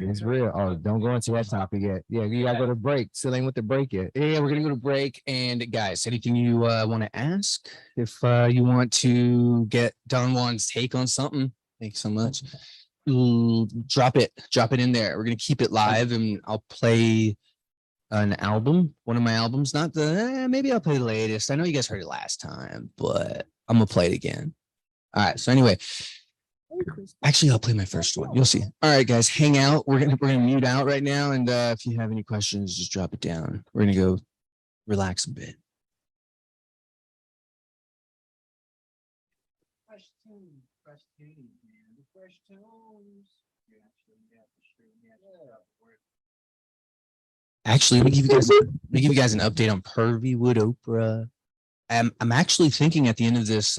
Speaker 6: It's real. Oh, don't go into that topic yet. Yeah, you gotta go to break. Still ain't with the break yet.
Speaker 1: Yeah, we're gonna go to break. And guys, anything you want to ask? If you want to get Don Juan's take on something, thanks so much. Drop it in there. We're gonna keep it live, and I'll play an album, one of my albums. Not the maybe I'll play the latest. I know you guys heard it last time, but I'm gonna play it again. All right. So anyway. Actually, I'll play my first one. You'll see. All right, guys, hang out. We're gonna mute out right now, and if you have any questions, just drop it down. We're gonna go relax a bit. Actually, let me give you guys an update on Pervywood Oprah. I'm actually thinking at the end of this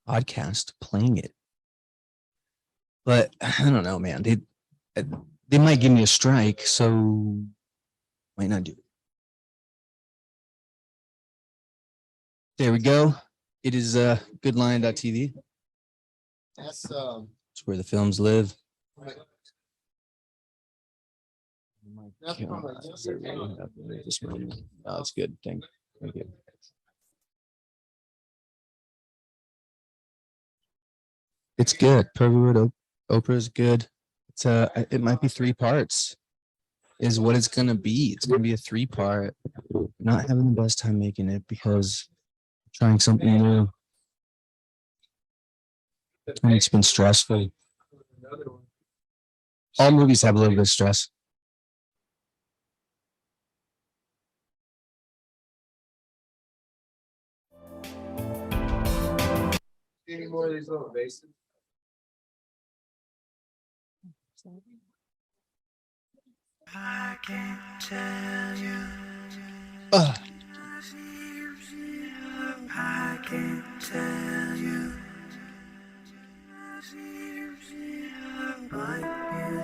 Speaker 1: podcast playing it, but I don't know, man. They might give me a strike, so might not do it. There we go. It is goodline.tv.
Speaker 2: That's
Speaker 1: It's where the films live.
Speaker 2: that's from a yesterday.
Speaker 1: Oh, it's good. Thank you. It's good. Pervywood Oprah is good. It's it might be 3 parts is what it's gonna be. It's gonna be a 3-part. Not having the best time making it because I'm trying something new. And it's been stressful. All movies have a little bit of stress.
Speaker 3: Any more of these little bases?
Speaker 5: I can't tell you. I can't tell you. What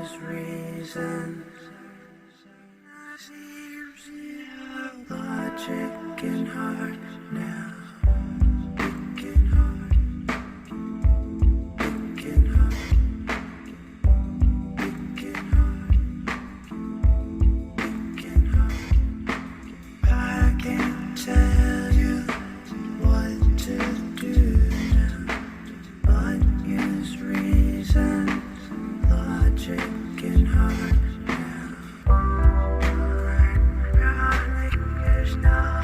Speaker 5: is reason? Logic and heart now. There's no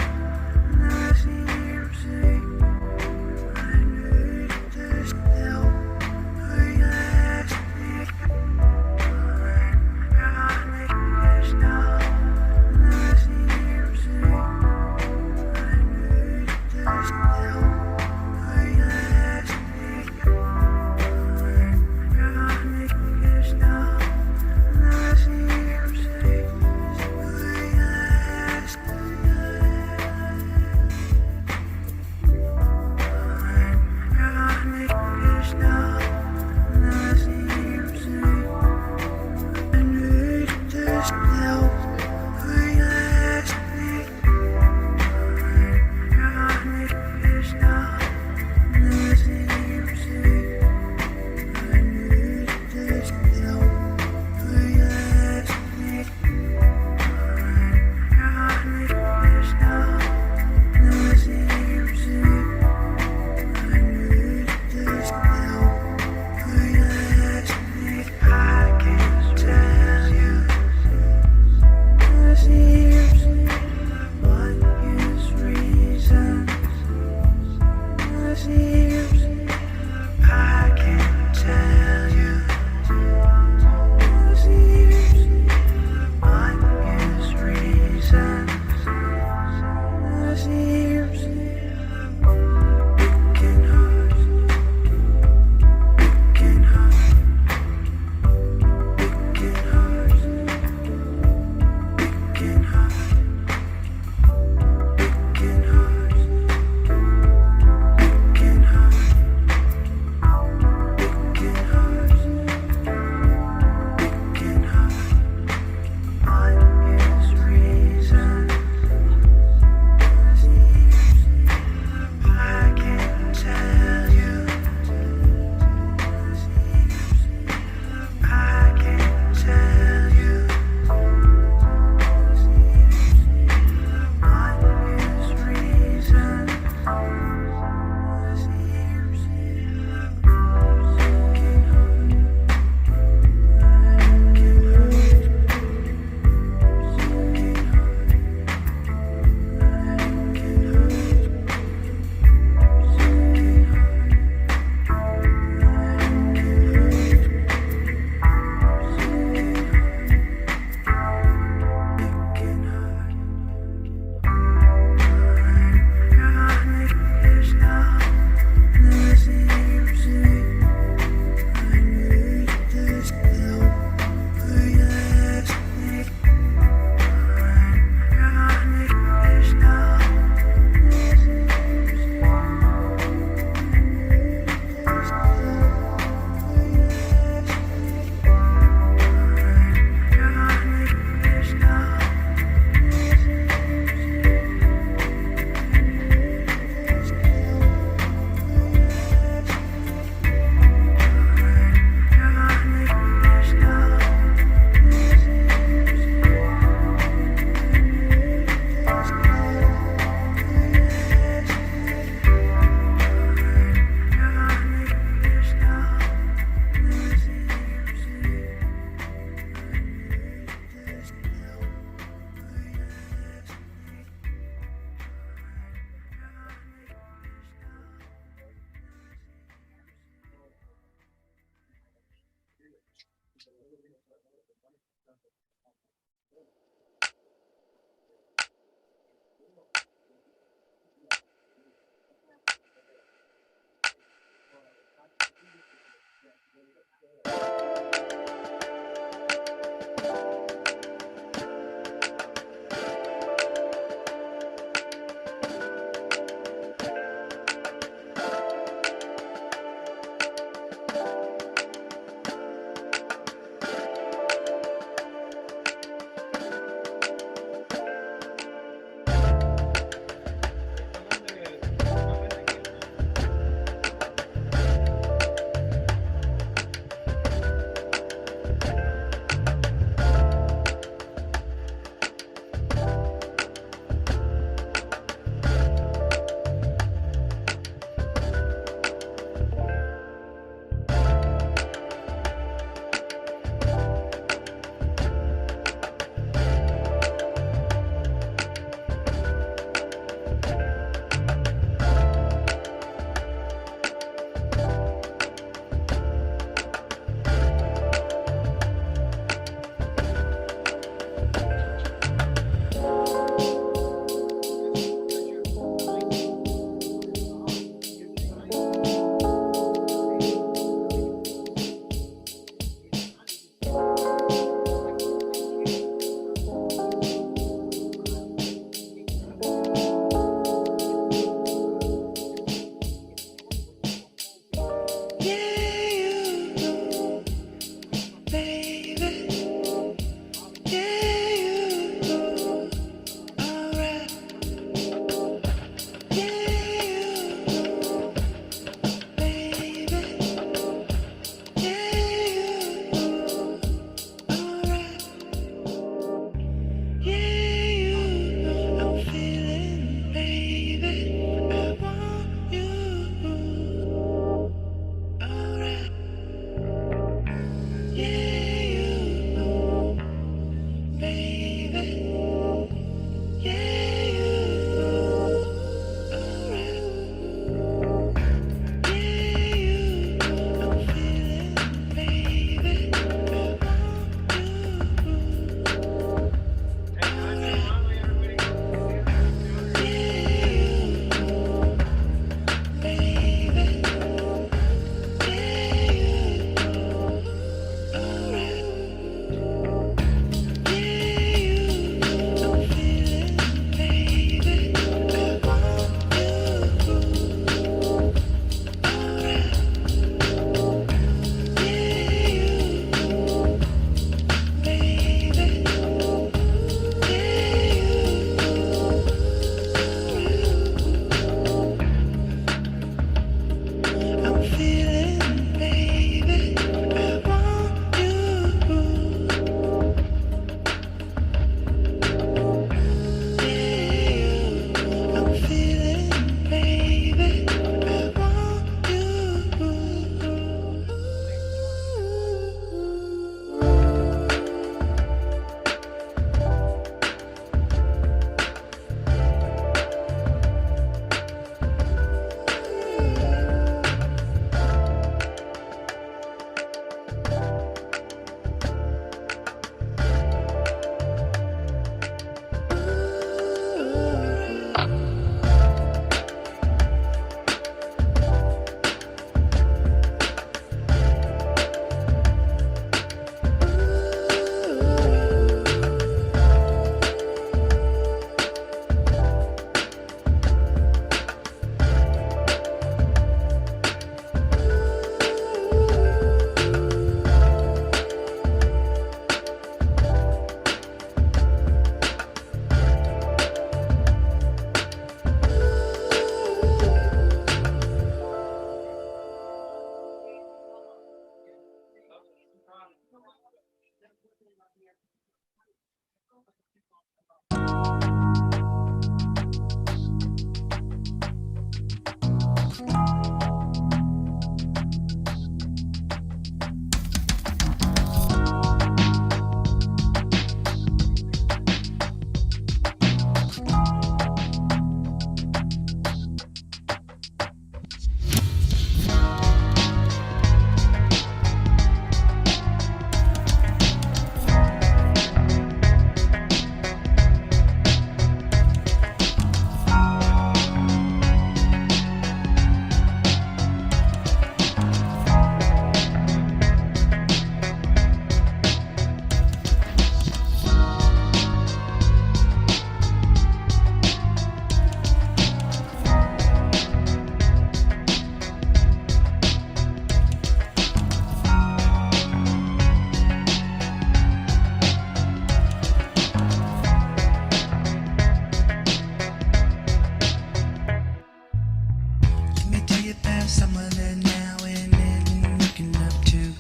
Speaker 5: Let me tell you about someone that now and then you're looking up to.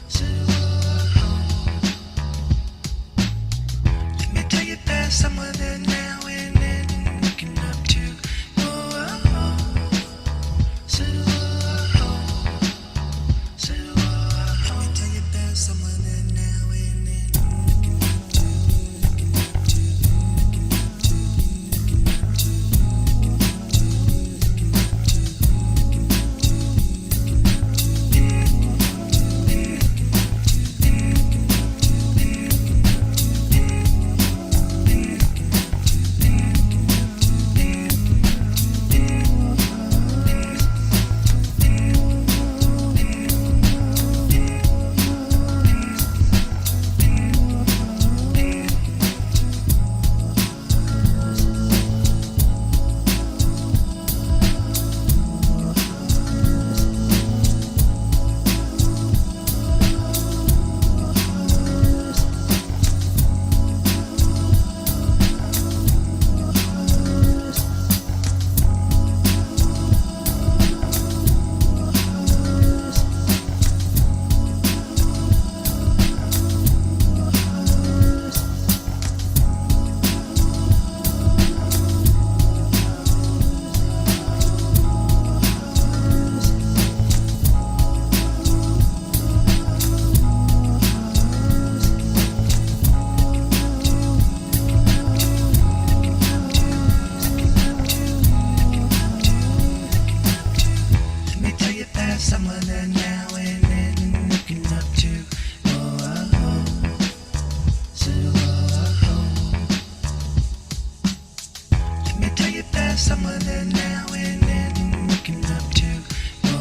Speaker 5: So, let me tell you about someone that now and then you're looking up to. So, let me tell you about someone that now and then you're looking up to, looking up to, looking up to, looking up to. Let me tell you about someone that now and then you're looking up to. So, let me tell you about someone that now and then you're looking up to. So,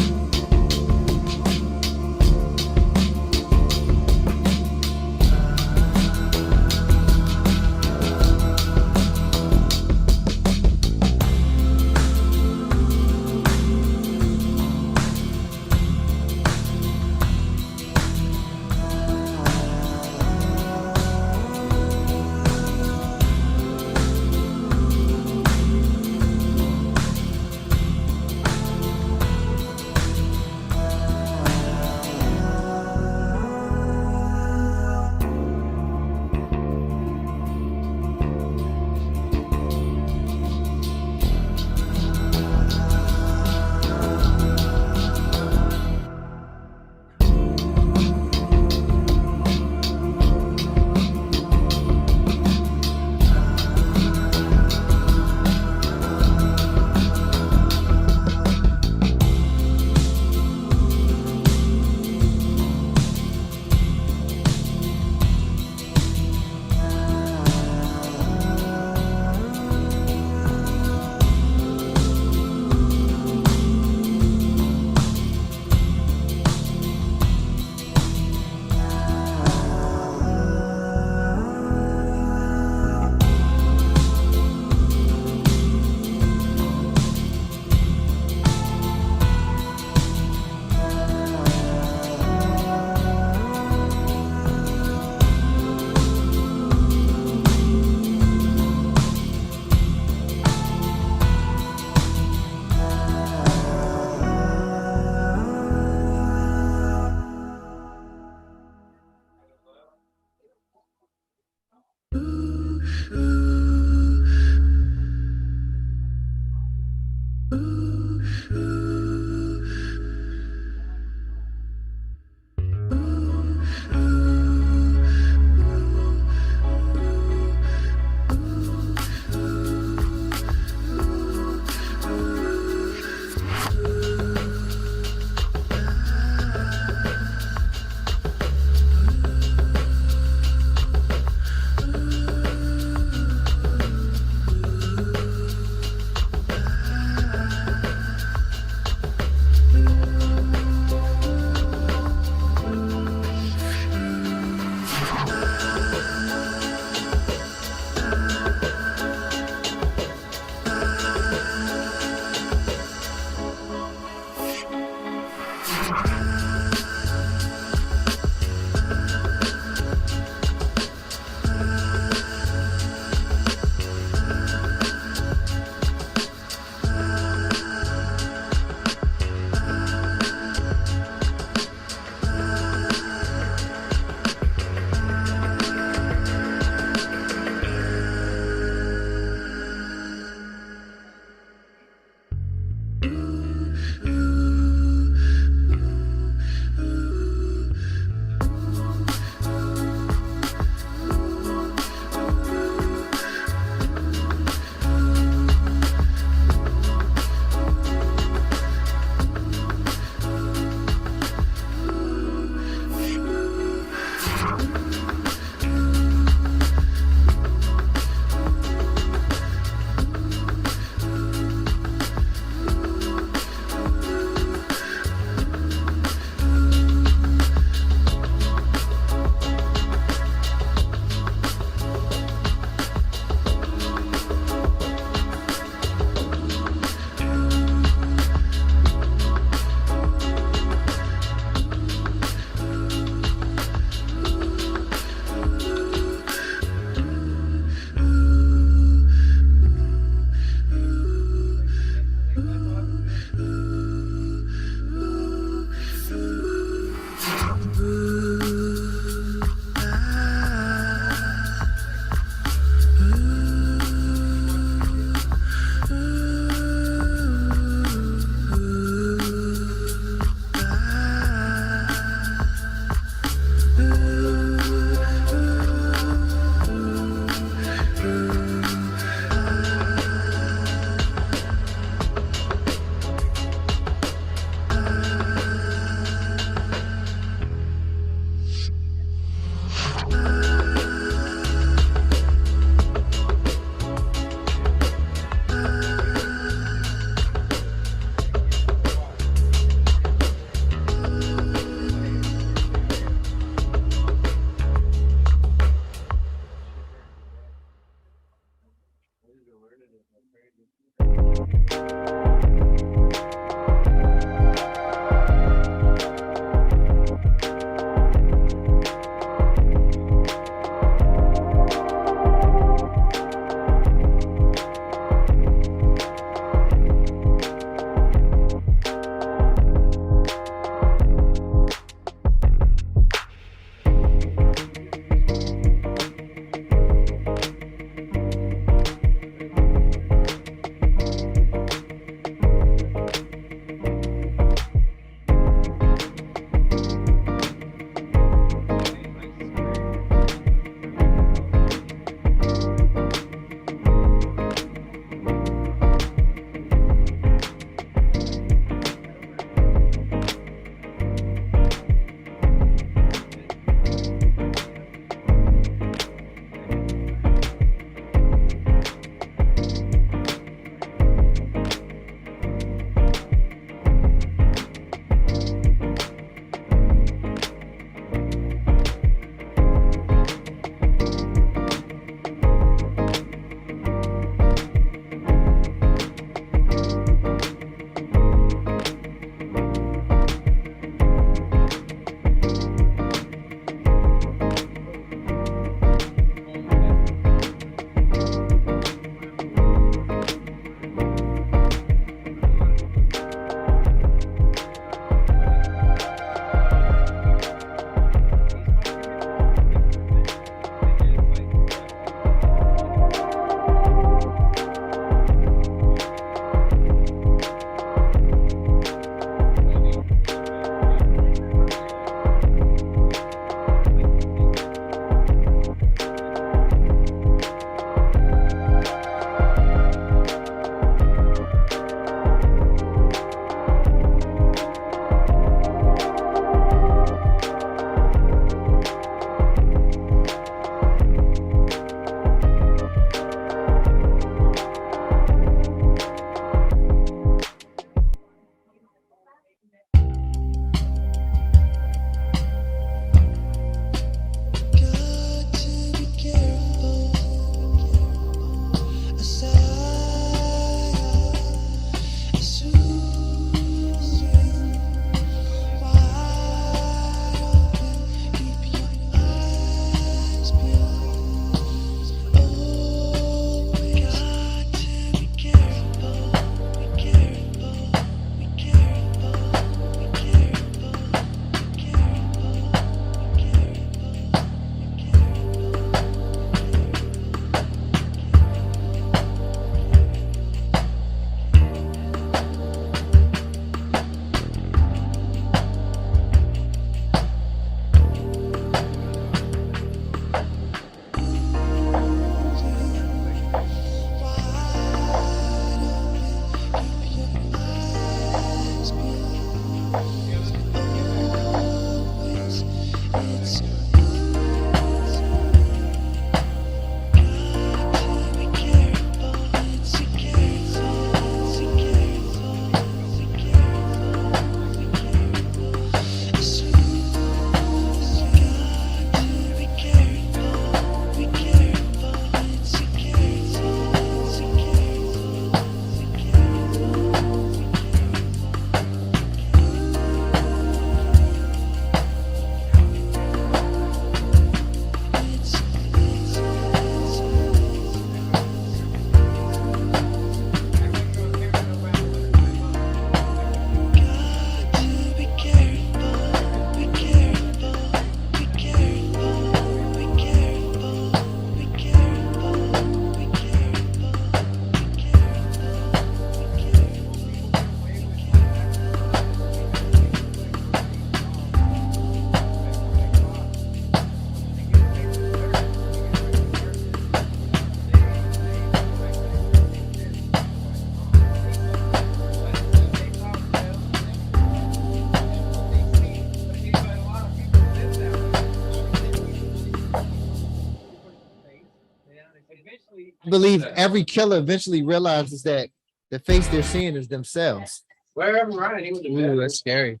Speaker 2: I believe every killer eventually realizes that the face they're seeing is themselves.
Speaker 4: Wherever Ryan, he was the
Speaker 1: Ooh,
Speaker 4: best.
Speaker 1: that's scary.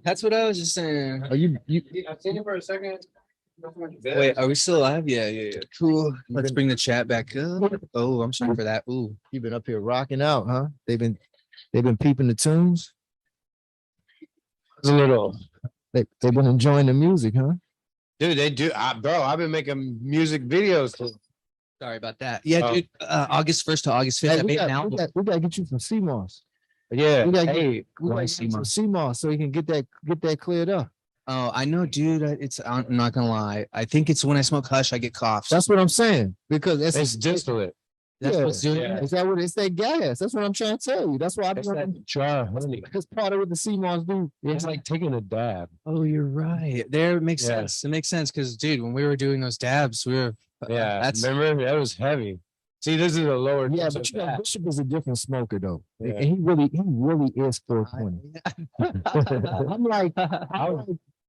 Speaker 1: That's what I was just saying.
Speaker 2: Are you
Speaker 4: I've seen him for a second.
Speaker 1: Wait, are we still live? Yeah. Cool. Let's
Speaker 2: been-
Speaker 1: bring the chat back up. Oh, I'm sorry for that. Ooh.
Speaker 2: you've been up here rocking out, huh? They've been peeping the tunes.
Speaker 3: It's a little,
Speaker 2: They've been enjoying the music, huh?
Speaker 3: dude. They do, bro. I've been making music videos.
Speaker 1: Sorry about that. Yeah,
Speaker 3: Oh.
Speaker 1: dude. August 1st to August 5th. I made an album.
Speaker 2: we gotta get you some CMOS.
Speaker 3: Yeah.
Speaker 2: We gotta get-
Speaker 3: Hey,
Speaker 2: We
Speaker 1: Why
Speaker 2: gotta get you some
Speaker 1: CMOS?
Speaker 2: CMOS so you can get that cleared up.
Speaker 1: Oh, I know, dude. It's I'm not gonna lie. I think it's when I smoke hush, I get coughs.
Speaker 2: That's what I'm saying. Because
Speaker 3: it's distillate.
Speaker 1: That's
Speaker 2: yeah.
Speaker 1: what's doing
Speaker 3: Yeah.
Speaker 1: it.
Speaker 2: Is that what it's that gas? That's what I'm trying to tell you. That's why I
Speaker 3: It's
Speaker 2: do
Speaker 3: that char honey.
Speaker 2: because part of what the CMOS do.
Speaker 3: It's like taking a dab.
Speaker 1: Oh, you're right. There it makes
Speaker 3: Yeah.
Speaker 1: sense. It makes sense because, dude, when we were doing those dabs, we were.
Speaker 3: Yeah,
Speaker 1: that's
Speaker 3: remember that was heavy. See, this is a lower.
Speaker 2: Yeah,
Speaker 3: dose
Speaker 2: but
Speaker 3: of
Speaker 2: you know,
Speaker 3: that.
Speaker 2: Bishop is a different smoker though.
Speaker 3: Yeah.
Speaker 2: And he really is 420. I'm like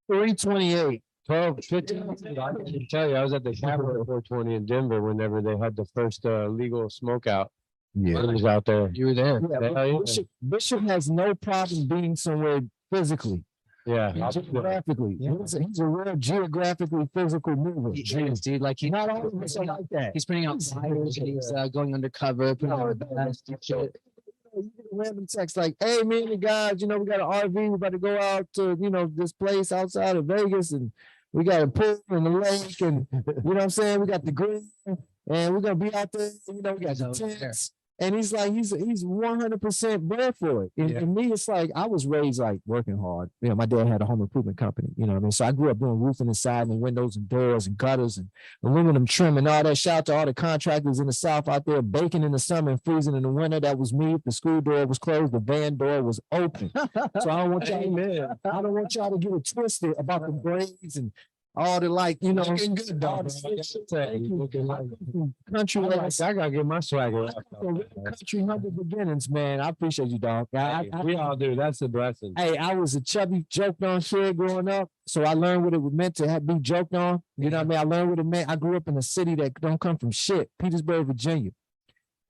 Speaker 2: 328.
Speaker 3: 12, 15. I can tell you, I was at the Capitol 420 in Denver whenever they had the first legal smoke out.
Speaker 2: Yeah.
Speaker 3: I was out there.
Speaker 1: You were there.
Speaker 2: Yeah,
Speaker 3: Hell
Speaker 2: but
Speaker 3: yeah.
Speaker 2: Bishop has no problem being somewhere physically,
Speaker 3: Yeah.
Speaker 2: geographically.
Speaker 1: Yeah.
Speaker 2: He's a real geographically physical mover.
Speaker 1: He is, dude. Like he
Speaker 2: Not all of us are like that.
Speaker 1: he's putting out fires and he's going undercover, putting out vests and shit.
Speaker 2: You get a random text like, "Hey, me and the guys, we got an RV. We're about to go out to, this place outside of Vegas, and we got a pool and a lake, and you know what I'm saying. We got the grill, and we're gonna be out there. We got the tents." And he's like, he's 100% bred for it. And,
Speaker 3: Yeah.
Speaker 2: and me, it's like I was raised like working hard. My dad had a home improvement company. You know what I mean? So I grew up doing roofing inside and windows and doors and gutters and aluminum trim and all that. Shout out to all the contractors in the South out there baking in the summer and freezing in the winter. That was me. If the school door was closed, the van door was open. So I don't want y'all. I don't want y'all to get it twisted about the braids and all the
Speaker 3: Looking good,
Speaker 2: all
Speaker 3: dog.
Speaker 2: the
Speaker 3: I gotta
Speaker 2: shit.
Speaker 3: tell you,
Speaker 2: Thank you.
Speaker 3: looking
Speaker 2: I
Speaker 3: like-
Speaker 2: come from country
Speaker 3: I
Speaker 2: ass.
Speaker 3: gotta get my swagger up.
Speaker 2: Country humble beginnings, man. I appreciate you, dog.
Speaker 3: We all do. That's a blessing.
Speaker 2: Hey, I was a chubby, joked on kid growing up, so I learned what it meant to be joked on. You know what I mean? I learned what it meant. I grew up in a city that don't come from shit, Petersburg, Virginia.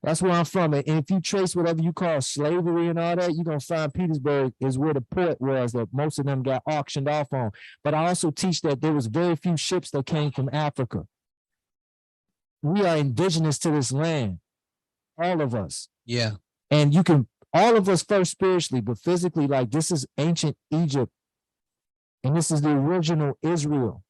Speaker 2: That's where I'm from. And if you trace whatever you call slavery and all that, you're gonna find Petersburg is where the port was that most of them got auctioned off on. But I also teach that there was very few ships that came from Africa. We are indigenous to this land, all of us.
Speaker 1: Yeah.
Speaker 2: And all of us first spiritually, but physically, like this is ancient Egypt. And this is the original Israel.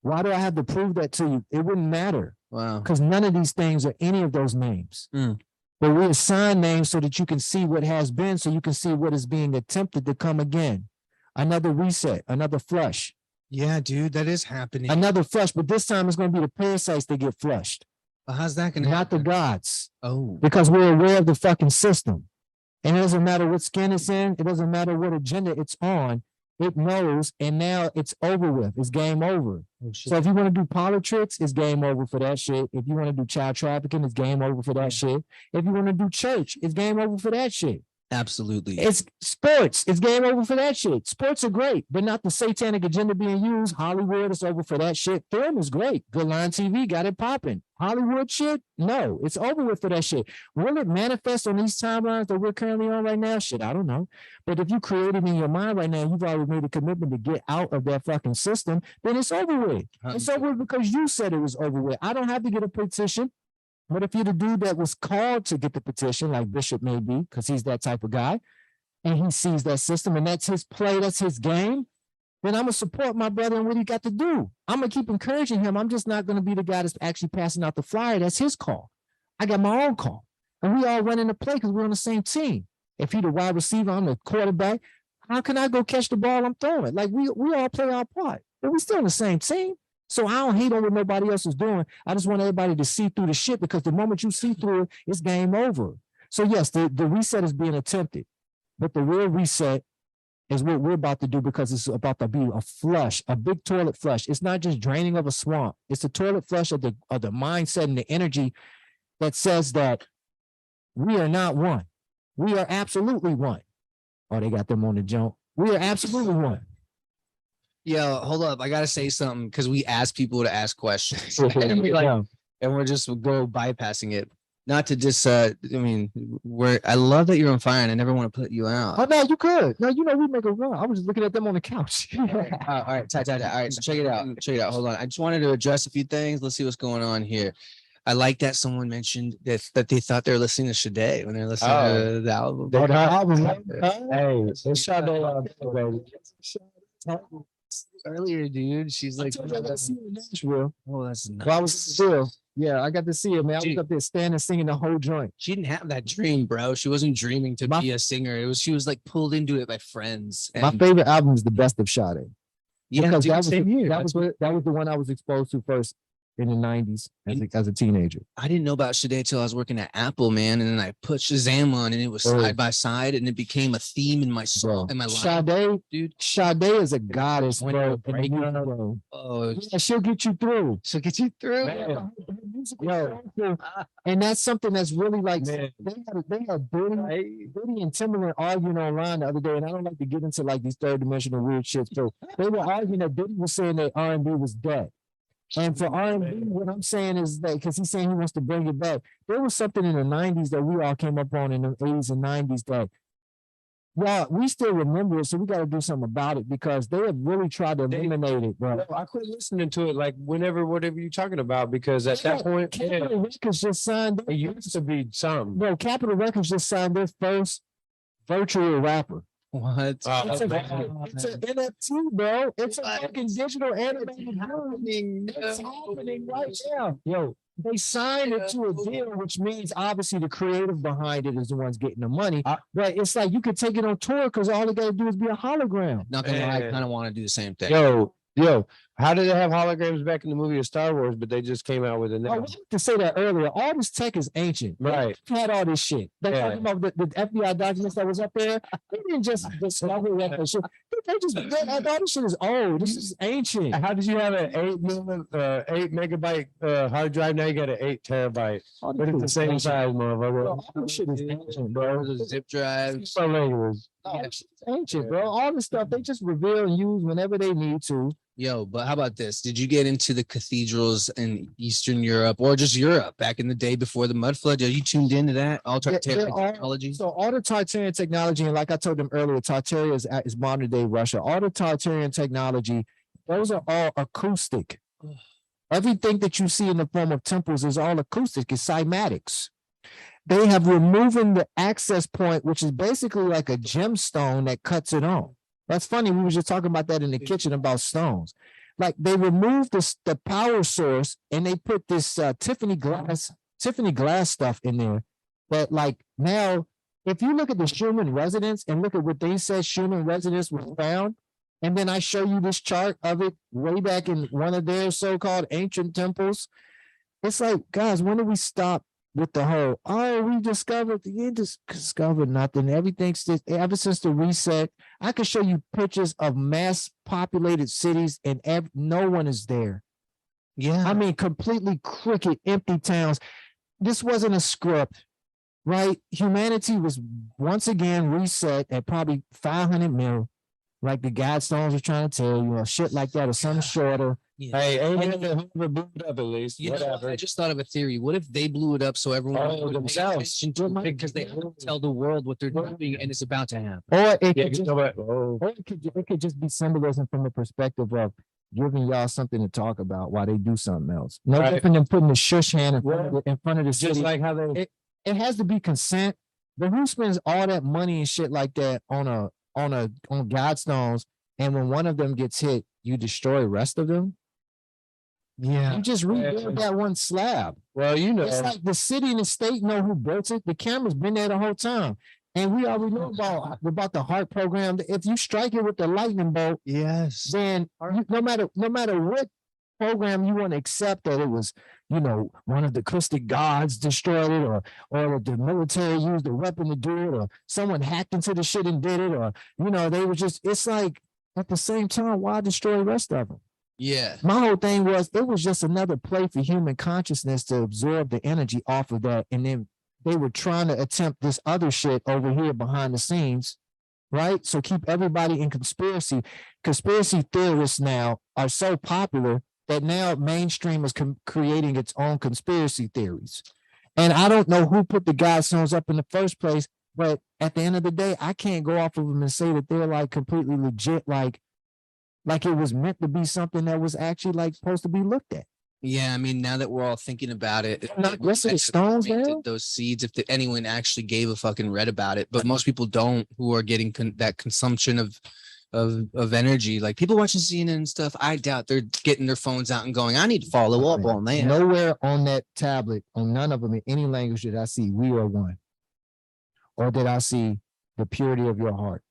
Speaker 2: Why do I have to prove that to you? It wouldn't matter
Speaker 1: Wow.
Speaker 2: because none of these things are any of those names.
Speaker 1: Mm.
Speaker 2: But we assign names so that you can see what has been, so you can see what is being attempted to come again. Another reset, another flush,
Speaker 1: Yeah, dude, that is happening.
Speaker 2: another flush. But this time it's going to be the parasites that get flushed,
Speaker 1: How's that gonna
Speaker 2: not the
Speaker 1: happen?
Speaker 2: gods.
Speaker 1: Oh,
Speaker 2: Because we're aware of the fucking system. And it doesn't matter what skin it's in, it doesn't matter what agenda it's on, it knows, and now it's over with. It's game over. So if you want to do politics, it's game over for that shit. If you want to do child trafficking, it's game over for that shit. If you want to do church, it's game over for that shit.
Speaker 1: absolutely.
Speaker 2: It's sports. It's game over for that shit. Sports are great, but not the satanic agenda being used. Hollywood is over for that shit. Film is great. Good Line TV got it popping. Hollywood shit, no, it's over with for that shit. Will it manifest on these timelines that we're currently on right now? Shit, I don't know. But if you create it in your mind right now, you've already made a commitment to get out of that fucking system, then it's over with. It's over with because you said it was over with. I don't have to get a petition. But if you're the dude that was called to get the petition, like Bishop may be, because he's that type of guy, and he sees that system and that's his play, that's his game, then I'm gonna support my brother and what he got to do. I'm gonna keep encouraging him. I'm just not gonna be the guy that's actually passing out the flyer. That's his call. I got my own call. And we all run into play because we're on the same team. If he the wide receiver, I'm the quarterback. How can I go catch the ball I'm throwing? Like we all play our part, but we still on the same team. So I don't hate on what nobody else is doing. I just want everybody to see through the shit because the moment you see through it, it's game over. So yes, the reset is being attempted, but the real reset is what we're about to do because it's about to be a flush, a big toilet flush. It's not just draining of a swamp. It's a toilet flush of the mindset and the energy that says that we are not one. We are absolutely one. Oh, they got them on the jump. We are absolutely one.
Speaker 1: Yo, hold up. I gotta say something because we ask people to ask questions. And we like,
Speaker 2: Yeah.
Speaker 1: and we're just go bypassing it. Not to just, I mean, I love that you're on fire, and I never want to put you
Speaker 6: Oh,
Speaker 1: out.
Speaker 6: no, you could. No, you know, we make a run. I was just looking at them on the couch.
Speaker 1: All right, all right. So check it out. Check it out. Hold on. I just wanted to address a few things. Let's see what's going on here. I like that someone mentioned that they thought they were listening to Sade when they're listening to the album.
Speaker 3: They
Speaker 6: Oh, the
Speaker 3: cut-
Speaker 6: album.
Speaker 3: Hey, it's Sade, baby.
Speaker 1: Earlier, dude. She's
Speaker 6: I
Speaker 1: like,
Speaker 6: told you I got to see it in Nashville.
Speaker 1: oh, that's nice.
Speaker 6: Well, I was in Nashville. Yeah, I got to see it, man. I was
Speaker 1: Dude.
Speaker 6: up there standing, singing the whole joint.
Speaker 1: She didn't have that dream, bro. She wasn't dreaming to
Speaker 6: My-
Speaker 1: be a singer. She was like pulled into it by friends.
Speaker 6: My
Speaker 1: And
Speaker 6: favorite album is the best of Sade.
Speaker 1: yeah,
Speaker 6: Because
Speaker 1: dude,
Speaker 6: that was
Speaker 1: same
Speaker 6: the,
Speaker 1: here.
Speaker 6: that was the one I was exposed to first in the 90s as a teenager.
Speaker 1: I didn't know about Sade till I was working at Apple, man. And then I put Shazam on, and it was
Speaker 6: Oh.
Speaker 1: side by side, and it became a theme in my soul, in my life,
Speaker 6: Sade,
Speaker 1: dude.
Speaker 6: Sade is a goddess,
Speaker 1: When
Speaker 6: bro.
Speaker 1: you're
Speaker 6: in the
Speaker 1: breaking
Speaker 6: music
Speaker 1: up.
Speaker 6: world.
Speaker 1: Oh,
Speaker 6: Yeah, she'll get you through.
Speaker 1: she'll get you through.
Speaker 3: Man.
Speaker 6: Her music is so cool. And that's something that's really like
Speaker 3: Man.
Speaker 6: they had Diddy and Timberland arguing online the other day, and I don't like to get into like these third dimensional weird shit. So they were arguing that Diddy was saying that R&B was dead. And for R&B, what I'm saying is that because he's saying he wants to bring it back, there was something in the 90s that we all came up on in the 80s and 90s that, well, we still remember it, so we got to do something about it because they have really tried to eliminate it, bro.
Speaker 3: I quit listening to it like whatever you're talking about because at that point, yeah,
Speaker 6: Capitol Records just signed.
Speaker 3: it used to be something.
Speaker 6: Bro, Capitol Records just signed their first virtual rapper.
Speaker 1: What?
Speaker 6: It's an NFT, bro. It's a fucking digital animated movie. It's happening right now. Yo, they signed it to a deal, which means obviously the creative behind it is the ones getting the money. But it's like you could take it on tour because all they gotta do is be a hologram.
Speaker 1: Not gonna lie, I
Speaker 3: Man.
Speaker 1: kind of want to do the same thing.
Speaker 3: Yo, how did they have holograms back in the movie of Star Wars, but they just came out with it
Speaker 6: I
Speaker 3: now?
Speaker 6: wanted to say that earlier. All this tech is ancient.
Speaker 3: Right.
Speaker 6: They had all this shit. They
Speaker 3: Yeah.
Speaker 6: talking about the FBI documents that was up there. They didn't just discover that shit. All this shit is old. This is ancient.
Speaker 3: How did you have an 8 megabyte hard drive? Now you got an 8 terabyte,
Speaker 6: All this
Speaker 3: but
Speaker 6: shit
Speaker 3: it's the
Speaker 6: is
Speaker 3: same
Speaker 6: ancient.
Speaker 3: size,
Speaker 6: Bro,
Speaker 3: motherfucker.
Speaker 6: all this shit is ancient, bro.
Speaker 1: Those zip drives.
Speaker 3: So language.
Speaker 6: No, this shit is ancient, bro. All this stuff they just reveal and use whenever they need to.
Speaker 1: Yo, but how about this? Did you get into the cathedrals in Eastern Europe or just Europe back in the day before the mud flood? Are you tuned into that? Altar
Speaker 6: there are-
Speaker 1: technology?
Speaker 6: So all the Tartarian technology, and like I told them earlier, Tartaria is modern day Russia. All the Tartarian technology, those are all acoustic. Everything that you see in the form of temples is all acoustic. It's cymatics. They have removing the access point, which is basically like a gemstone that cuts it on. That's funny. We were just talking about that in the kitchen about stones. Like they removed the power source and they put this Tiffany glass stuff in there. But like now, if you look at the Schumann residence and look at what they said Schumann residence was found, and then I show you this chart of it way back in one of their so-called ancient temples, it's like, guys, when do we stop with the whole, oh, we discovered, you just discovered nothing. Everything's just, ever since the reset, I could show you pictures of mass populated cities and no one is there.
Speaker 1: Yeah.
Speaker 6: I mean, completely cricket, empty towns. This wasn't a script, right? Humanity was once again reset at probably 500 mil, like the Guidestones were trying to tell you, or shit like that, or something shorter.
Speaker 3: Hey, ain't it blew it up at least?
Speaker 1: You know,
Speaker 3: Whatever.
Speaker 1: I just thought of a theory. What if they blew it up so everyone
Speaker 3: Oh,
Speaker 1: would pay
Speaker 3: themselves.
Speaker 1: attention to it because they have to tell the world what they're doing and it's about to happen?
Speaker 6: Or it
Speaker 3: Yeah,
Speaker 6: could just, or it could just be symbolism from the perspective of giving y'all something to talk about while they do something else. No
Speaker 3: Right.
Speaker 6: different than putting the shush hand in front of the
Speaker 3: just
Speaker 6: city.
Speaker 3: like how they.
Speaker 6: It has to be consent. But who spends all that money and shit like that on Guidestones, and when one of them gets hit, you destroy the rest of them?
Speaker 1: Yeah.
Speaker 6: You just rebuild that one slab.
Speaker 3: Well, you know,
Speaker 6: It's like the city and the state know who built it. The camera's been there the whole time. And we already know about the heart program. If you strike it with the lightning bolt,
Speaker 1: Yes.
Speaker 6: then no matter what program you want to accept that it was, one of the Christic gods destroyed it, or the military used a weapon to do it, or someone hacked into the shit and did it, or they were just, it's like at the same time, why destroy the rest of them?
Speaker 1: Yeah.
Speaker 6: My whole thing was it was just another play for human consciousness to absorb the energy off of that. And then they were trying to attempt this other shit over here behind the scenes, right? So keep everybody in conspiracy. Conspiracy theorists now are so popular that now mainstream is creating its own conspiracy theories. And I don't know who put the Godstones up in the first place, but at the end of the day, I can't go off of them and say that they're like completely legit, like it was meant to be something that was actually like supposed to be looked at.
Speaker 1: Yeah, I mean, now that we're all thinking about it,
Speaker 6: Not rest of the stones, man.
Speaker 1: those seeds, if anyone actually gave a fucking read about it, but most people don't, who are getting that consumption of energy. Like people watching CNN and stuff, I doubt they're getting their phones out and going, I need to follow up on that.
Speaker 6: Nowhere on that tablet, on none of them in any language did I see we are one, or did I see the purity of your heart.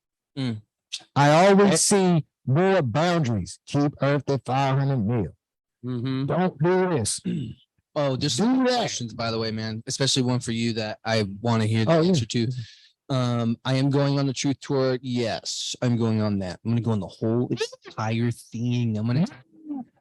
Speaker 6: I always see more boundaries. Keep Earth at 500 mil. Don't do this.
Speaker 1: Oh, just
Speaker 6: Do
Speaker 1: some
Speaker 6: that.
Speaker 1: questions, by the way, man. Especially one for you that I want to hear the
Speaker 6: Oh, yeah.
Speaker 1: answer to. I am going on the truth tour. Yes, I'm going on that. I'm gonna go on the whole entire thing. I'm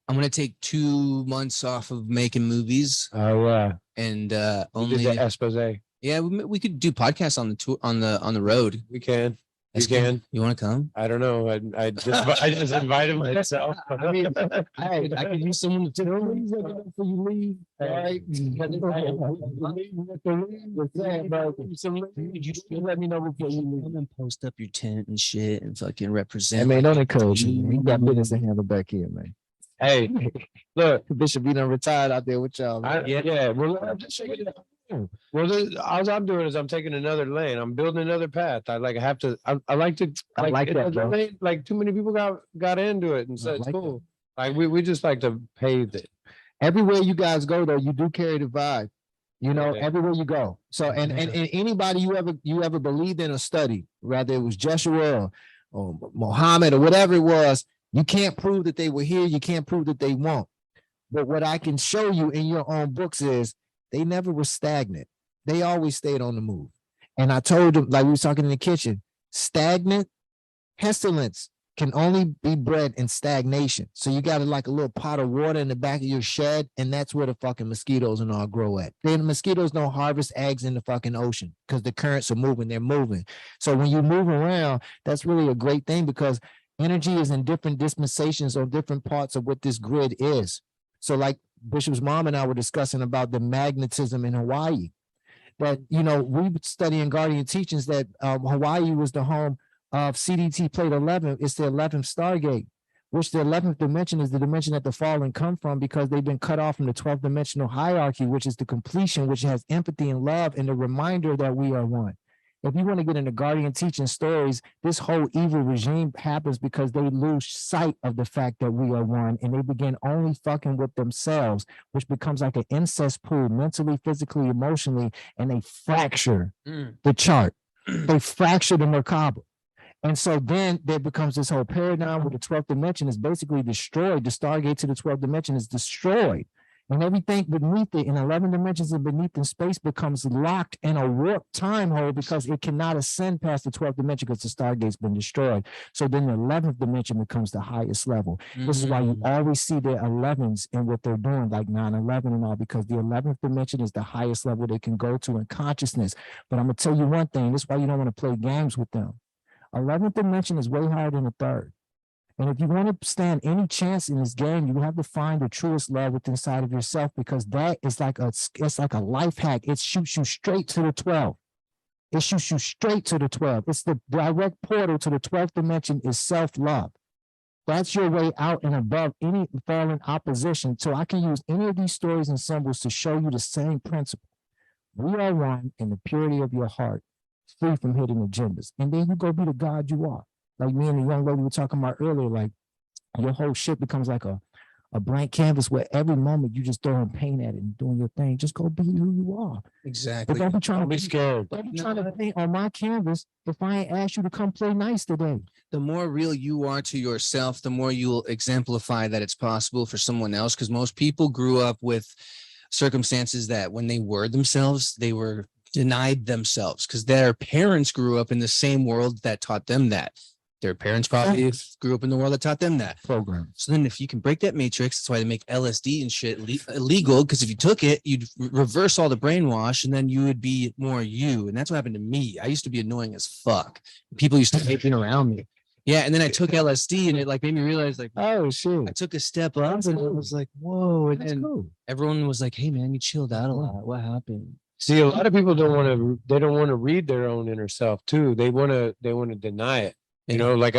Speaker 1: gonna take 2 months off of making movies
Speaker 3: Oh,
Speaker 1: and
Speaker 3: we did
Speaker 1: only
Speaker 3: the expose.
Speaker 1: yeah, we could do podcasts on the tour on the road.
Speaker 3: We can. You
Speaker 1: That's good.
Speaker 3: can.
Speaker 1: You want to come?
Speaker 3: I don't know. I just invited myself.
Speaker 6: I mean, I could use someone to tell me before you leave. All right. You let me know before you leave.
Speaker 1: Come and post up your tent and shit and fucking
Speaker 6: Hey,
Speaker 1: represent.
Speaker 6: man, don't encourage me. Man. You got business to handle back here, man.
Speaker 3: Hey, look.
Speaker 6: Bishop, you done retired out there with y'all. Man.
Speaker 3: Yeah. Well, I'm just shaking it up. Well, all I'm doing is I'm taking another lane. I'm building another path. I have to. I like to.
Speaker 6: I like that, bro.
Speaker 3: Like too many people got into it and said it's
Speaker 6: like
Speaker 3: cool. Like we just like to pave it.
Speaker 6: Everywhere you guys go, though, you do carry the vibe. You know,
Speaker 3: Yeah.
Speaker 6: everywhere you go. So, and anybody you ever believed in or studied, whether it was Joshua or Muhammad or whatever it was, you can't prove that they were here. You can't prove that they won't. But what I can show you in your own books is they never were stagnant. They always stayed on the move. And I told them, like we were talking in the kitchen, stagnant pestilence can only be bred in stagnation. So you got like a little pot of water in the back of your shed, and that's where the fucking mosquitoes and all grow at. Then the mosquitoes don't harvest eggs in the fucking ocean because the currents are moving, they're moving. So when you move around, that's really a great thing because energy is in different dispensations or different parts of what this grid is. So like Bishop's mom and I were discussing about the magnetism in Hawaii. That, you know, we study in Guardian Teachings that Hawaii was the home of CDT plate 11. It's the 11th Stargate, which the 11th dimension is the dimension that the fallen come from because they've been cut off from the 12th dimensional hierarchy, which is the completion, which has empathy and love and the reminder that we are one. If you want to get into Guardian Teaching stories, this whole evil regime happens because they lose sight of the fact that we are one and they begin only fucking with themselves, which becomes like an incest pool, mentally, physically, emotionally, and they fracture the chart. They fracture the Merkaba. And so then there becomes this whole paradigm where the 12th dimension is basically destroyed. The Stargate to the 12th dimension is destroyed. And everything beneath it in 11 dimensions and beneath in space becomes locked in a warped time hole because it cannot ascend past the 12th dimension because the Stargate's been destroyed. So then the 11th dimension becomes the highest level. This is why you always see the 11s in what they're doing, like 9/11 and all, because the 11th dimension is the highest level they can go to in consciousness. But I'm going to tell you one thing. This is why you don't want to play games with them. 11th dimension is way higher than the third. And if you want to stand any chance in this game, you have to find the truest love within inside of yourself because that is like it's like a life hack. It shoots you straight to the 12. It shoots you straight to the 12. It's the direct portal to the 12th dimension is self-love. That's your way out and above any fallen opposition. So I can use any of these stories and symbols to show you the same principle. We are one in the purity of your heart, free from hidden agendas. And then you go be the God you are. Like me and the young lady we were talking about earlier, like your whole shit becomes like a blank canvas where every moment you just throwing paint at it and doing your thing. Just go be who you are.
Speaker 1: Exactly.
Speaker 6: But don't be trying to be
Speaker 3: scared.
Speaker 6: Don't be trying to paint on my canvas if I ain't asked you to come play nice today.
Speaker 1: The more real you are to yourself, the more you'll exemplify that it's possible for someone else. Because most people grew up with circumstances that when they were themselves, they were denied themselves because their parents grew up in the same world that taught them that. Their parents probably grew up in the world that taught them that
Speaker 6: Program.
Speaker 1: So then if you can break that matrix, that's why they make LSD and shit illegal, because if you took it, you'd reverse all the brainwash and then you would be more you. And that's what happened to me. I used to be annoying as fuck. People used to hate being around me. Yeah. And then I took LSD and it like made me realize like,
Speaker 6: Oh shit.
Speaker 1: I took a step up
Speaker 6: That's
Speaker 1: and I
Speaker 6: cool.
Speaker 1: was like, whoa. And
Speaker 6: That's
Speaker 1: then
Speaker 6: cool.
Speaker 1: everyone was like, hey man, you chilled out a lot. What happened?
Speaker 3: See, a lot of people don't want to. They don't want to read their own inner self too. They want to. They want to deny it. You know, like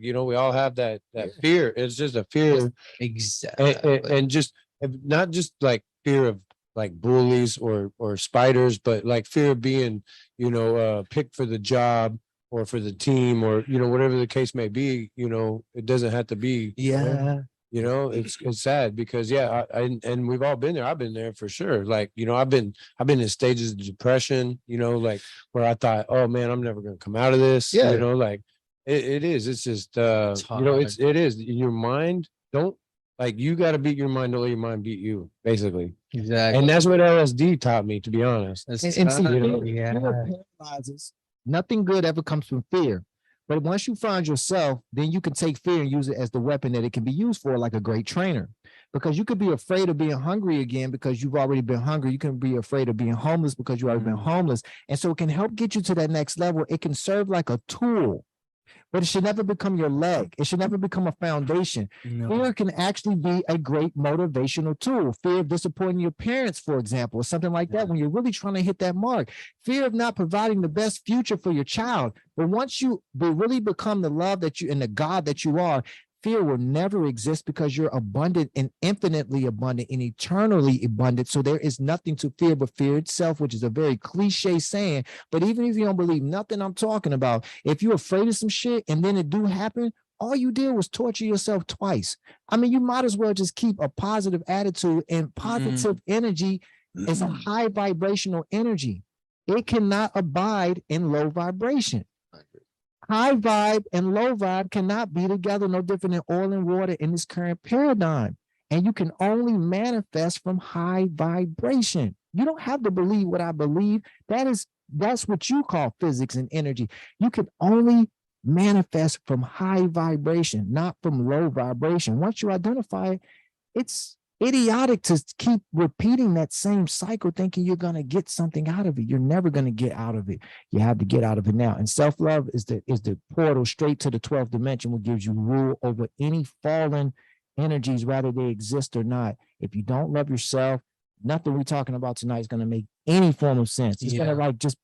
Speaker 3: you know, we all have that fear. It's just a fear,
Speaker 1: Exactly.
Speaker 3: and just not just like fear of like bullies or spiders, but like fear of being, you know, picked for the job or for the team or you know whatever the case may be. You know, it doesn't have to be.
Speaker 1: Yeah.
Speaker 3: You know, it's sad because and we've all been there. I've been there for sure. Like, you know, I've been in stages of depression, you know, like where I thought, oh man, I'm never gonna come out of this.
Speaker 2: Yeah.
Speaker 3: You know, like it is. It's just
Speaker 1: It's
Speaker 3: you know,
Speaker 1: hard.
Speaker 3: it is. Your mind, don't like you gotta beat your mind, don't let your mind beat you, basically.
Speaker 1: Exactly.
Speaker 3: And that's what LSD taught me, to be honest.
Speaker 1: That's
Speaker 6: And see,
Speaker 1: tough.
Speaker 6: fear paralyzes. Nothing good ever comes from fear. But once you find yourself, then you can take fear and use it as the weapon that it can be used for, like a great trainer. Because you could be afraid of being hungry again because you've already been hungry. You can be afraid of being homeless because you've already been homeless. And so it can help get you to that next level. It can serve like a tool, but it should never become your leg. It should never become a foundation.
Speaker 1: No.
Speaker 6: Fear can actually be a great motivational tool. Fear of disappointing your parents, for example, or something like that, when you're really trying to hit that mark. Fear of not providing the best future for your child. But once you really become the love that you and the God that you are, fear will never exist because you're abundant and infinitely abundant and eternally abundant. So there is nothing to fear but fear itself, which is a very cliche saying. But even if you don't believe nothing I'm talking about, if you're afraid of some shit and then it do happen, all you did was torture yourself twice. I mean, you might as well just keep a positive attitude, and positive energy is a high vibrational energy. It cannot abide in low vibration. High vibe and low vibe cannot be together, no different than oil and water in this current paradigm. And you can only manifest from high vibration. You don't have to believe what I believe. That's what you call physics and energy. You can only manifest from high vibration, not from low vibration. Once you identify it, it's idiotic to keep repeating that same cycle thinking you're going to get something out of it. You're never going to get out of it. You have to get out of it now. And self-love is the portal straight to the 12th dimension, what gives you rule over any fallen energies, whether they exist or not. If you don't love yourself, nothing we're talking about tonight is going to make any form of sense. It's going to like just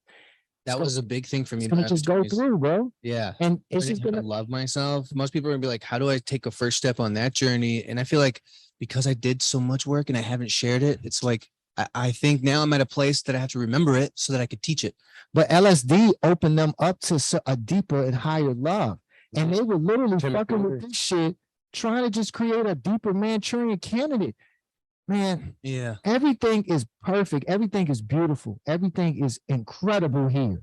Speaker 1: That was a big thing for me.
Speaker 6: it's going to just go through, bro.
Speaker 1: Yeah.
Speaker 6: And it's
Speaker 1: Learning
Speaker 6: just
Speaker 1: how
Speaker 6: going
Speaker 1: to love myself. Most people are gonna be like, how do I take a first step on that journey? And I feel like because I did so much work and I haven't shared it, it's like I think now I'm at a place that I have to remember it so that I could teach it.
Speaker 6: But LSD opened them up to a deeper and higher love. And they were literally fucking with this shit, trying to just create a deeper Manchurian candidate. Man,
Speaker 1: Yeah.
Speaker 6: everything is perfect. Everything is beautiful. Everything is incredible here.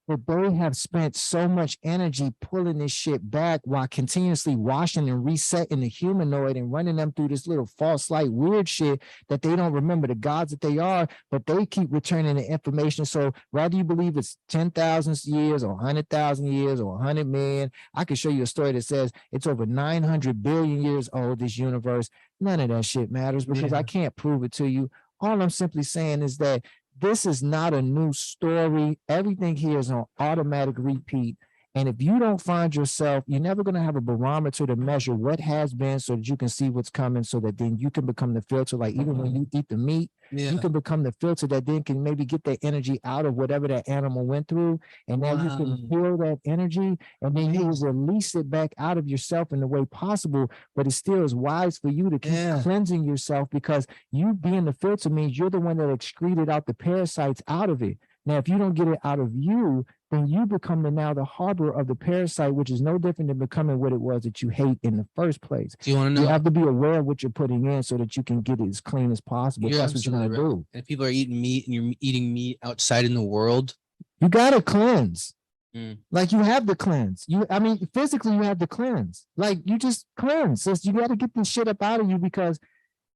Speaker 6: But they have spent so much energy pulling this shit back while continuously washing and resetting the humanoid and running them through this little false light weird shit that they don't remember the gods that they are, but they keep returning the information. So whether you believe it's 10,000 years or 100,000 years or 100 million, I can show you a story that says it's over 900 billion years old, this universe. None of that shit matters because I can't prove it to you. All I'm simply saying is that this is not a new story. Everything here is on automatic repeat. And if you don't find yourself, you're never going to have a barometer to measure what has been so that you can see what's coming so that then you can become the filter. Like even when you eat the meat, you can become the filter that then can maybe get that energy out of whatever that animal went through. And now you can feel that energy and then you will release it back out of yourself in the way possible. But it still is wise for you to keep cleansing yourself because you being the filter means you're the one that excreted out the parasites out of it. Now, if you don't get it out of you, then you become now the harbor of the parasite, which is no different than becoming what it was that you hate in the first place.
Speaker 1: Do you want to know?
Speaker 6: You have to be aware of what you're putting in so that you can get it as clean as possible. That's what you're going to do.
Speaker 1: And if people are eating meat and you're eating meat outside in the world,
Speaker 6: you got to cleanse.
Speaker 1: Mm.
Speaker 6: Like you have to cleanse. I mean, physically you have to cleanse. Like you just cleanse. So you got to get this shit up out of you because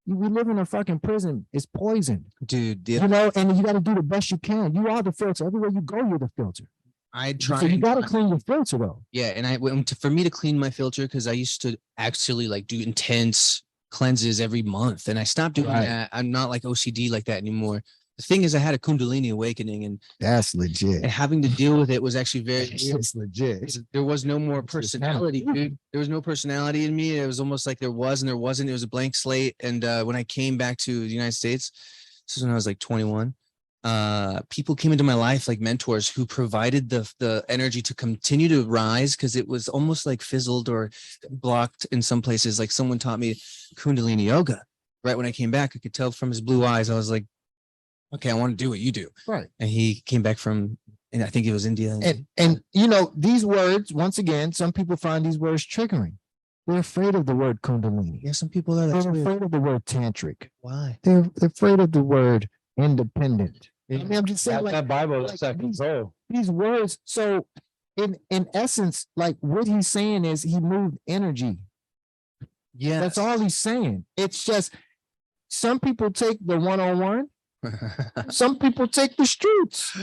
Speaker 6: we live in a fucking prison. It's poison.
Speaker 1: Dude,
Speaker 6: you know, and you got to do the best you can. You are the filter. Everywhere you go, you're the filter.
Speaker 1: I try.
Speaker 6: So you got to clean your filter though.
Speaker 1: Yeah. And for me to clean my filter, because I used to actually like do intense cleanses every month and I stopped doing that. I'm not like OCD like that anymore. the thing is, I had a Kundalini awakening, and
Speaker 6: That's legit.
Speaker 1: having to deal with it was actually very
Speaker 6: That
Speaker 1: weird.
Speaker 6: shit's legit.
Speaker 1: There was no more
Speaker 6: It's just
Speaker 1: personality,
Speaker 6: kinda-
Speaker 1: dude. There was no personality in me. It was almost like there was and there wasn't. It was a blank slate. And when I came back to the United States, this is when I was like 21. People came into my life like mentors who provided the energy to continue to rise, because it was almost like fizzled or blocked in some places. Like someone taught me Kundalini yoga. Right when I came back, I could tell from his blue eyes. I was like, okay, I want to do what you do.
Speaker 6: Right.
Speaker 1: And he came back from, and I think it was India.
Speaker 6: And you know, these words, once again, some people find these words triggering. They're afraid of the word Kundalini.
Speaker 1: Yeah, some people are. That's
Speaker 6: They're
Speaker 1: weird.
Speaker 6: afraid of the word tantric.
Speaker 1: Why?
Speaker 6: They're afraid of the word independent. I mean, I'm just saying,
Speaker 3: That,
Speaker 6: like,
Speaker 3: that Bible,
Speaker 6: like
Speaker 3: that's that
Speaker 6: these-
Speaker 3: control.
Speaker 6: these words. So in essence, like what he's saying is he moved energy.
Speaker 1: Yeah.
Speaker 6: That's all he's saying. It's just some people take the one-on-one, some people take the streets.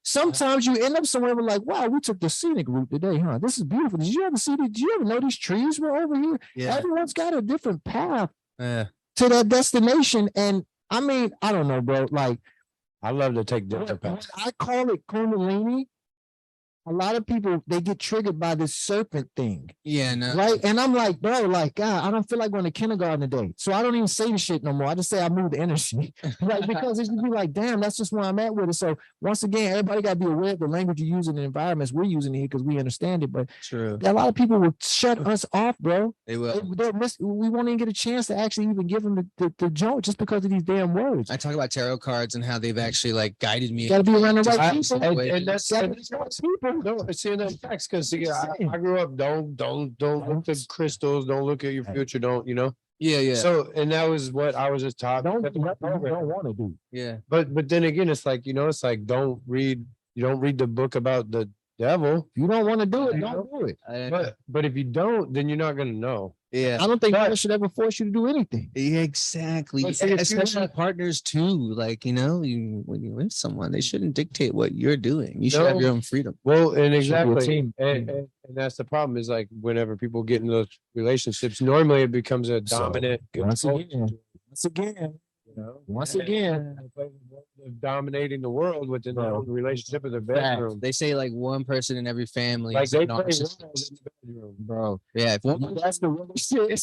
Speaker 6: Sometimes you end up somewhere with like, wow, we took the scenic route today, huh? This is beautiful. Did you ever see did you ever know these trees were over here?
Speaker 1: Yeah.
Speaker 6: Everyone's got a different path
Speaker 1: Yeah.
Speaker 6: to that destination. And I mean, I don't know, bro. Like
Speaker 3: I love to take
Speaker 6: when
Speaker 3: different paths.
Speaker 6: I call it Kundalini, a lot of people they get triggered by this serpent thing.
Speaker 1: Yeah. No.
Speaker 6: Right. And I'm like, bro, like, God, I don't feel like going to kindergarten today. So I don't even say the shit no more. I just say I move the energy. Like, because it should be like, damn, that's just where I'm at with it. So once again, everybody got to be aware of the language you use in the environments we're using here because we understand it. But
Speaker 1: True.
Speaker 6: a lot of people will shut us off, bro.
Speaker 1: They will.
Speaker 6: We won't even get a chance to actually even give them the joke just because of these damn words.
Speaker 1: I talk about tarot cards and how they've actually like guided me.
Speaker 6: You got to be around the
Speaker 1: Just
Speaker 6: right
Speaker 1: I-
Speaker 6: people.
Speaker 1: and
Speaker 3: that's
Speaker 6: Gotta
Speaker 3: and
Speaker 6: be around the right people.
Speaker 3: no, it's in the facts because I grew up. Don't look at crystals. Don't look at your future. Don't
Speaker 1: Yeah. Yeah.
Speaker 3: So and that was what I was just taught.
Speaker 6: Don't do nothing you don't want to do.
Speaker 1: yeah.
Speaker 3: But then again, it's like it's like don't read. You don't read the book about the devil.
Speaker 6: If you don't want to do it, don't do it.
Speaker 3: But if you don't, then you're not gonna know.
Speaker 1: yeah.
Speaker 6: I don't think
Speaker 3: But-
Speaker 6: God should ever force you to do anything.
Speaker 1: Yeah, exactly.
Speaker 3: But see, if you
Speaker 1: Especially
Speaker 3: have-
Speaker 1: partners too. Like, when you're with someone, they shouldn't dictate what you're doing. You should have
Speaker 3: No.
Speaker 1: your own freedom.
Speaker 3: Well, and
Speaker 6: Should be a
Speaker 3: exactly,
Speaker 6: team.
Speaker 3: and that's the problem. Is like whenever people get in those relationships, normally it becomes a
Speaker 6: So,
Speaker 3: dominant.
Speaker 6: once
Speaker 3: control,
Speaker 6: again, once
Speaker 3: and-
Speaker 6: again,
Speaker 3: and they're dominating the world within their
Speaker 6: Bro.
Speaker 3: own relationship in their
Speaker 1: Facts.
Speaker 3: bedroom.
Speaker 1: They say like one person in every family.
Speaker 3: Like
Speaker 1: is a
Speaker 3: they play
Speaker 1: narcissist.
Speaker 3: roles in the bedroom.
Speaker 6: bro.
Speaker 1: Yeah. If one
Speaker 6: That's the real shit.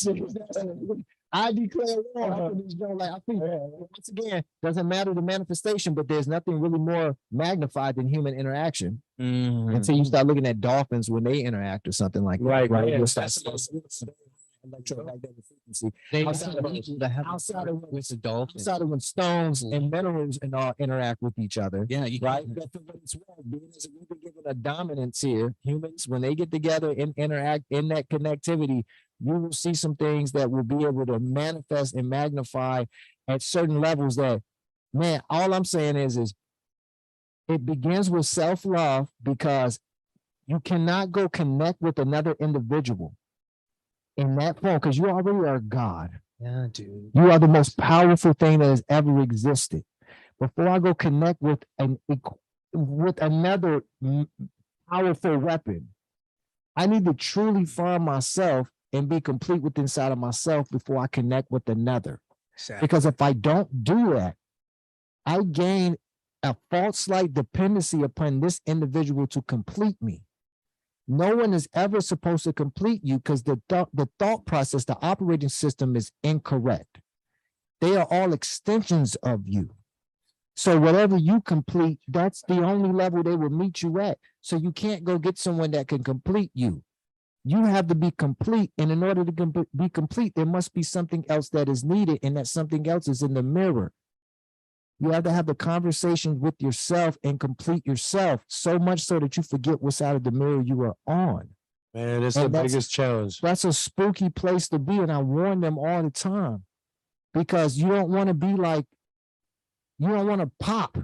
Speaker 6: I declare war. I think it's gonna, like, I think once again, doesn't matter the manifestation, but there's nothing really more magnified than human interaction
Speaker 1: Mhm.
Speaker 6: until you start looking at dolphins when they interact or something like that.
Speaker 3: Right,
Speaker 6: Right.
Speaker 3: yeah,
Speaker 6: You'll
Speaker 3: that's
Speaker 6: start
Speaker 3: the-
Speaker 6: electromagnetic frequency.
Speaker 1: They
Speaker 6: outside of-
Speaker 1: people that have
Speaker 6: outside of-
Speaker 1: with the dolphins.
Speaker 6: Outside of when stones and minerals and all interact with each other.
Speaker 1: Yeah. You
Speaker 6: Right. But for what it's worth, being as we've been given a dominance here, humans, when they get together and interact in that connectivity, you will see some things that will be able to manifest and magnify at certain levels that, man, all I'm saying is it begins with self-love because you cannot go connect with another individual in that form because you already are God.
Speaker 1: Yeah, dude.
Speaker 6: You are the most powerful thing that has ever existed. Before I go connect with another powerful weapon, I need to truly find myself and be complete with inside of myself before I connect with another.
Speaker 1: Exactly.
Speaker 6: Because if I don't do that, I gain a false-like dependency upon this individual to complete me. No one is ever supposed to complete you because the thought process, the operating system is incorrect. They are all extensions of you. So whatever you complete, that's the only level they will meet you at. So you can't go get someone that can complete you. You have to be complete. And in order to be complete, there must be something else that is needed. And that something else is in the mirror. You have to have the conversation with yourself and complete yourself so much so that you forget what side of the mirror you are on.
Speaker 3: Man, it's
Speaker 6: And
Speaker 3: the
Speaker 6: that's-
Speaker 3: biggest challenge.
Speaker 6: That's a spooky place to be. And I warn them all the time because you don't want to be like, you don't want to pop.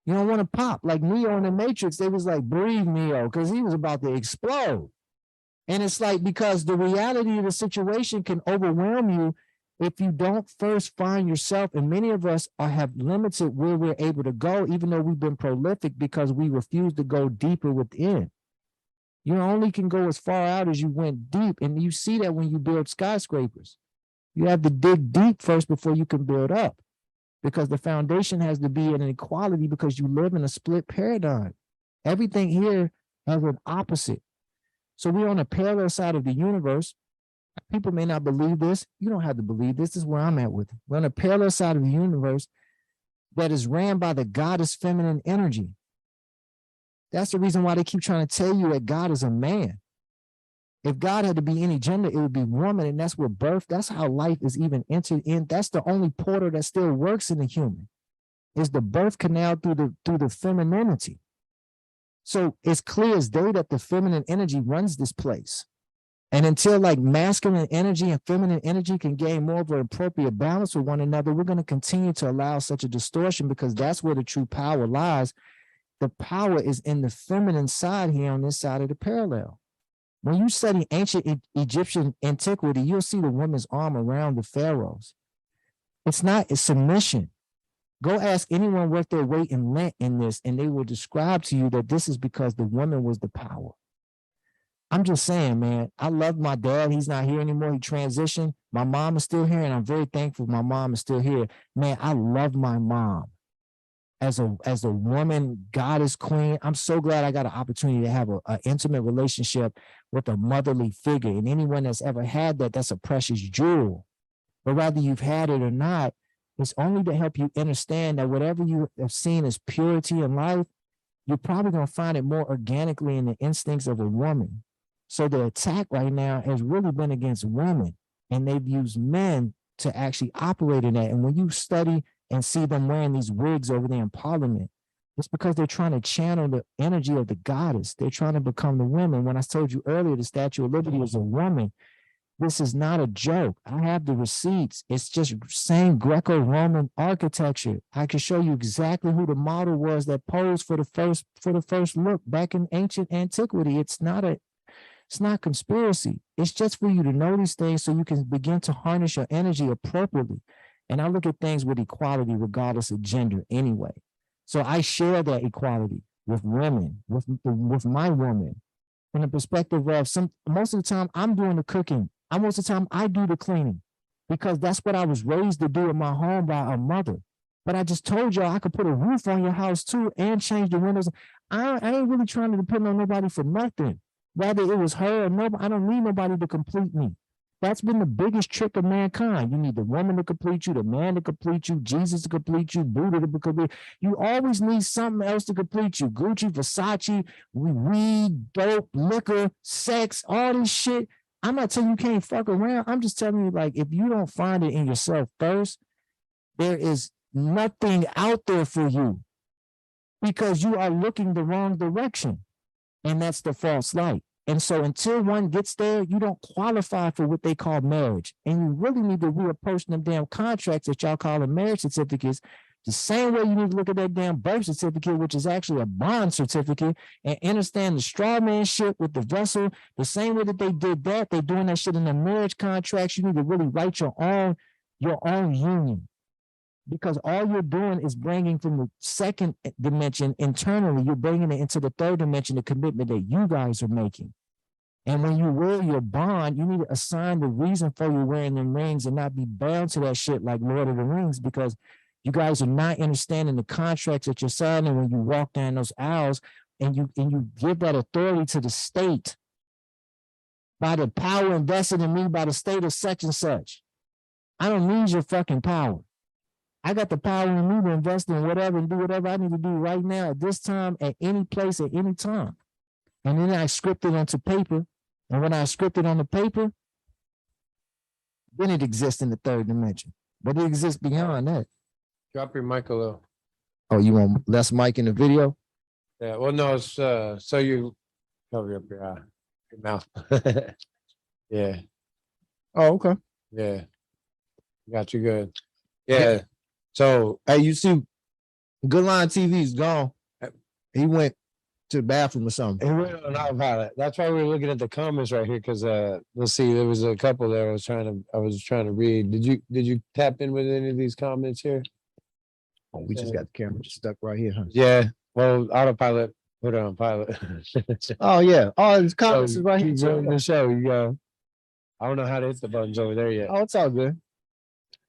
Speaker 6: You don't want to pop. Like Neo in the Matrix, they was like, breathe Neo, because he was about to explode. And it's like, because the reality of the situation can overwhelm you if you don't first find yourself. And many of us have limited where we're able to go, even though we've been prolific because we refuse to go deeper within. You only can go as far out as you went deep. And you see that when you build skyscrapers. You have to dig deep first before you can build up. because the foundation has to be an equality because you live in a split paradigm. Everything here has an opposite. So we're on a parallel side of the universe. People may not believe this. You don't have to believe this. This is where I'm at with it. We're on a parallel side of the universe that is ran by the goddess feminine energy. That's the reason why they keep trying to tell you that God is a man. If God had to be any gender, it would be woman, and that's where birth, that's how life is even entered in. That's the only portal that still works in the human, is the birth canal through the femininity. So it's clear as day that the feminine energy runs this place. And until like masculine energy and feminine energy can gain more of an appropriate balance with one another, we're going to continue to allow such a distortion because that's where the true power lies. The power is in the feminine side here on this side of the parallel. When you study ancient Egyptian antiquity, you'll see the woman's arm around the pharaohs. It's not a submission. Go ask anyone worth their weight in Lent in this, and they will describe to you that this is because the woman was the power. I'm just saying, man, I love my dad. He's not here anymore. He transitioned. My mom is still here, and I'm very thankful my mom is still here. Man, I love my mom. As a woman, goddess, queen, I'm so glad I got an opportunity to have an intimate relationship with a motherly figure. And anyone that's ever had that, that's a precious jewel. But whether you've had it or not, it's only to help you understand that whatever you have seen as purity in life, you're probably going to find it more organically in the instincts of a woman. So the attack right now has really been against women, and they've used men to actually operate in that. And when you study and see them wearing these wigs over there in Parliament, it's because they're trying to channel the energy of the goddess. They're trying to become the women. When I told you earlier, the Statue of Liberty is a woman. This is not a joke. I have the receipts. It's just same Greco-Roman architecture. I can show you exactly who the model was that posed for the first look back in ancient antiquity. It's not conspiracy. It's just for you to know these things so you can begin to harness your energy appropriately. And I look at things with equality regardless of gender anyway. So I share that equality with women, with my woman, from the perspective of most of the time I'm doing the cooking. Most of the time I do the cleaning because that's what I was raised to do in my home by a mother. But I just told y'all I could put a roof on your house too and change the windows. I ain't really trying to depend on nobody for nothing. Whether it was her or nobody, I don't need nobody to complete me. That's been the biggest trick of mankind. You need the woman to complete you, the man to complete you, Jesus to complete you, Buddha to complete you. You always need something else to complete you. Gucci, Versace, weed, dope, liquor, sex, all this shit. I'm not telling you can't fuck around. I'm just telling you, like, if you don't find it in yourself first, there is nothing out there for you because you are looking the wrong direction. And that's the false light. And so until one gets there, you don't qualify for what they call marriage. And you really need to reapproach them damn contracts that y'all call them marriage certificates the same way you need to look at that damn birth certificate, which is actually a bond certificate, and understand the straw man shit with the vessel. The same way that they did that, they're doing that shit in the marriage contracts. You need to really write your own union. Because all you're doing is bringing from the second dimension internally, you're bringing it into the third dimension, the commitment that you guys are making. And when you wear your bond, you need to assign the reason for you wearing them rings and not be bound to that shit like Lord of the Rings, because you guys are not understanding the contracts that you're signing when you walk down those aisles and you give that authority to the state by the power invested in me by the state of such and such. I don't need your fucking power. I got the power in me to invest in whatever and do whatever I need to do right now at this time, at any place, at any time. And then I script it onto paper. And when I script it on the paper, then it exists in the third dimension. But it exists beyond that.
Speaker 3: Drop your mic a little.
Speaker 6: Oh, you want less mic in the video?
Speaker 3: Yeah, well, no, it's so you cover up your mouth. Yeah.
Speaker 6: Oh, okay.
Speaker 3: Yeah. Got you good. Yeah. So
Speaker 6: Hey, you see, Good Line TV's gone. He went to the bathroom or something.
Speaker 3: it went on autopilot. That's why we were looking at the comments right here, because let's see, there was a couple there I was trying to read. Did you tap in with any of these comments here?
Speaker 6: Oh, we just got the camera stuck right here, huh?
Speaker 3: Yeah. Well, autopilot, put it on pilot.
Speaker 6: Oh, yeah. Oh, his comments
Speaker 3: So
Speaker 6: is right
Speaker 3: keep
Speaker 6: here.
Speaker 3: running the show. You go. I don't know how to hit the buttons over there yet.
Speaker 6: Oh, it's all good.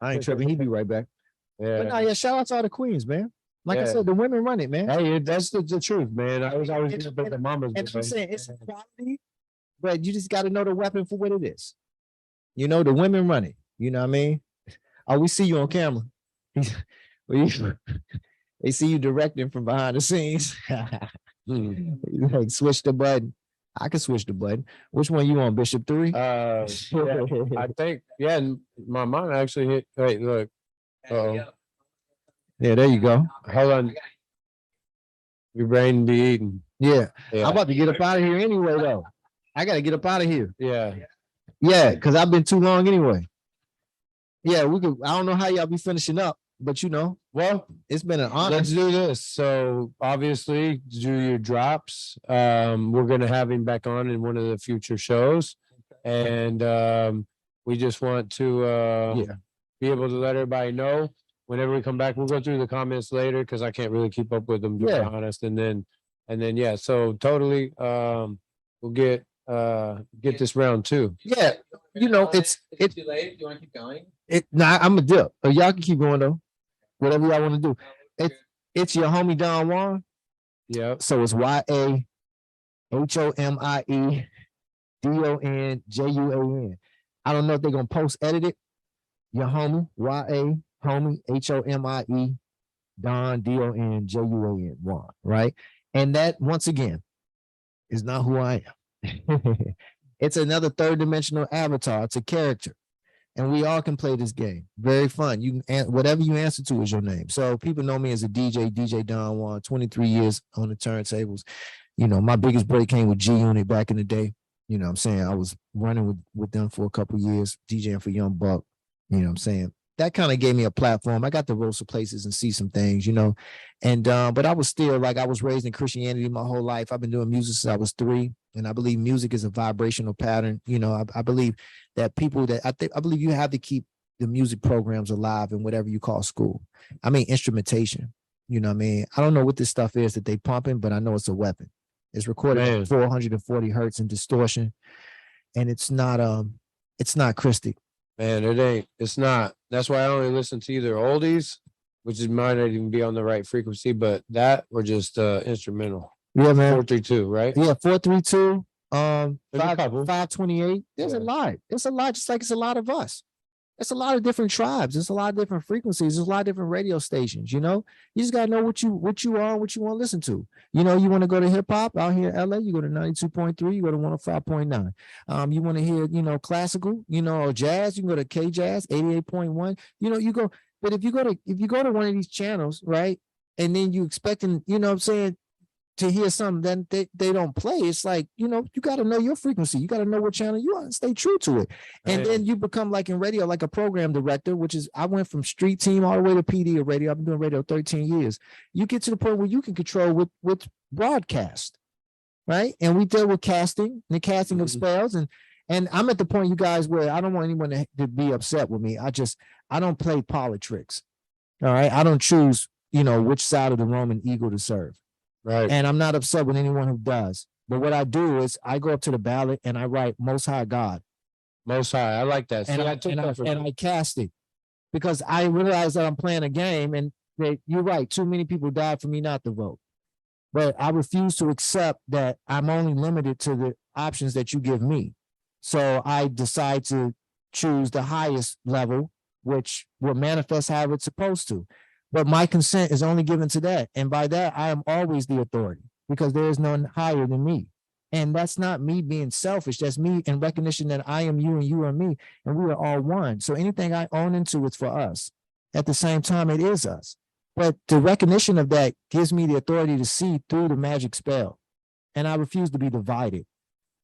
Speaker 6: I ain't tripping. He'll be right back. But no,
Speaker 3: Yeah.
Speaker 6: yeah, shout out to all the queens, man. Like I
Speaker 3: Yeah.
Speaker 6: said, the women run it, man.
Speaker 3: Hey, that's the truth, man. I was always
Speaker 6: And-
Speaker 3: about the mamas.
Speaker 6: And
Speaker 3: but,
Speaker 6: I'm saying it's equality, but you just got to know the weapon for what it is. You know, the women run it. You know what I mean? Oh, we see you on camera. They see you directing from behind the scenes. Like switch the button. I can switch the button. Which one you on, Bishop 3?
Speaker 3: yeah, I think, yeah, my mom actually hit. Wait, look. Uh-oh.
Speaker 6: Yeah, there you go.
Speaker 3: Hold on. Your brain be eating.
Speaker 6: Yeah.
Speaker 3: Yeah.
Speaker 6: I'm about to get up out of here anyway, though. I got to get up out of here.
Speaker 3: Yeah.
Speaker 6: Yeah, because I've been too long anyway. Yeah, we could. I don't know how y'all be finishing up, but you know,
Speaker 3: Well,
Speaker 6: it's been an honor.
Speaker 3: let's do this. So obviously do your drops. We're gonna have him back on in one of the future shows. And we just want to
Speaker 6: Yeah.
Speaker 3: be able to let everybody know whenever we come back. We'll go through the comments later because I can't really keep up with them, to be
Speaker 6: Yeah.
Speaker 3: honest. And then yeah, so totally we'll get this round two.
Speaker 6: Yeah, you know, it's
Speaker 1: too late. Do you want to keep going?
Speaker 6: Nah, I'm a dip. Y'all can keep going though. Whatever y'all want to do. It's your homie Don Juan.
Speaker 3: Yep.
Speaker 6: So it's YAHOMIEDONJUAN. I don't know if they're gonna post edit it. Your homie, YA homie HOMIE Don DONJUAN Juan, right? And that once again is not who I am. It's another third dimensional avatar. It's a character. And we all can play this game. Very fun. You can whatever you answer to is your name. So people know me as a DJ Don Juan, 23 years on the turntables. You know, my biggest break came with G Unit back in the day. You know what I'm saying? I was running with them for a couple years, DJing for Young Buck. You know what I'm saying? That kind of gave me a platform. I got to roll some places and see some things, you know. And but I was still like, I was raised in Christianity my whole life. I've been doing music since I was 3. And I believe music is a vibrational pattern. You know, I believe that I believe you have to keep the music programs alive in whatever you call school. I mean, instrumentation. You know what I mean? I don't know what this stuff is that they pumping, but I know it's a weapon. It's recorded at 440 hertz in distortion. And it's not Christic.
Speaker 3: Man, it ain't. It's not. That's why I only listen to either oldies, which is might not even be on the right frequency, but that or just instrumental.
Speaker 6: Yeah, man.
Speaker 3: 432, right?
Speaker 6: Yeah, 432.
Speaker 3: There's a couple.
Speaker 6: 528. There's a lot. It's a lot, just like it's a lot of us. It's a lot of different tribes. It's a lot of different frequencies. There's a lot of different radio stations. You know, you just gotta know what you are, what you want to listen to. You know, you want to go to hip hop out here in LA, you go to 92.3, you go to 105.9. You want to hear, you know, classical, you know, or jazz, you can go to K Jazz 88.1. You know, you go, but if you go to one of these channels, right, and then you expecting, you know what I'm saying, to hear something that they don't play, it's like, you know, you got to know your frequency. You got to know what channel you want, stay true to it. And then you become like in radio, like a program director, which is, I went from street team all the way to PD of radio. I've been doing radio 13 years. You get to the point where you can control with broadcast, right? And we deal with casting, the casting of spells. And I'm at the point, you guys, where I don't want anyone to be upset with me. I don't play politics. All right. I don't choose, you know, which side of the Roman eagle to serve.
Speaker 3: Right.
Speaker 6: And I'm not upset with anyone who does. But what I do is I go up to the ballot and I write Most High God.
Speaker 3: Most High. I like that.
Speaker 6: And, I cast it because I realize that I'm playing a game, and you're right. Too many people died for me not to vote. But I refuse to accept that I'm only limited to the options that you give me. So I decide to choose the highest level, which will manifest how it's supposed to. But my consent is only given to that. And by that, I am always the authority because there is none higher than me. And that's not me being selfish. That's me in recognition that I am you and you are me, and we are all one. So anything I own into is for us. At the same time, it is us. But the recognition of that gives me the authority to see through the magic spell. And I refuse to be divided.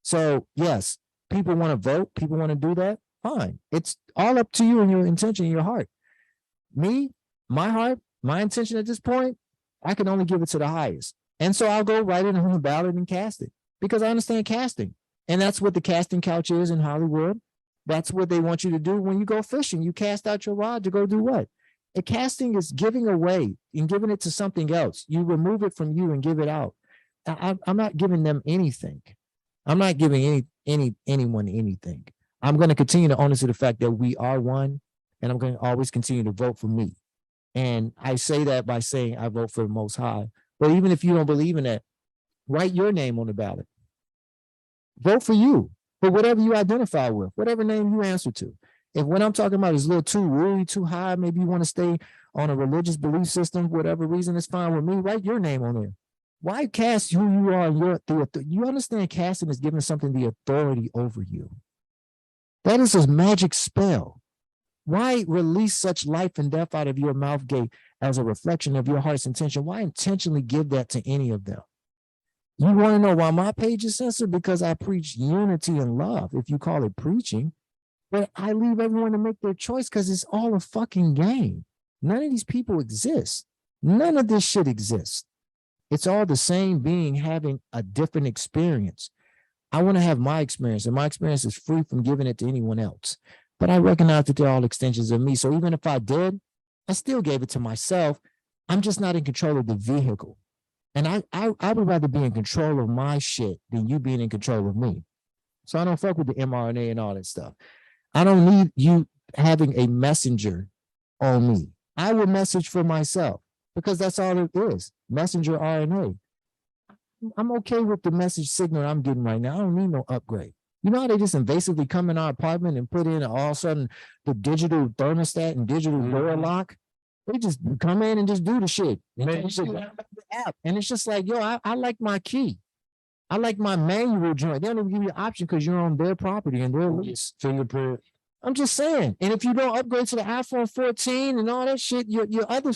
Speaker 6: So yes, people want to vote. People want to do that. Fine. It's all up to you and your intention in your heart. Me, my heart, my intention at this point, I can only give it to the highest. And so I'll go write it on the ballot and cast it because I understand casting. And that's what the casting couch is in Hollywood. That's what they want you to do when you go fishing. You cast out your rod to go do what? A casting is giving away and giving it to something else. You remove it from you and give it out. I'm not giving them anything. I'm not giving anyone anything. I'm going to continue to own to the fact that we are one, and I'm going to always continue to vote for me. And I say that by saying I vote for the Most High. But even if you don't believe in that, write your name on the ballot. Vote for you, for whatever you identify with, whatever name you answer to. If what I'm talking about is a little too really too high, maybe you want to stay on a religious belief system, whatever reason, it's fine with me. Write your name on there. Why cast who you are? You understand casting is giving something the authority over you. That is a magic spell. Why release such life and death out of your mouth gate as a reflection of your heart's intention? Why intentionally give that to any of them? You want to know why my page is censored? Because I preach unity and love, if you call it preaching. But I leave everyone to make their choice because it's all a fucking game. None of these people exist. None of this shit exists. It's all the same being having a different experience. I want to have my experience, and my experience is free from giving it to anyone else. But I recognize that they're all extensions of me. So even if I did, I still gave it to myself. I'm just not in control of the vehicle. And I would rather be in control of my shit than you being in control of me. So I don't fuck with the mRNA and all that stuff. I don't need you having a messenger on me. I will message for myself because that's all it is. Messenger RNA. I'm okay with the message signal I'm getting right now. I don't need no upgrade. You know how they just invasively come in our apartment and put in all of a sudden the digital thermostat and digital door lock? They just come in and just do the shit. And the app. And it's just like, yo, I like my key. I like my manual joint. They don't even give you an option because you're on their property and their lease. Fingerprint. I'm just saying. And if you don't upgrade to the iPhone 14 and all that shit, your other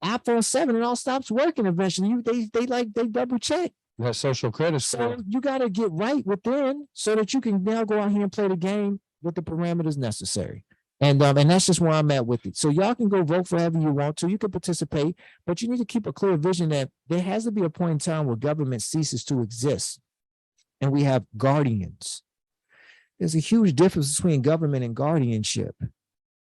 Speaker 6: iPhone 7 and all stops working eventually. They double check.
Speaker 3: That social credit score.
Speaker 6: So you got to get right within so that you can now go out here and play the game with the parameters necessary. And that's just where I'm at with it. So y'all can go vote for whoever you want to. You can participate, but you need to keep a clear vision that there has to be a point in time where government ceases to exist. And we have guardians. There's a huge difference between government and guardianship.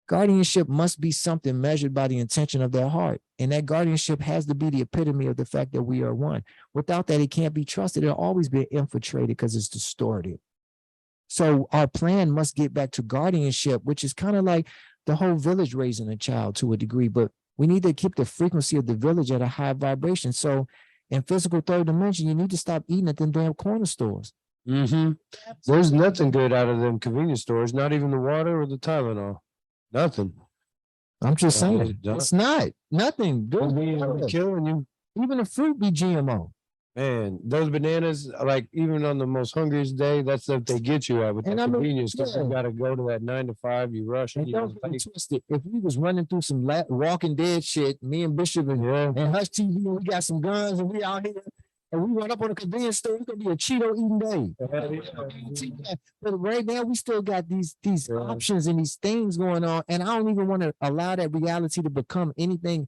Speaker 6: Guardianship must be something measured by the intention of their heart. And that guardianship has to be the epitome of the fact that we are one. Without that, it can't be trusted. It'll always be infiltrated because it's distorted. So our plan must get back to guardianship, which is kind of like the whole village raising a child to a degree, but we need to keep the frequency of the village at a high vibration. So in physical third dimension, you need to stop eating at them damn corner stores.
Speaker 3: Mm-hmm. There's nothing good out of them convenience stores, not even the water or the Tylenol. Nothing.
Speaker 6: I'm just saying, it's not nothing good.
Speaker 3: Killing you.
Speaker 6: Even the fruit be GMO.
Speaker 3: Man, those bananas, like even on the most hungriest day, that's what they get you at with the convenience store. You got to go to that 9 to 5. You rush.
Speaker 6: And don't get it twisted. If we was running through some Walking Dead shit, me and Bishop and Hush TV, we got some guns and we out here. And we run up on a convenience store, it's gonna be a Cheeto eating day. But right now, we still got these options and these things going on, and I don't even want to allow that reality to become anything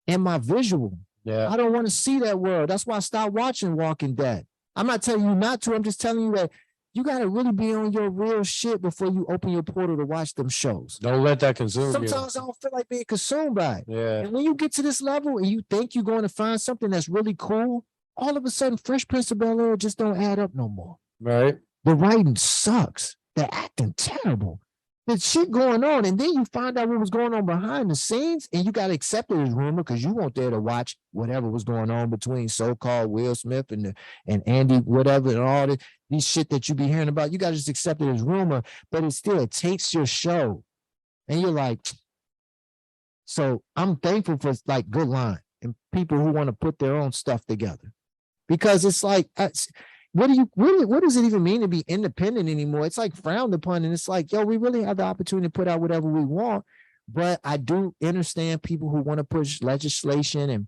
Speaker 6: in my visual. Yeah, I don't want to see that world. That's why I stopped watching Walking Dead. I'm not telling you not to. I'm just telling you that you got to really be on your real shit before you open your portal to watch them shows.
Speaker 3: Don't let that consume you.
Speaker 6: Sometimes I don't feel like being consumed by it.
Speaker 3: Yeah.
Speaker 6: And when you get to this level and you think you're going to find something that's really cool, all of a sudden, Fresh Prince of Bel-Air just don't add up no more.
Speaker 3: Right.
Speaker 6: The writing sucks. The acting terrible. There's shit going on, and then you find out what was going on behind the scenes, and you got to accept it as rumor because you weren't there to watch whatever was going on between so-called Will Smith and Andy whatever and all these shit that you be hearing about. You got to just accept it as rumor, but it takes your show, and you're like, so I'm thankful for like good line and people who want to put their own stuff together. Because it's like, what does it even mean to be independent anymore? It's like frowned upon, and it's like, yo, we really have the opportunity to put out whatever we want. But I do understand people who want to push legislation and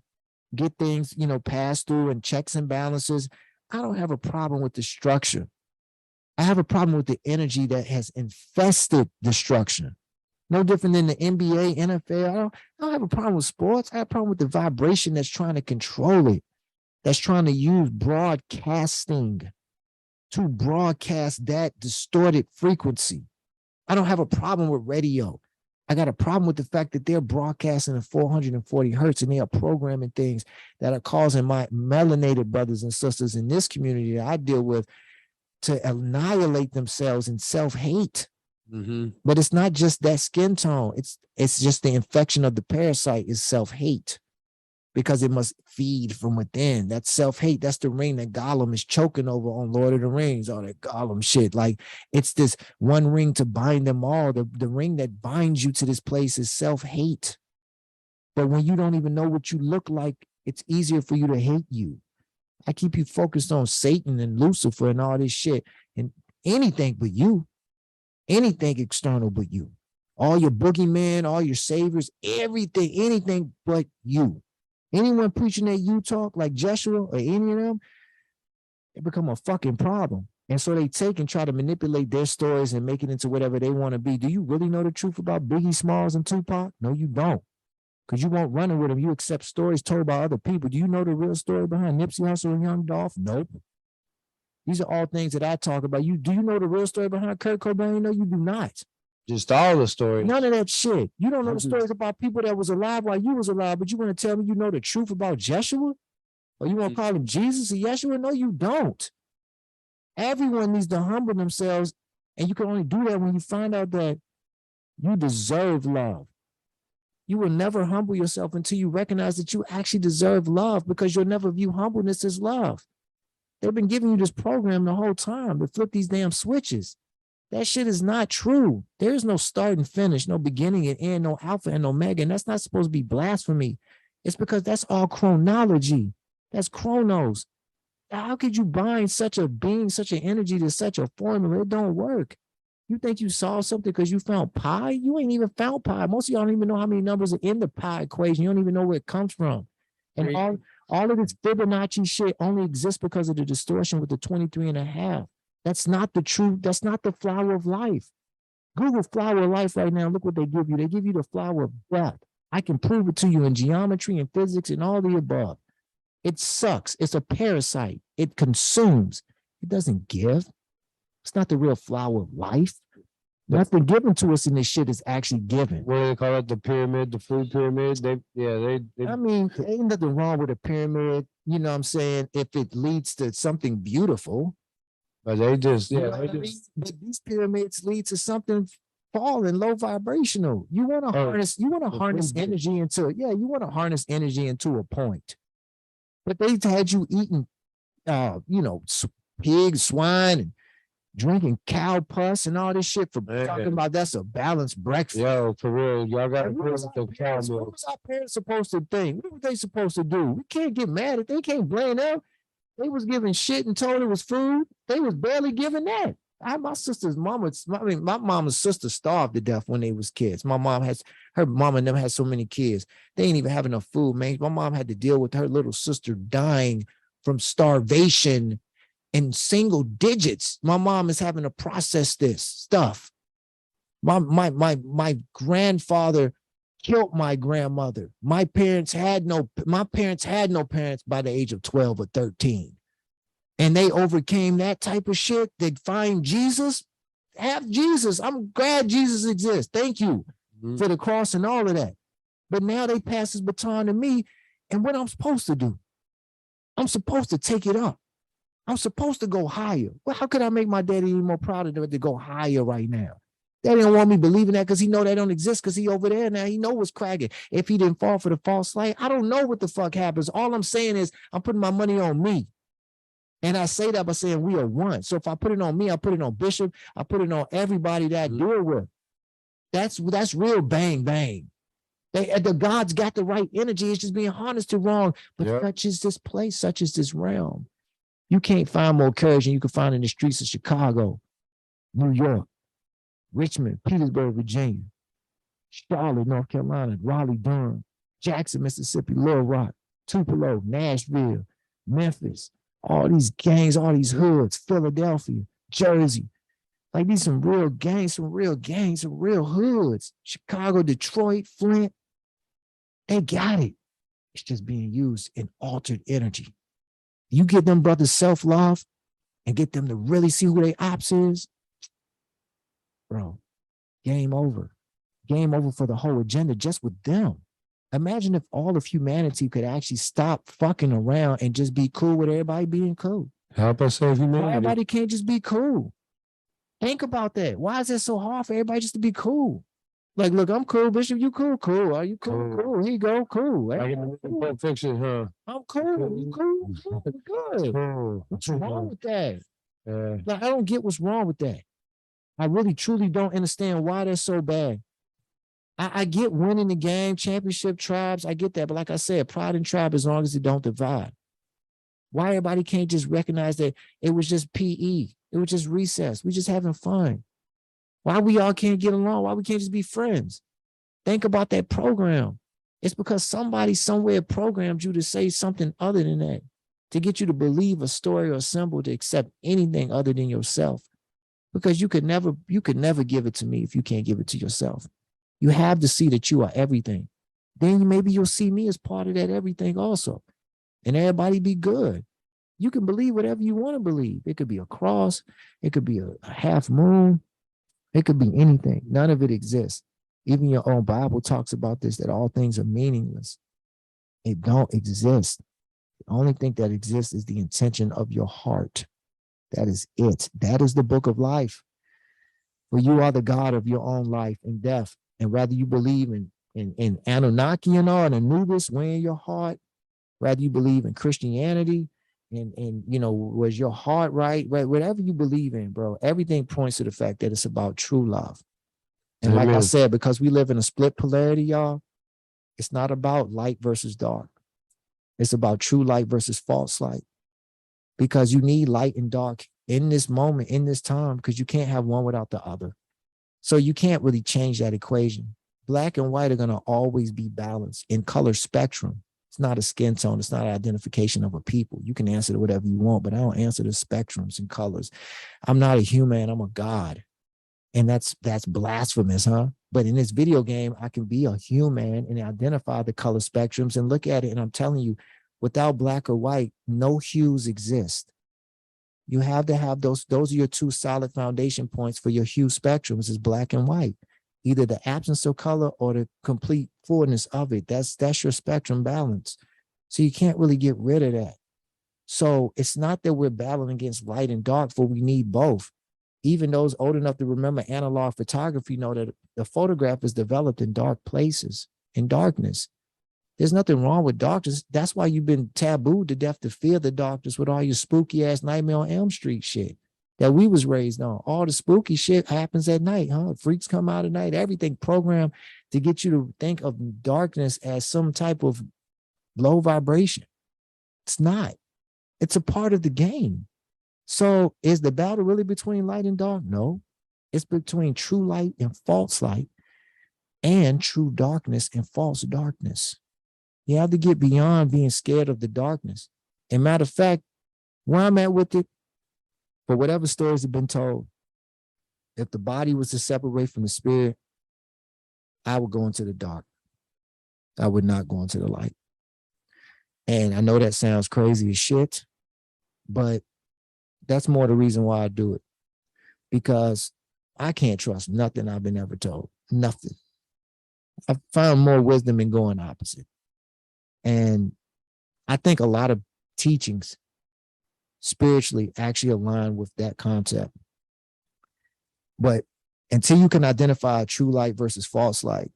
Speaker 6: get things, passed through and checks and balances. I don't have a problem with the structure. I have a problem with the energy that has infested the structure. No different than the NBA, NFL. I don't have a problem with sports. I have a problem with the vibration that's trying to control it. That's trying to use broadcasting to broadcast that distorted frequency. I don't have a problem with radio. I got a problem with the fact that they're broadcasting at 440 hertz and they are programming things that are causing my melanated brothers and sisters in this community that I deal with to annihilate themselves in self-hate.
Speaker 3: Mm-hmm.
Speaker 6: But it's not just that skin tone. It's just the infection of the parasite is self-hate, because it must feed from within. That self-hate, that's the ring that Gollum is choking over on Lord of the Rings, all that Gollum shit. Like, it's this one ring to bind them all. The ring that binds you to this place is self-hate. But when you don't even know what you look like, it's easier for you to hate you. I keep you focused on Satan and Lucifer and all this shit, and anything but you, anything external but you. All your boogeyman, all your saviors, everything, anything but you. Anyone preaching that you talk like Joshua or any of them, it become a fucking problem. And so they take and try to manipulate their stories and make it into whatever they want to be. Do you really know the truth about Biggie Smalls and Tupac? No, you don't. Because you won't run with them. You accept stories told by other people. Do you know the real story behind Nipsey Hussle and Young Dolph? Nope. These are all things that I talk about. Do you know the real story behind Kurt Cobain? No, you do not.
Speaker 3: Just all the stories.
Speaker 6: None of that shit. You don't know the stories about people that was alive while you was alive, but you want to tell me you know the truth about Jeshua? Or you want to call him Jesus or Yeshua? No, you don't. Everyone needs to humble themselves, and you can only do that when you find out that you deserve love. You will never humble yourself until you recognize that you actually deserve love, because you'll never view humbleness as love. They've been giving you this program the whole time to flip these damn switches. That shit is not true. There is no start and finish, no beginning and end, no alpha and omega. And that's not supposed to be blasphemy. It's because that's all chronology. That's chronos. How could you bind such a being, such an energy to such a formula? It don't work. You think you saw something because you found pi? You ain't even found pi. Most of y'all don't even know how many numbers are in the pi equation. You don't even know where it comes from. And all of this Fibonacci shit only exists because of the distortion with the 23 and a half. That's not the truth. That's not the flower of life. Google flower of life right now. Look what they give you. They give you the flower of death. I can prove it to you in geometry and physics and all the above. It sucks. It's a parasite. It consumes. It doesn't give. It's not the real flower of life. Nothing given to us in this shit is actually given.
Speaker 3: What do they call it? The pyramid, the food pyramid. They
Speaker 6: I mean, ain't nothing wrong with a pyramid. You know what I'm saying? If it leads to something beautiful.
Speaker 3: But they just,
Speaker 6: You
Speaker 3: yeah,
Speaker 6: know
Speaker 3: they
Speaker 6: what I mean?
Speaker 3: just,
Speaker 6: But these pyramids lead to something falling, low vibrational. You want to harness, you want to harness energy into, you want to harness energy into a point. But they had you eating, pig, swine, and drinking cow pus and all this shit for talking about that's a balanced breakfast.
Speaker 3: yo, for real, y'all got to
Speaker 6: What
Speaker 3: put
Speaker 6: was
Speaker 3: with the cow
Speaker 6: what
Speaker 3: milk.
Speaker 6: was our parents supposed to think? What were they supposed to do? We can't get mad if they can't blame them. They was giving shit and told it was food. They was barely giving that. My sister's mama, my mama's sister starved to death when they was kids. Her mom and them had so many kids. They ain't even have enough food, man. My mom had to deal with her little sister dying from starvation in single digits. My mom is having to process this stuff. My grandfather killed my grandmother. My parents had no parents by the age of 12 or 13. And they overcame that type of shit. They find Jesus, have Jesus. I'm glad Jesus exists. Thank you for the cross and all of that. But now they pass this baton to me. And what I'm supposed to do? I'm supposed to take it up. I'm supposed to go higher. Well, how could I make my daddy any more proud of them to go higher right now? They didn't want me believing that because he know they don't exist because he over there now. He know what's cracking. If he didn't fall for the false light, I don't know what the fuck happens. All I'm saying is I'm putting my money on me. And I say that by saying we are one. So if I put it on me, I put it on Bishop, I put it on everybody that I deal with. That's real bang, bang. The gods got the right energy. It's just being harnessed to wrong. But such is this place, such is this realm. You can't find more courage than you can find in the streets of Chicago, New York, Richmond, Petersburg, Virginia, Charlotte, North Carolina, Raleigh, Durham, Jackson, Mississippi, Little Rock, Tupelo, Nashville, Memphis, all these gangs, all these hoods, Philadelphia, Jersey. Like these some real gangs, some real hoods. Chicago, Detroit, Flint. They got it. It's just being used in altered energy. You get them brothers self-love and get them to really see who their ops is, bro, game over. Game over for the whole agenda just with them. Imagine if all of humanity could actually stop fucking around and just be cool with everybody being cool.
Speaker 3: Help us save humanity.
Speaker 6: Everybody can't just be cool. Think about that. Why is it so hard for everybody just to be cool? Like, look, I'm cool, Bishop. You cool? Cool. Are you cool?
Speaker 3: Cool.
Speaker 6: Cool. Here you go. Cool.
Speaker 3: Like
Speaker 6: Hey,
Speaker 3: in the Pulp Fiction, huh?
Speaker 6: I'm cool. You cool? Cool. Good.
Speaker 3: Cool.
Speaker 6: What's wrong with that?
Speaker 3: Yeah.
Speaker 6: Like, I don't get what's wrong with that. I really, truly don't understand why that's so bad. I get winning the game, championship tribes. I get that. But like I said, pride and tribe as long as it don't divide. Why everybody can't just recognize that it was just PE? It was just recess. We just having fun. Why we all can't get along? Why we can't just be friends? Think about that program. It's because somebody somewhere programmed you to say something other than that, to get you to believe a story or a symbol, to accept anything other than yourself. Because you could never give it to me if you can't give it to yourself. You have to see that you are everything. Then maybe you'll see me as part of that everything also. And everybody be good. You can believe whatever you want to believe. It could be a cross. It could be a half moon. It could be anything. None of it exists. Even your own Bible talks about this, that all things are meaningless. It don't exist. The only thing that exists is the intention of your heart. That is it. That is the book of life. For you are the God of your own life and death. And whether you believe in Anunnaki and all, and Anubis weighing your heart, whether you believe in Christianity, and you know, was your heart right? Whatever you believe in, bro, everything points to the fact that it's about true love. And like I
Speaker 3: Amen.
Speaker 6: said, because we live in a split polarity, y'all, it's not about light versus dark. It's about true light versus false light. Because you need light and dark in this moment, in this time, because you can't have one without the other. So you can't really change that equation. Black and white are going to always be balanced in color spectrum. It's not a skin tone. It's not an identification of a people. You can answer to whatever you want, but I don't answer to spectrums and colors. I'm not a human. I'm a God. And that's blasphemous, huh? But in this video game, I can be a human and identify the color spectrums and look at it. And I'm telling you, without black or white, no hues exist. You have to have those are your two solid foundation points for your hue spectrums, is black and white. Either the absence of color or the complete fullness of it. That's your spectrum balance. So you can't really get rid of that. So it's not that we're battling against light and dark, for we need both. Even those old enough to remember analog photography know that the photograph is developed in dark places, in darkness. There's nothing wrong with darkness. That's why you've been tabooed to death to fear the darkness with all your spooky ass Nightmare on Elm Street shit that we was raised on. All the spooky shit happens at night, huh? Freaks come out at night. Everything programmed to get you to think of darkness as some type of low vibration. It's not. It's a part of the game. So is the battle really between light and dark? No. It's between true light and false light, and true darkness and false darkness. You have to get beyond being scared of the darkness. And matter of fact, where I'm at with it, for whatever stories have been told, if the body was to separate from the spirit, I would go into the dark. I would not go into the light. And I know that sounds crazy as shit, but that's more the reason why I do it. Because I can't trust nothing I've been ever told. Nothing. I found more wisdom in going opposite. And I think a lot of teachings spiritually actually align with that concept. But until you can identify true light versus false light,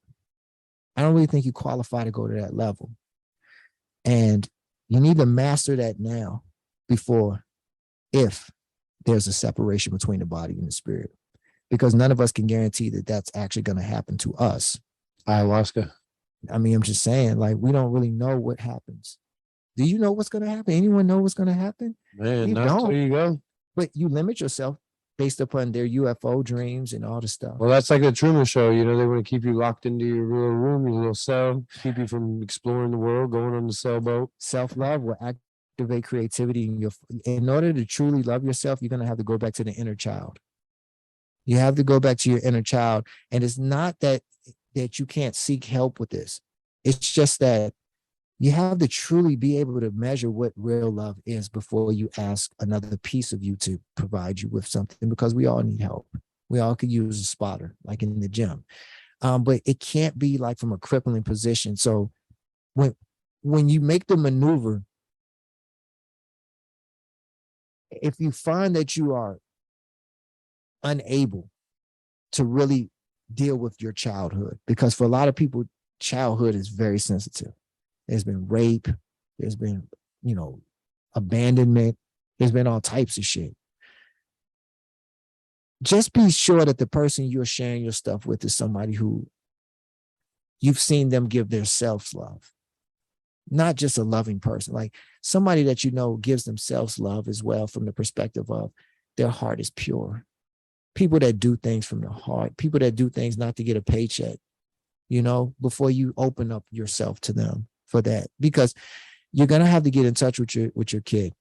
Speaker 6: I don't really think you qualify to go to that level. And you need to master that now before, if there's a separation between the body and the spirit, because none of us can guarantee that that's actually going to happen to us.
Speaker 3: Ayahuasca.
Speaker 6: I mean, I'm just saying, like, we don't really know what happens. Do you know what's going to happen? Anyone know what's going to happen?
Speaker 3: Man,
Speaker 6: You
Speaker 3: not
Speaker 6: don't.
Speaker 3: till you go.
Speaker 6: But you limit yourself based upon their UFO dreams and all the stuff.
Speaker 3: Well, that's like the Truman Show. You know, they want to keep you locked into your little room, your little cell, keep you from exploring the world, going on the sailboat.
Speaker 6: Self-love will activate creativity in order to truly love yourself, you're going to have to go back to the inner child. You have to go back to your inner child. And it's not that you can't seek help with this. It's just that you have to truly be able to measure what real love is before you ask another piece of you to provide you with something, because we all need help. We all could use a spotter, like in the gym. But it can't be like from a crippling position. So when you make the maneuver, if you find that you are unable to really deal with your childhood, because for a lot of people, childhood is very sensitive. There's been rape, there's been, abandonment, there's been all types of shit. Just be sure that the person you're sharing your stuff with is somebody who you've seen them give their self-love, not just a loving person, like somebody that gives themselves love as well, from the perspective of their heart is pure. People that do things from the heart, people that do things not to get a paycheck, before you open up yourself to them for that, because you're going to have to get in touch with your kid,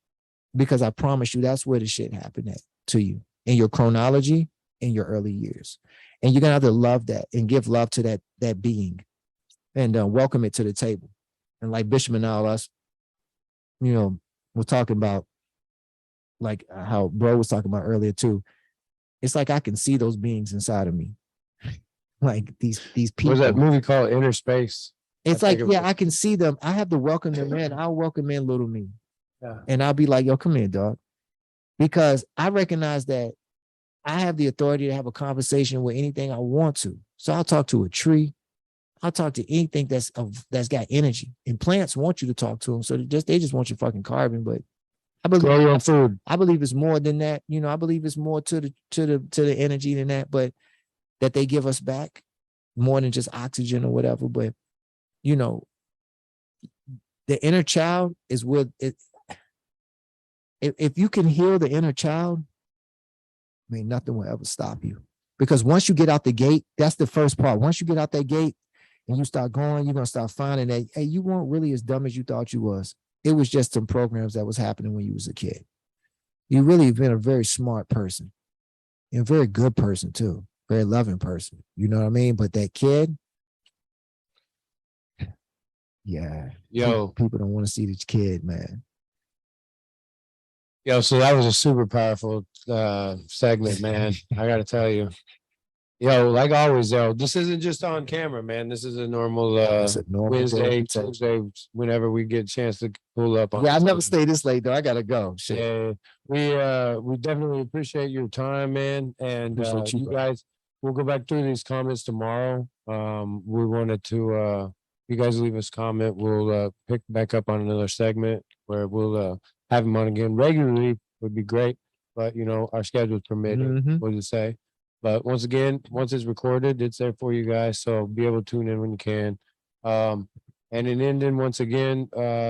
Speaker 6: because I promise you, that's where the shit happened to you, in your chronology, in your early years. And you're going to have to love that and give love to that being, and welcome it to the table. And like Bishop and all us, we're talking about, like how bro was talking about earlier too. It's like I can see those beings inside of me. Like these people.
Speaker 3: What was that movie called Inner Space?
Speaker 6: It's like, yeah, I can see them. I have to welcome them in. I'll welcome in little me.
Speaker 3: Yeah.
Speaker 6: And I'll be like, yo, come here, dog. Because I recognize that I have the authority to have a conversation with anything I want to. So I'll talk to a tree. I'll talk to anything that's got energy. And plants want you to talk to them. So they just want your fucking carbon. But I believe
Speaker 3: grow your food.
Speaker 6: I believe it's more than that. I believe it's more to the energy than that, but that they give us back more than just oxygen or whatever. But the inner child is where it. If you can heal the inner child, nothing will ever stop you. Because once you get out the gate, that's the first part. Once you get out that gate and you start going, you're gonna start finding that, hey, you weren't really as dumb as you thought you was. It was just some programs that was happening when you was a kid. You really have been a very smart person, and a very good person too, very loving person. You know what I mean? But that kid, yeah, people don't want to see this kid, man.
Speaker 3: So that was a super powerful segment, man. I gotta tell you. Like always, this isn't just on camera, man. This is a normal Wednesday, Tuesday, whenever we get a chance to pull up on.
Speaker 6: Yeah, I never stay this late though. I gotta go. Shit.
Speaker 3: Yeah, we definitely appreciate your time, man. And you guys, we'll go back through these comments tomorrow. We wanted to you guys leave us a comment. We'll pick back up on another segment where we'll have them on again regularly. Would be great, but our schedule's permitting. What does it say? But once again, once it's recorded, it's there for you guys. So be able to tune in when you can. And in ending, once again,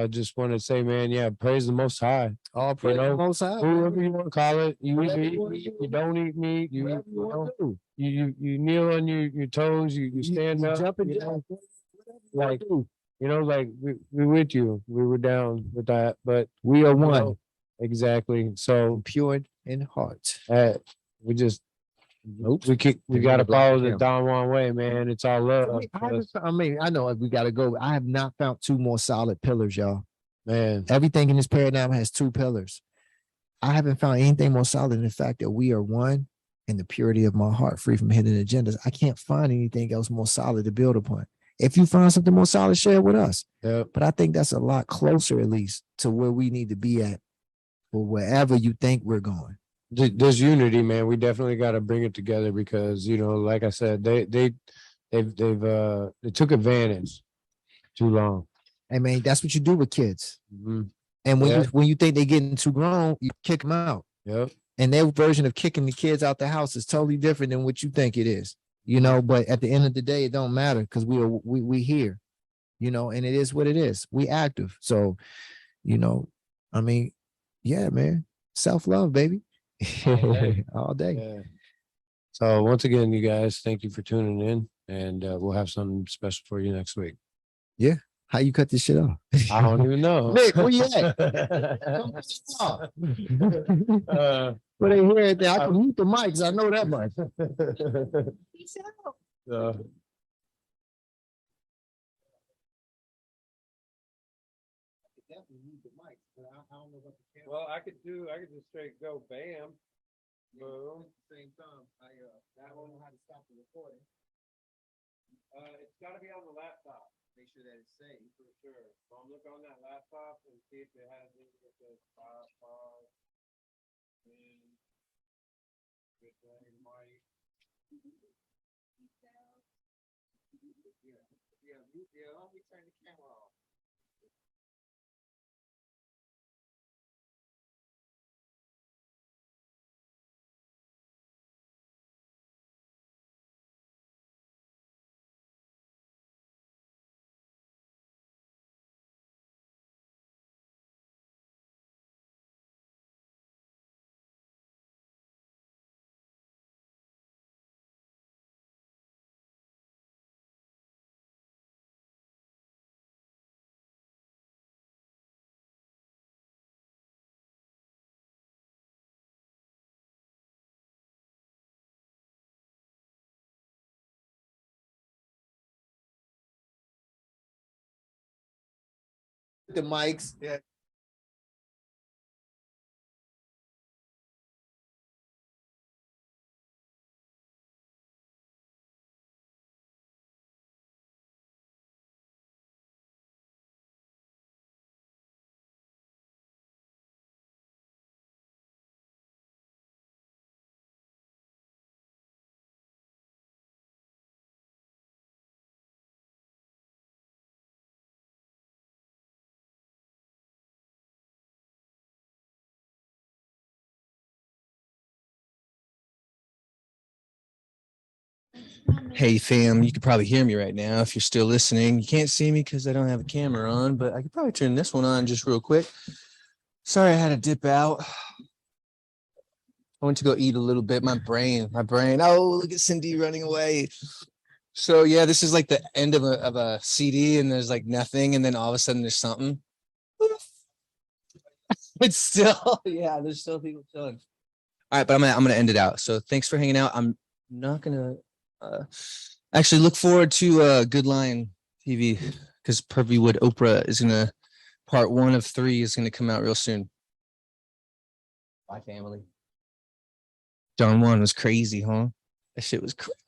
Speaker 3: just want to say, man, yeah, praise the Most High.
Speaker 6: All praise the Most High.
Speaker 3: Whoever you want to call it. You eat meat, you don't eat meat. You kneel on your toes. You stand up.
Speaker 6: Jump and
Speaker 3: like we with you. We were down with that, but
Speaker 6: we are one.
Speaker 3: Exactly. So
Speaker 6: pure in heart.
Speaker 3: We just. We gotta follow the Don Juan way, man. It's all love.
Speaker 6: I know we gotta go. I have not found two more solid pillars, y'all.
Speaker 3: Man,
Speaker 6: everything in this paradigm has two pillars. I haven't found anything more solid than the fact that we are one in the purity of my heart, free from hidden agendas. I can't find anything else more solid to build upon. If you find something more solid, share it with us.
Speaker 3: Yep.
Speaker 6: But I think that's a lot closer, at least, to where we need to be at, or wherever you think we're going.
Speaker 3: There's unity, man. We definitely got to bring it together because like I said, they took advantage too long.
Speaker 6: I mean, that's what you do with kids.
Speaker 3: Mm-hmm.
Speaker 6: And when you think they're getting too grown, you kick them out.
Speaker 3: Yep.
Speaker 6: And their version of kicking the kids out the house is totally different than what you think it is. But at the end of the day, it don't matter because we here. And it is what it is. We active. So, I mean, yeah, man. Self-love, baby. All day.
Speaker 3: Yeah. So once again, you guys, thank you for tuning in, and we'll have something special for you next week.
Speaker 6: Yeah. How you cut this shit off?
Speaker 3: I don't even know.
Speaker 6: Nick, where you at? But they hear it. I can mute the mics. I know that much.
Speaker 5: Peace out.
Speaker 4: Well, I could just straight go bam, boom.
Speaker 2: Same time, I don't know how to stop the recording.
Speaker 4: It's gotta be on the laptop.
Speaker 2: Make sure that it's saved.
Speaker 4: For sure. So I'm looking on that laptop and see if it has it with the pause.
Speaker 2: The mics. Yeah.
Speaker 1: Hey fam, you could probably hear me right now if you're still listening. You can't see me because I don't have a camera on, but I could probably turn this one on just real quick. Sorry, I had to dip out. I went to go eat a little bit. My brain. Oh, look at Cindy running away. So yeah, this is like the end of a CD, and there's like nothing, and then all of a sudden there's something. It's still, yeah, there's still people chilling. All right, but I'm gonna end it out. So thanks for hanging out. I'm not gonna actually look forward to Good Line TV because Purvey Wood Oprah is gonna part 1 of 3 is gonna come out real soon. Bye, family. Jaun was crazy, huh? That shit was crazy.